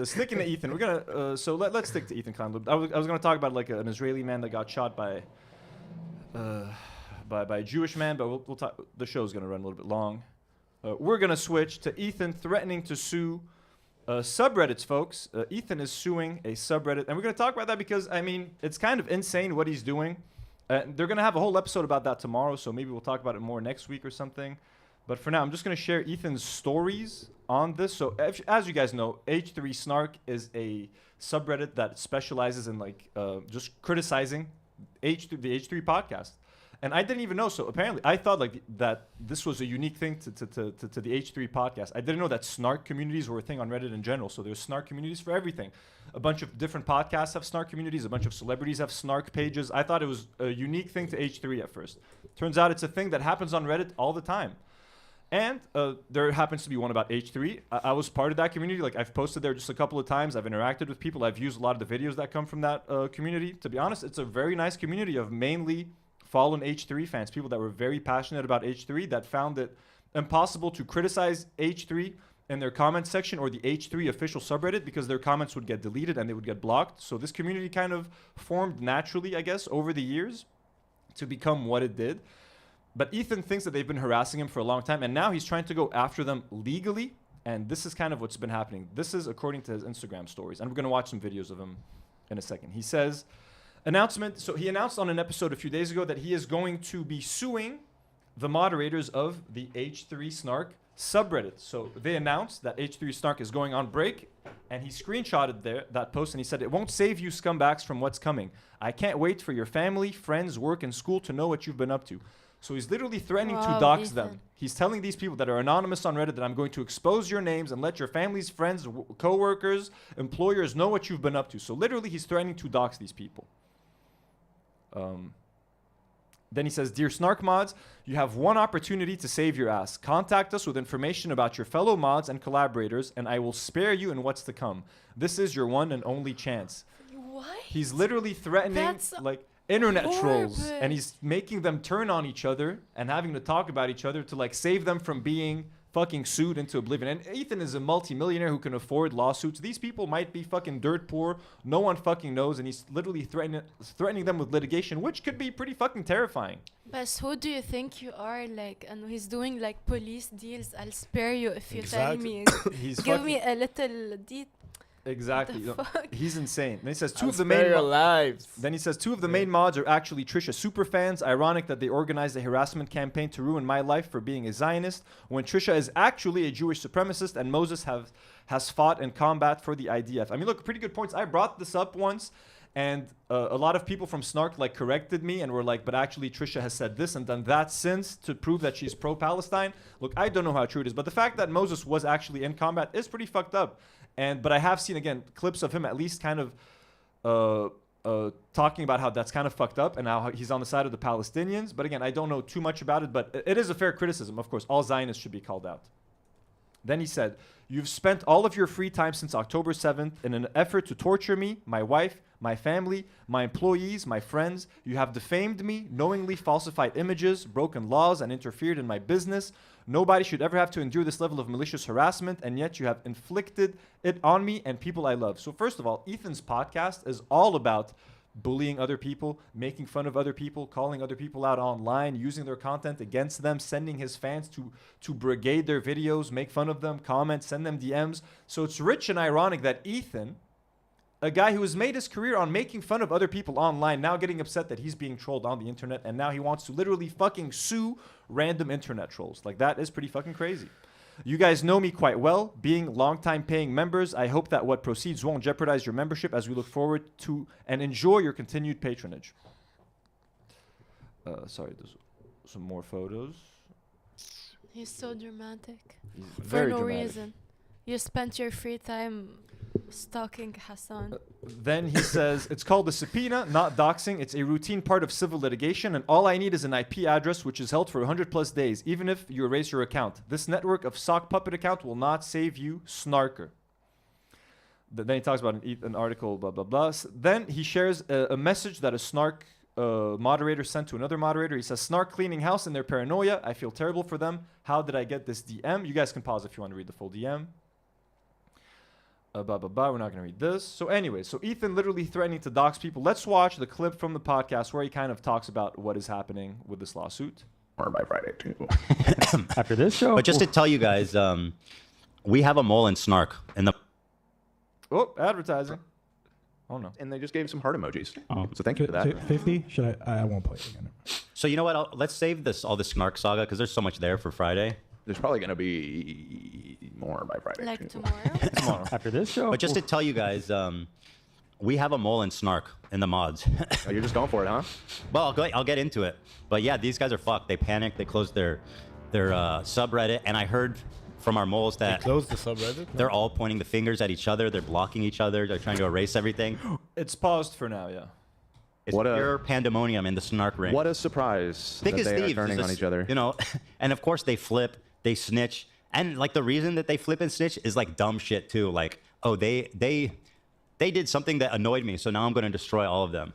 Sticking to Ethan, we're gonna. So let's stick to Ethan Klein. I was gonna talk about like an Israeli man that got shot by a Jewish man, but we'll talk. The show's gonna run a little bit long. We're gonna switch to Ethan threatening to sue subreddits, folks. Ethan is suing a subreddit, and we're going to talk about that because, I mean, it's kind of insane what he's doing. They're going to have a whole episode about that tomorrow, so maybe we'll talk about it more next week or something. But for now, I'm just going to share Ethan's stories on this. So as you guys know, H3 Snark is a subreddit that specializes in like just criticizing the H3 podcast. And I didn't even know. So apparently, I thought like that this was a unique thing to the H3 podcast. I didn't know that Snark communities were a thing on Reddit in general. So there's Snark communities for everything. A bunch of different podcasts have Snark communities. A bunch of celebrities have Snark pages. I thought it was a unique thing to H3 at first. Turns out it's a thing that happens on Reddit all the time. And there happens to be one about H3. I was part of that community. Like, I've posted there just a couple of times. I've interacted with people. I've used a lot of the videos that come from that community. To be honest, it's a very nice community of mainly fallen H3 fans, people that were very passionate about H3 that found it impossible to criticize H3 in their comment section or the H3 official subreddit because their comments would get deleted and they would get blocked. So this community kind of formed naturally, I guess, over the years to become what it did. But Ethan thinks that they've been harassing him for a long time, and now he's trying to go after them legally, and this is kind of what's been happening. This is according to his Instagram stories, and we're going to watch some videos of him in a second. He says... So he announced on an episode a few days ago that he is going to be suing the moderators of the H3 Snark subreddit. So they announced that H3 Snark is going on break, and he screenshotted that post, and he said, "It won't save you scumbags from what's coming. I can't wait for your family, friends, work, and school to know what you've been up to." So he's literally threatening to dox them. He's telling these people that are anonymous on Reddit that I'm going to expose your names and let your families, friends, co-workers, employers know what you've been up to. So literally he's threatening to dox these people. Then he says, "Dear Snark mods, you have one opportunity to save your ass. Contact us with information about your fellow mods and collaborators, and I will spare you in what's to come. This is your one and only chance." What? He's literally threatening like internet trolls, and he's making them turn on each other and having to talk about each other to like save them from being fucking sued into oblivion. And Ethan is a multi-millionaire who can afford lawsuits. These people might be fucking dirt poor. No one fucking knows. And he's literally threatening them with litigation, which could be pretty fucking terrifying. But who do you think you are? Like, and he's doing like police deals. I'll spare you if you tell me. Give me a little Exactly. What the fuck? He's insane. Then he says I'll spare your lives. Then he says two of the main mods are actually Trisha superfans. Ironic that they organized a harassment campaign to ruin my life for being a Zionist when Trisha is actually a Jewish supremacist and Moses has fought in combat for the IDF. I mean, look, pretty good points. I brought this up once, and a lot of people from Snark like corrected me and were like, but actually Trisha has said this and done that since to prove that she's pro-Palestine. Look, I don't know how true it is, but the fact that Moses was actually in combat is pretty fucked up. But I have seen, again, clips of him at least kind of talking about how that's kind of fucked up and how he's on the side of the Palestinians. But again, I don't know too much about it, but it is a fair criticism. Of course, all Zionists should be called out. Then he said, you've spent all of your free time since October 7th in an effort to torture me, my wife, my family, my employees, my friends. You have defamed me, knowingly falsified images, broken laws, and interfered in my business. Nobody should ever have to endure this level of malicious harassment, and yet you have inflicted it on me and people I love. So first of all, Ethan's podcast is all about bullying other people, making fun of other people, calling other people out online, using their content against them, sending his fans to brigade their videos, make fun of them, comment, send them DMs. So it's rich and ironic that Ethan, a guy who has made his career on making fun of other people online, now getting upset that he's being trolled on the internet, and now he wants to literally fucking sue random internet trolls. Like, that is pretty fucking crazy. You guys know me quite well, being longtime paying members. I hope that what proceeds won't jeopardize your membership as we look forward to and enjoy your continued patronage. Sorry, there's some more photos. He's so dramatic. He's For very no dramatic. reason. You spent your free time stalking Hassan. Then he says, it's called a subpoena, not doxing. It's a routine part of civil litigation, and all I need is an IP address which is held for 100+ days, even if you erase your account. This network of sock puppet account will not save you, Snarker. Then he talks about an article, blah, blah, blah. Then he shares a message that a Snark moderator sent to another moderator. He says, Snark cleaning house in their paranoia. I feel terrible for them. How did I get this DM? You guys can pause if you want to read the full DM. We're not going to read this. So anyway, so Ethan literally threatening to dox people. Let's watch the clip from the podcast where he kind of talks about what is happening with this lawsuit. Or by Friday, too. After this show? But just to tell you guys, we have a mole in Snark. In the Oh, advertising. Oh, no. And they just gave some heart emojis. So thank you for that. 50? Should I won't play it again. So you know what? Let's save all this Snark saga because there's so much there for Friday. There's probably going to be more by Friday. Like too. tomorrow? After this show? But just to tell you guys, we have a mole in Snark in the mods. Oh, you're just going for it, huh? Well, I'll get into it. But yeah, these guys are fucked. They panicked. They closed their subreddit. And I heard from our moles that They closed the subreddit? they're all pointing the fingers at each other. They're blocking each other. They're trying to erase everything. It's paused for now, yeah. It's pure pandemonium in the Snark ring. What a surprise Thick that as they thieves. are turning It's on just, each other. You know, and of course they flip, they snitch. And like the reason that they flip and snitch is like dumb shit too. Like, oh, they did something that annoyed me, so now I'm going to destroy all of them.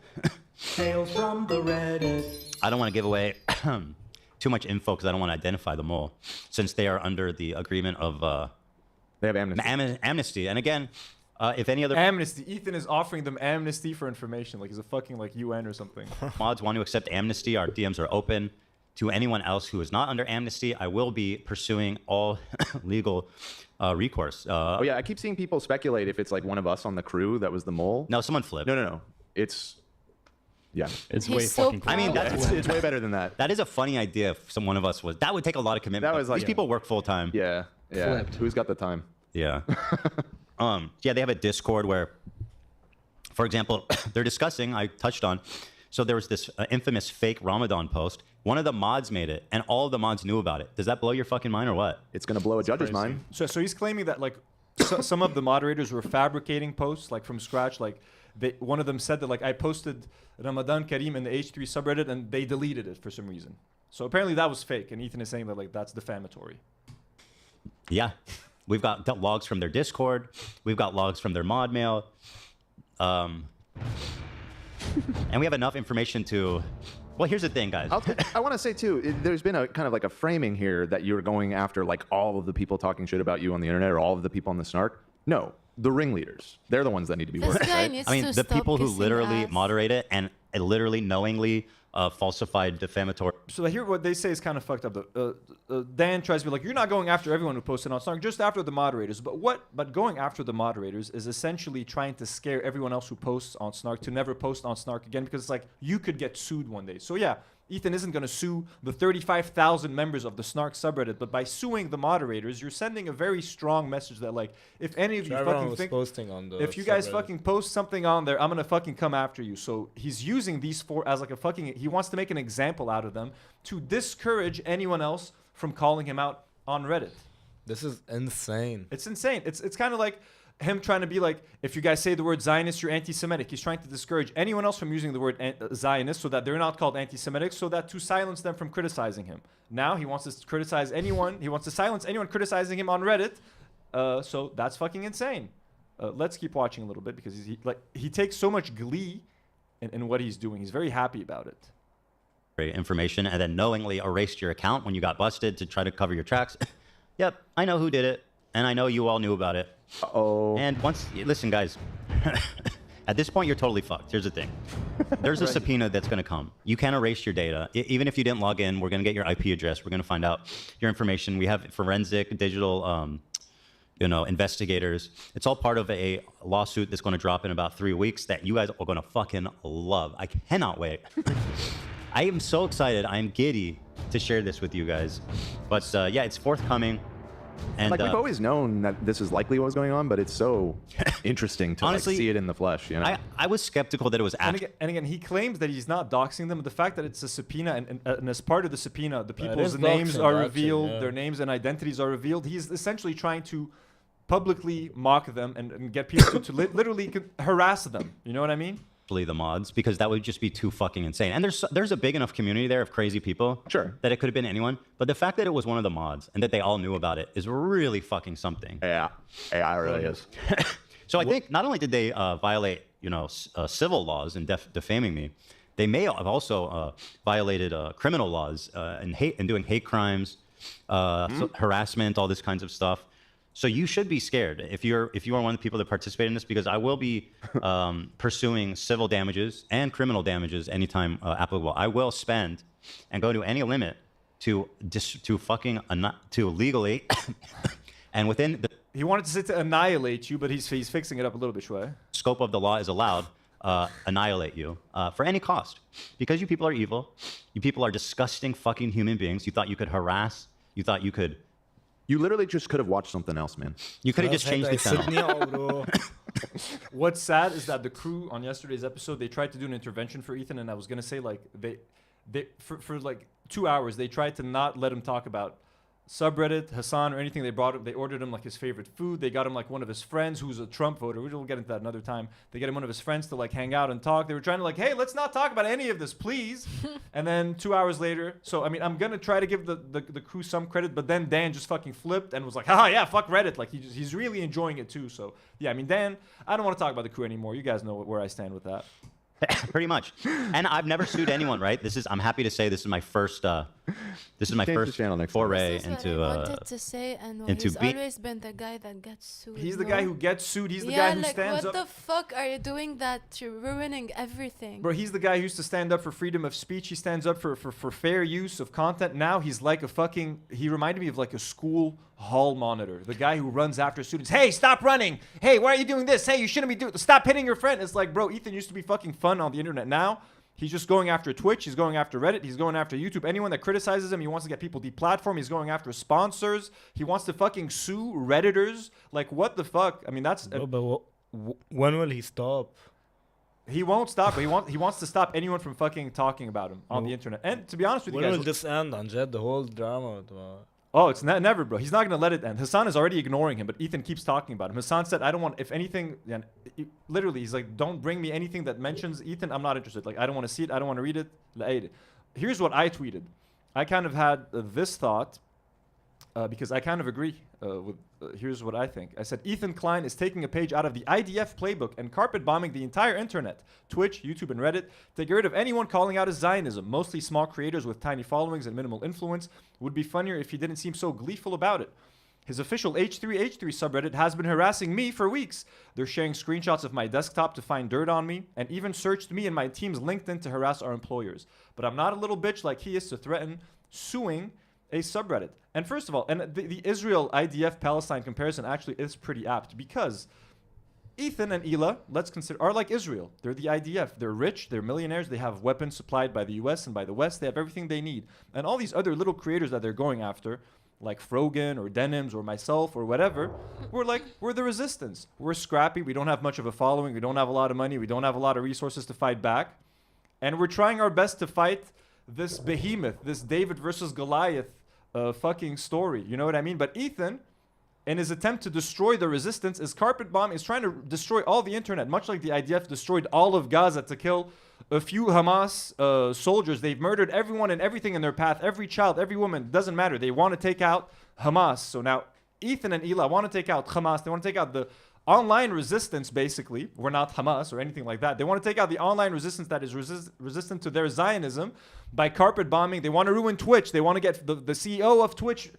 Tales from the Reddit. I don't want to give away too much info because I don't want to identify the mole, since they are under the agreement of they have amnesty. Amnesty. And again, if any other amnesty, Ethan is offering them amnesty for information, like he's a fucking like UN or something. mods want to accept amnesty, our DMs are open. To anyone else who is not under amnesty, I will be pursuing all legal recourse. Oh yeah, I keep seeing people speculate if it's like one of us on the crew that was the mole. No, someone flipped. No. It's It's He's way so fucking proud. I mean, that's it's way better than that. That is a funny idea if one of us was. That would take a lot of commitment. That was like- These people work full time. Yeah. Flipped. Who's got the time? Yeah. Yeah, they have a Discord where, for example, they're discussing, I touched on, so there was this infamous fake Ramadan post. One of the mods made it, and all of the mods knew about it. Does that blow your fucking mind or what? It's going to blow a judge's mind. So he's claiming that like some of the moderators were fabricating posts like from scratch. Like one of them said that like I posted Ramadan Kareem in the H3 subreddit and they deleted it for some reason. So apparently that was fake, and Ethan is saying that like that's defamatory. Yeah. We've got logs from their Discord. We've got logs from their mod mail. And we have enough information to Well, here's the thing, guys. I want to say too, there's been a kind of like a framing here that you're going after like all of the people talking shit about you on the internet or all of the people on the Snark. No, the ringleaders. They're the ones that need to be This worked. guy Right? needs I mean, to the stop people who kissing literally ass. moderate it and literally knowingly falsified defamatory. So here, what they say is kind of fucked up. Dan tries to be like, you're not going after everyone who posted on Snark, just after the moderators. But going after the moderators is essentially trying to scare everyone else who posts on Snark to never post on Snark again, because it's like you could get sued one day. So yeah, Ethan isn't going to sue the 35,000 members of the Snark subreddit, but by suing the moderators, you're sending a very strong message that like, if any of you fucking think, posting on the if you guys subreddit. fucking post something on there, I'm going to fucking come after you. So he's using these four as like a fucking, he wants to make an example out of them to discourage anyone else from calling him out on Reddit. This is insane. It's insane. It's kind of like him trying to be like, if you guys say the word Zionist, you're anti-Semitic. He's trying to discourage anyone else from using the word Zionist so that they're not called anti-Semitic, so that to silence them from criticizing him. Now he wants to criticize anyone. He wants to silence anyone criticizing him on Reddit. So that's fucking insane. Let's keep watching a little bit because he takes so much glee in what he's doing. He's very happy about it. Information and then knowingly erased your account when you got busted to try to cover your tracks. Yep, I know who did it, and I know you all knew about it. Uh-oh. And listen, guys, at this point, you're totally fucked. Here's the thing. There's a subpoena that's going to come. You can't erase your data. Even if you didn't log in, we're going to get your IP address. We're going to find out your information. We have forensic digital investigators. It's all part of a lawsuit that's going to drop in about 3 weeks that you guys are going to fucking love. I cannot wait. I am so excited. I am giddy to share this with you guys. But yeah, it's forthcoming. And like we've always known that this is likely what was going on, but it's so interesting to honestly, like, see it in the flesh. You know, I was skeptical that it was and again, he claims that he's not doxing them. But the fact that it's a subpoena, and as part of the subpoena, the people's names are revealed, their names and identities are revealed. He's essentially trying to publicly mock them and get people to literally harass them. You know what I mean? The mods, because that would just be too fucking insane. And there's a big enough community there of crazy people, sure, that it could have been anyone. But the fact that it was one of the mods and that they all knew about it is really fucking something. Yeah, it really is. So I think not only did they violate civil laws and defaming me, they may have also violated criminal laws and doing hate crimes, harassment, all this kinds of stuff. So you should be scared if you are one of the people that participate in this, because I will be pursuing civil damages and criminal damages anytime applicable. I will spend and go to any limit to legally and within the he wanted to say to annihilate you, but he's fixing it up a little bit, Shway. Scope of the law is allowed annihilate you for any cost, because you people are evil. You people are disgusting fucking human beings. You thought you could harass. You thought you could. You literally just could have watched something else, man. You could have just changed the channel. What's sad is that the crew on yesterday's episode, they tried to do an intervention for Ethan, and I was gonna say like they for like 2 hours they tried to not let him talk about subreddit, Hassan, or anything. They ordered him like his favorite food. They got him like one of his friends who's a Trump voter. We'll get into that another time. They get him one of his friends to like hang out and talk. They were trying to like, hey, let's not talk about any of this, please. And then 2 hours later, so I mean, I'm gonna try to give the crew some credit, but then Dan just fucking flipped and was like, haha, yeah, fuck Reddit. Like he's really enjoying it too. So yeah, I mean, Dan, I don't want to talk about the crew anymore. You guys know where I stand with that. Pretty much. And I've never sued anyone, right? I'm happy to say this is my first foray into I wanted to say, and he's always been the guy that gets sued. He's the guy who gets sued. He's the guy who stands up. What the fuck are you doing that? You're ruining everything. Bro, he's the guy who used to stand up for freedom of speech. He stands up for fair use of content. Now he's like he reminded me of like a school hall monitor. The guy who runs after students. Hey, stop running. Hey, why are you doing this? Hey, you shouldn't be doing. Stop hitting your friend. It's like, bro, Ethan used to be fucking fun on the internet. Now he's just going after Twitch. He's going after Reddit. He's going after YouTube. Anyone that criticizes him, he wants to get people deplatformed. He's going after sponsors. He wants to fucking sue Redditors. Like, what the fuck? I mean, that's. But when will he stop? He won't stop. But he wants to stop anyone from fucking talking about him on the internet. And to be honest with you guys, when will this end, Anjad? The whole drama. Oh, it's never, bro. He's not going to let it end. Hassan is already ignoring him, but Ethan keeps talking about him. Hassan said, I don't want, if anything, literally, he's like, don't bring me anything that mentions Ethan. I'm not interested. Like, I don't want to see it. I don't want to read it. Here's what I tweeted. I kind of had this thought. because I kind of agree with. Here's what I think. I said Ethan Klein is taking a page out of the IDF playbook and carpet bombing the entire internet, Twitch, YouTube, and Reddit to get rid of anyone calling out as Zionism. Mostly small creators with tiny followings and minimal influence. Would be funnier if he didn't seem so gleeful about it. His official H3H3 subreddit has been harassing me for weeks. They're sharing screenshots of my desktop to find dirt on me, and even searched me and my team's LinkedIn to harass our employers. But I'm not a little bitch like he is to threaten suing a subreddit. And first of all, and the Israel IDF Palestine comparison actually is pretty apt, because Ethan and Ela, let's consider, are like Israel. They're the IDF. They're rich. They're millionaires. They have weapons supplied by the US and by the West. They have everything they need. And all these other little creators that they're going after, like Frogan or Denims or myself or whatever, we're the resistance. We're scrappy. We don't have much of a following. We don't have a lot of money. We don't have a lot of resources to fight back. And we're trying our best to fight this behemoth, this David versus Goliath fucking story. You know what I mean? But Ethan, in his attempt to destroy the resistance, is carpet bombing, is trying to destroy all the internet, much like the IDF destroyed all of Gaza to kill a few Hamas soldiers. They've murdered everyone and everything in their path, every child, every woman, doesn't matter. They want to take out Hamas. So now Ethan and Ela want to take out Hamas. They want to take out the online resistance, basically. We're not Hamas or anything like that. They want to take out the online resistance that is resistant to their Zionism by carpet bombing. They want to ruin Twitch. They want to get the CEO of Twitch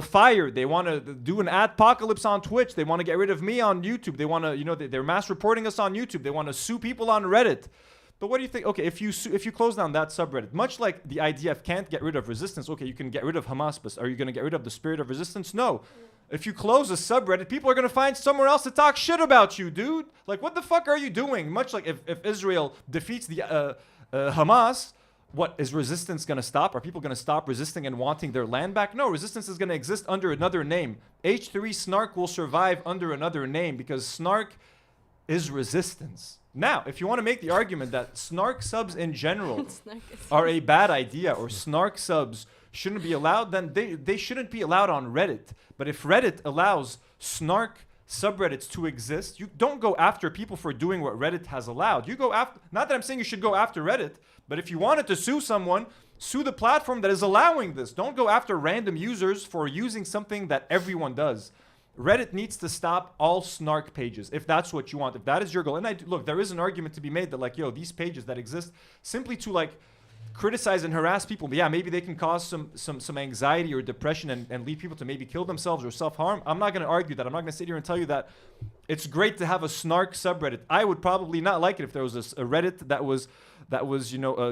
fired. They want to do an adpocalypse on Twitch. They want to get rid of me on YouTube. They want to, they're mass reporting us on YouTube. They want to sue people on Reddit. But what do you think? Okay, if you close down that subreddit, much like the IDF can't get rid of resistance, okay, you can get rid of Hamas, but are you going to get rid of the spirit of resistance? No. If you close a subreddit, people are going to find somewhere else to talk shit about you, dude. Like, what the fuck are you doing? Much like if Israel defeats the Hamas, what, is resistance going to stop? Are people going to stop resisting and wanting their land back? No, resistance is going to exist under another name. H3 Snark will survive under another name because Snark is resistance. Now, if you want to make the argument that Snark subs in general are a bad idea, or Snark subs shouldn't be allowed, then they shouldn't be allowed on Reddit. But if Reddit allows Snark subreddits to exist, you don't go after people for doing what Reddit has allowed. You go after, not that I'm saying you should go after Reddit, but if you wanted to sue someone, sue the platform that is allowing this. Don't go after random users for using something that everyone does. Reddit needs to stop all Snark pages if that's what you want, if that is your goal. And look, there is an argument to be made that, like, yo, these pages that exist simply to, like, criticize and harass people, but yeah, maybe they can cause some anxiety or depression and lead people to maybe kill themselves or self-harm. I'm not going to argue that. I'm not going to sit here and tell you that it's great to have a Snark subreddit. I would probably not like it if there was a Reddit that was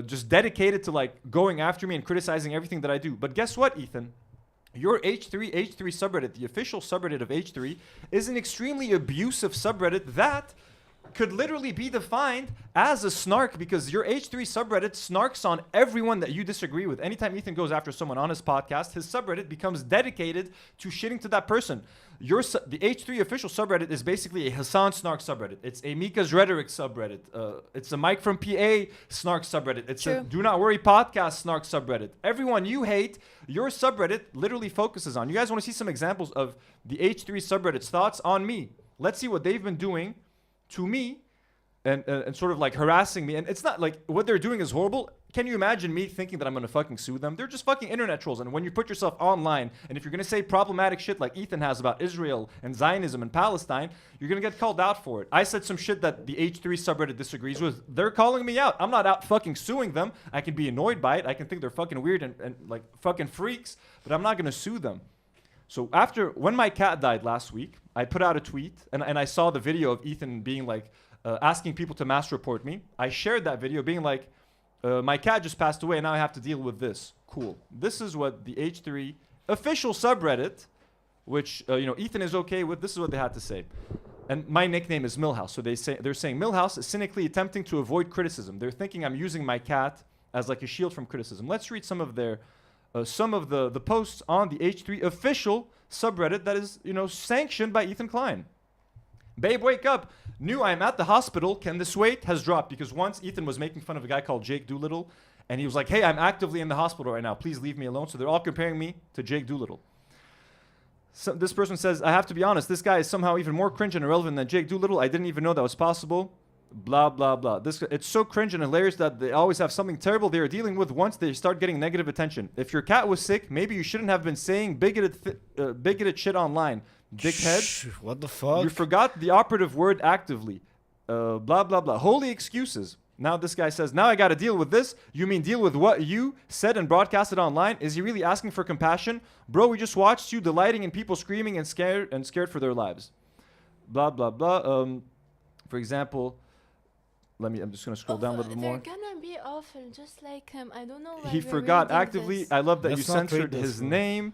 just dedicated to, like, going after me and criticizing everything that I do. But guess what, Ethan? Your H3 subreddit, the official subreddit of H3, is an extremely abusive subreddit that could literally be defined as a snark, because your H3 subreddit snarks on everyone that you disagree with. Anytime Ethan goes after someone on his podcast, his subreddit becomes dedicated to shitting to that person. The H3 official subreddit is basically a Hassan Snark subreddit. It's a Mika's Rhetoric subreddit. It's a Mike from PA Snark subreddit. It's a Do Not Worry podcast Snark subreddit. Everyone you hate, your subreddit literally focuses on. You guys want to see some examples of the H3 subreddit's thoughts on me? Let's see what they've been doing to me and sort of like harassing me. And it's not like what they're doing is horrible. Can you imagine me thinking that I'm going to fucking sue them? They're just fucking internet trolls. And when you put yourself online, and if you're going to say problematic shit like Ethan has about Israel and Zionism and Palestine, you're going to get called out for it. I said some shit that the H3 subreddit disagrees with. They're calling me out. I'm not out fucking suing them. I can be annoyed by it. I can think they're fucking weird and like fucking freaks, but I'm not going to sue them. So when my cat died last week, I put out a tweet, and I saw the video of Ethan being like, asking people to mass report me. I shared that video being like, my cat just passed away and now I have to deal with this. Cool. This is what the H3 official subreddit, which Ethan is okay with, this is what they had to say. And my nickname is Millhouse. So they're saying Millhouse is cynically attempting to avoid criticism. They're thinking I'm using my cat as like a shield from criticism. Let's read some of the posts on the H3 official subreddit that is, sanctioned by Ethan Klein. Babe, wake up. Knew I'm at the hospital. Can this wait? Has dropped. Because once Ethan was making fun of a guy called Jake Doolittle, and he was like, hey, I'm actively in the hospital right now. Please leave me alone. So they're all comparing me to Jake Doolittle. So this person says, I have to be honest, this guy is somehow even more cringe and irrelevant than Jake Doolittle. I didn't even know that was possible. blah blah blah. It's so cringe and hilarious that they always have something terrible they are dealing with once they start getting negative attention. If your cat was sick, maybe you shouldn't have been saying bigoted shit online. Dickhead. What the fuck? You forgot the operative word actively. Blah blah blah. Holy excuses. Now this guy says, now I gotta deal with this. You mean deal with what you said and broadcasted online? Is he really asking for compassion? Bro, we just watched you delighting in people screaming and scared for their lives. Blah blah blah. For example, I'm just gonna scroll down a little bit more. They're gonna be awful, just like him. I don't know why He we're forgot reading actively. this. I love that Let's you not censored read this, his bro. name.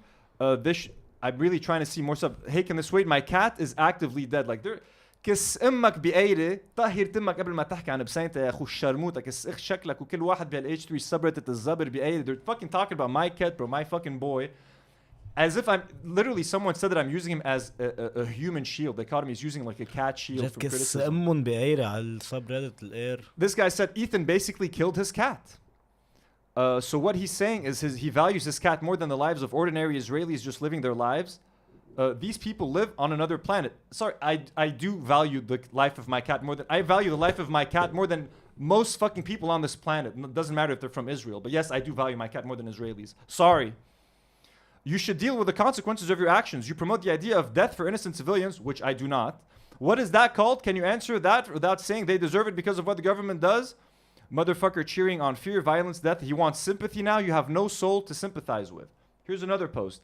I'm really trying to see more stuff. Hey, can this wait? My cat is actively dead. Like they're كس امك بقايره طهر تمك قبل ما تحكي عن بسينتها يا اخو الشرموطه كس اخ شكلك وكل واحد بهالاتش 3 سبرت الزبر بقايره. They're fucking talking about my cat, bro, my fucking boy, as if I'm literally someone said that I'm using him as a human shield. They called me as using like a cat shield for كس criticism. امهم بقايره على السبريدت الاير. This guy said Ethan basically killed his cat. So what he's saying is he values his cat more than the lives of ordinary Israelis just living their lives. These people live on another planet. Sorry, I do value the life of my cat more than I value the life of my cat more than most fucking people on this planet. It doesn't matter if they're from Israel, but yes, I do value my cat more than Israelis. Sorry. You should deal with the consequences of your actions. You promote the idea of death for innocent civilians, which I do not. What is that called? Can you answer that without saying they deserve it because of what the government does? Motherfucker cheering on fear, violence, death. He wants sympathy now. You have no soul to sympathize with. Here's another post.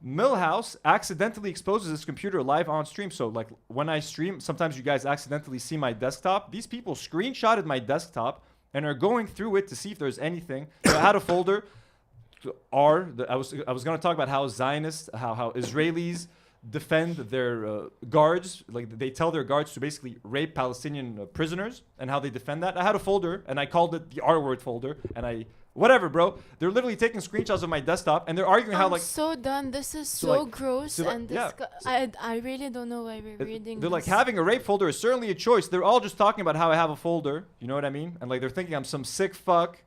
Millhouse accidentally exposes his computer live on stream. So like when I stream, sometimes you guys accidentally see my desktop. These people screenshotted my desktop and are going through it to see if there's anything. So I had a folder. I was going to talk about how Zionists, how Israelis defend their guards. Like they tell their guards to basically rape Palestinian prisoners and how they defend that. I had a folder and I called it the R-word folder and whatever, bro. They're literally taking screenshots of my desktop and they're arguing how like so done. This is so like, gross and yeah. I really don't know why we're reading. They're this. like having a rape folder is certainly a choice. They're all just talking about how I have a folder. You know what I mean? And like they're thinking I'm some sick fuck.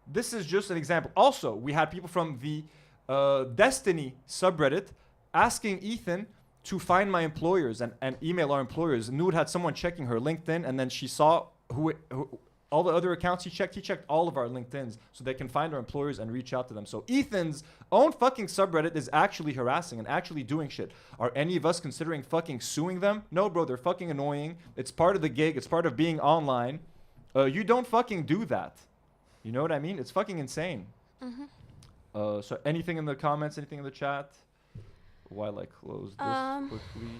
This is just an example. Also, we had people from the Destiny subreddit asking Ethan to find my employers and email our employers. Nour had someone checking her LinkedIn and then she saw who all the other accounts he checked all of our LinkedIns so they can find our employers and reach out to them. So Ethan's own fucking subreddit is actually harassing and actually doing shit. Are any of us considering fucking suing them? No, bro, they're fucking annoying. It's part of the gig. It's part of being online. You don't fucking do that. You know what I mean? It's fucking insane. So anything in the comments, anything in the chat? While I close this quickly.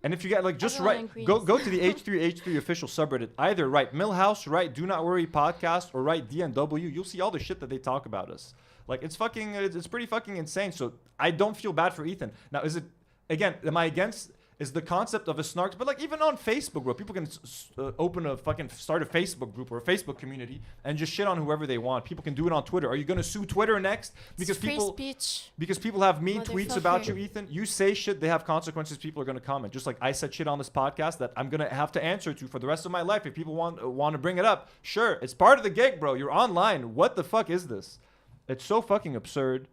And if you get like just write, go to the H3 official subreddit. Either write Millhouse, write Do Not Worry podcast, or write DNW. You'll see all the shit that they talk about us. Like it's pretty fucking insane. So I don't feel bad for Ethan. Now is it again? Am I against? Is the concept of a Snark? But like even on Facebook, bro, people can start a Facebook group or a Facebook community and just shit on whoever they want. People can do it on Twitter. Are you gonna sue Twitter next? Because free speech. Because people have mean tweets about you, Ethan. You say shit, they have consequences. People are gonna comment. Just like I said shit on this podcast that I'm gonna have to answer to for the rest of my life. If people want to bring it up, sure, it's part of the gig, bro. You're online. What the fuck is this? It's so fucking absurd.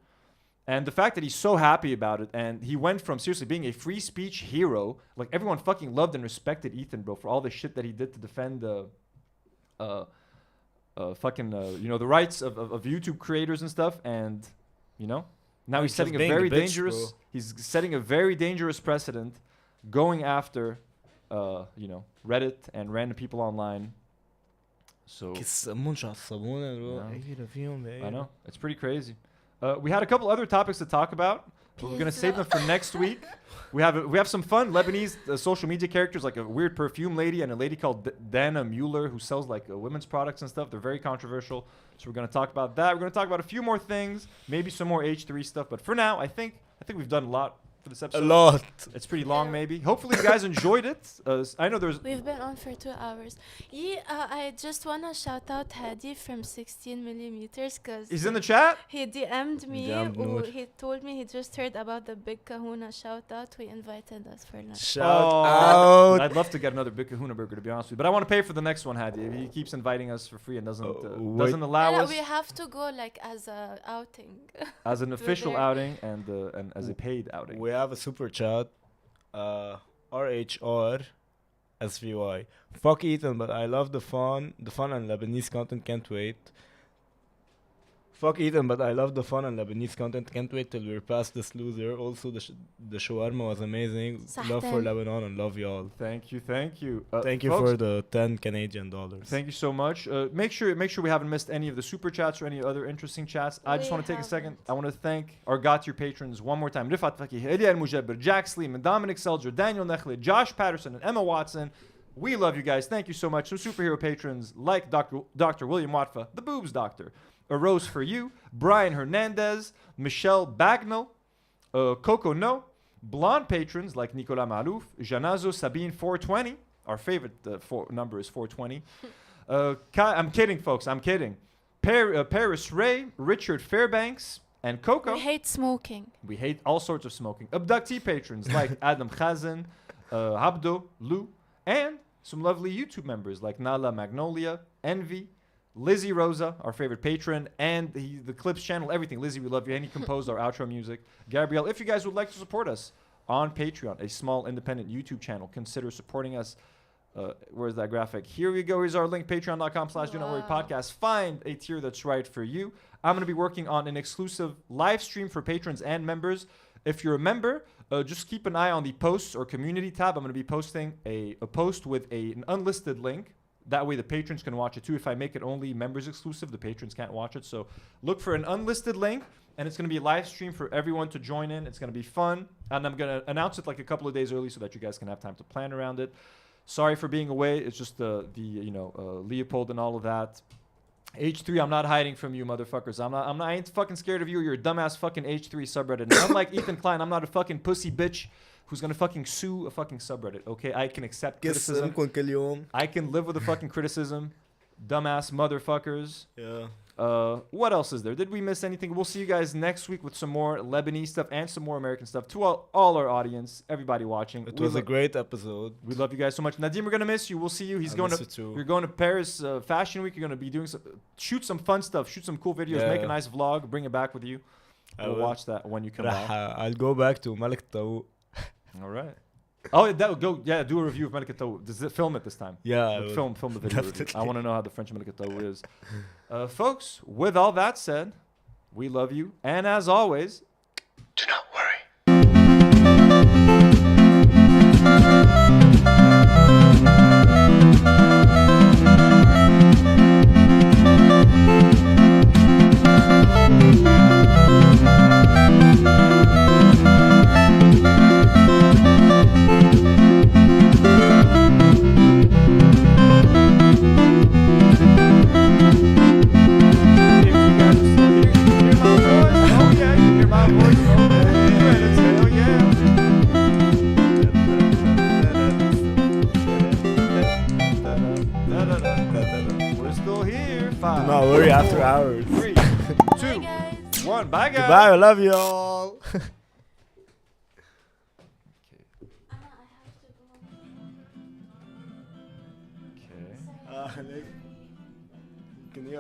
And the fact that he's so happy about it, and he went from seriously being a free speech hero, like everyone fucking loved and respected Ethan, bro, for all the shit that he did to defend the rights of YouTube creators and stuff, and now he's setting a very dangerous, precedent, going after, Reddit and random people online. So I know it's pretty crazy. We had a couple other topics to talk about, but we're gonna save them for next week. We have some fun Lebanese social media characters, like a weird perfume lady and a lady called Dana Mueller who sells like women's products and stuff. They're very controversial, so we're gonna talk about that. We're gonna talk about a few more things, maybe some more H3 stuff. But for now, I think we've done a lot for this episode. A lot. It's pretty long, maybe. Hopefully, you guys enjoyed it. I know We've been on for 2 hours. I just wanna shout out Hadi from 16mm because he's in the chat. He DM'd me. He told me he just heard about the Big Kahuna shout out. We invited us for lunch. Shout out. I'd love to get another Big Kahuna burger, to be honest with you, but I want to pay for the next one, Hadi. If he keeps inviting us for free and doesn't allow us. We have to go like as a outing. As an official outing and as a paid outing. We have a super chat, RHR SVY. Fuck Ethan, but I love the fun and Lebanese content. Can't wait. Fuck Ethan, but I love the fun and Lebanese content. Can't wait till we're past this loser. Also, the shawarma was amazing. Love for Lebanon and love y'all. Thank you. Thank you folks, for the 10 Canadian dollars. Thank you so much. Make sure we haven't missed any of the super chats or any other interesting chats. I just want to take a second. I want to thank our got your patrons one more time. Rifat Fakih, Elliot Mujabir, Jack Sleeman, Dominic Selger, Daniel Nechle, Josh Patterson, and Emma Watson. We love you guys. Thank you so much. Some superhero patrons like Dr. William Watfa, the Boobs Doctor, A Rose for You, Brian Hernandez, Michelle Bagnall, Coco No, blonde patrons like Nicolas Malouf, Janazo Sabine 420. Our favorite number is 420. I'm kidding, folks. I'm kidding. Paris Ray, Richard Fairbanks, and Coco. We hate smoking. We hate all sorts of smoking. Abductee patrons like Adam Khazan, Abdo, Lou, and some lovely YouTube members like Nala Magnolia, Envy, Lizzie Rosa, our favorite patron, and the Clips channel, everything. Lizzie, we love you. And he composed our outro music. Gabrielle, if you guys would like to support us on Patreon, a small independent YouTube channel, consider supporting us. Where's that graphic? Here we go. Here's our link, patreon.com/donotworrypodcast. Find a tier that's right for you. I'm going to be working on an exclusive live stream for patrons and members. If you're a member, just keep an eye on the posts or community tab. I'm going to be posting a post with an unlisted link. That way the patrons can watch it too. If I make it only members exclusive, the patrons can't watch it. So look for an unlisted link, and it's going to be a live stream for everyone to join in. It's going to be fun, and I'm going to announce it like a couple of days early so that you guys can have time to plan around it. Sorry for being away. It's just Leopold and all of that. H3, I'm not hiding from you, motherfuckers. I ain't fucking scared of you or your dumbass fucking H3 subreddit. And unlike Ethan Klein, I'm not a fucking pussy bitch who's gonna fucking sue a fucking subreddit. Okay, I can accept criticism. I can live with a fucking criticism. Dumbass motherfuckers. Yeah. What else is there? Did we miss anything? We'll see you guys next week with some more Lebanese stuff and some more American stuff. To all our audience, everybody watching. It was a great episode. We love you guys so much. Nadim, we're gonna miss you. We'll see you. You're going to Paris Fashion Week. You're gonna be doing shoot some fun stuff, shoot some cool videos, make a nice vlog, bring it back with you. We'll watch that when you come back. I'll go back to Malik Taou. All right. Oh, do a review of Malik Taou. Does it film it this time? Yeah. Film the video review. I want to know how the French Malik Taou is. Folks, with all that said, we love you. And as always, do not worry. Not worry after hours. 3, 2, 1. Bye, guys. Goodbye. I love you all. Okay. Can you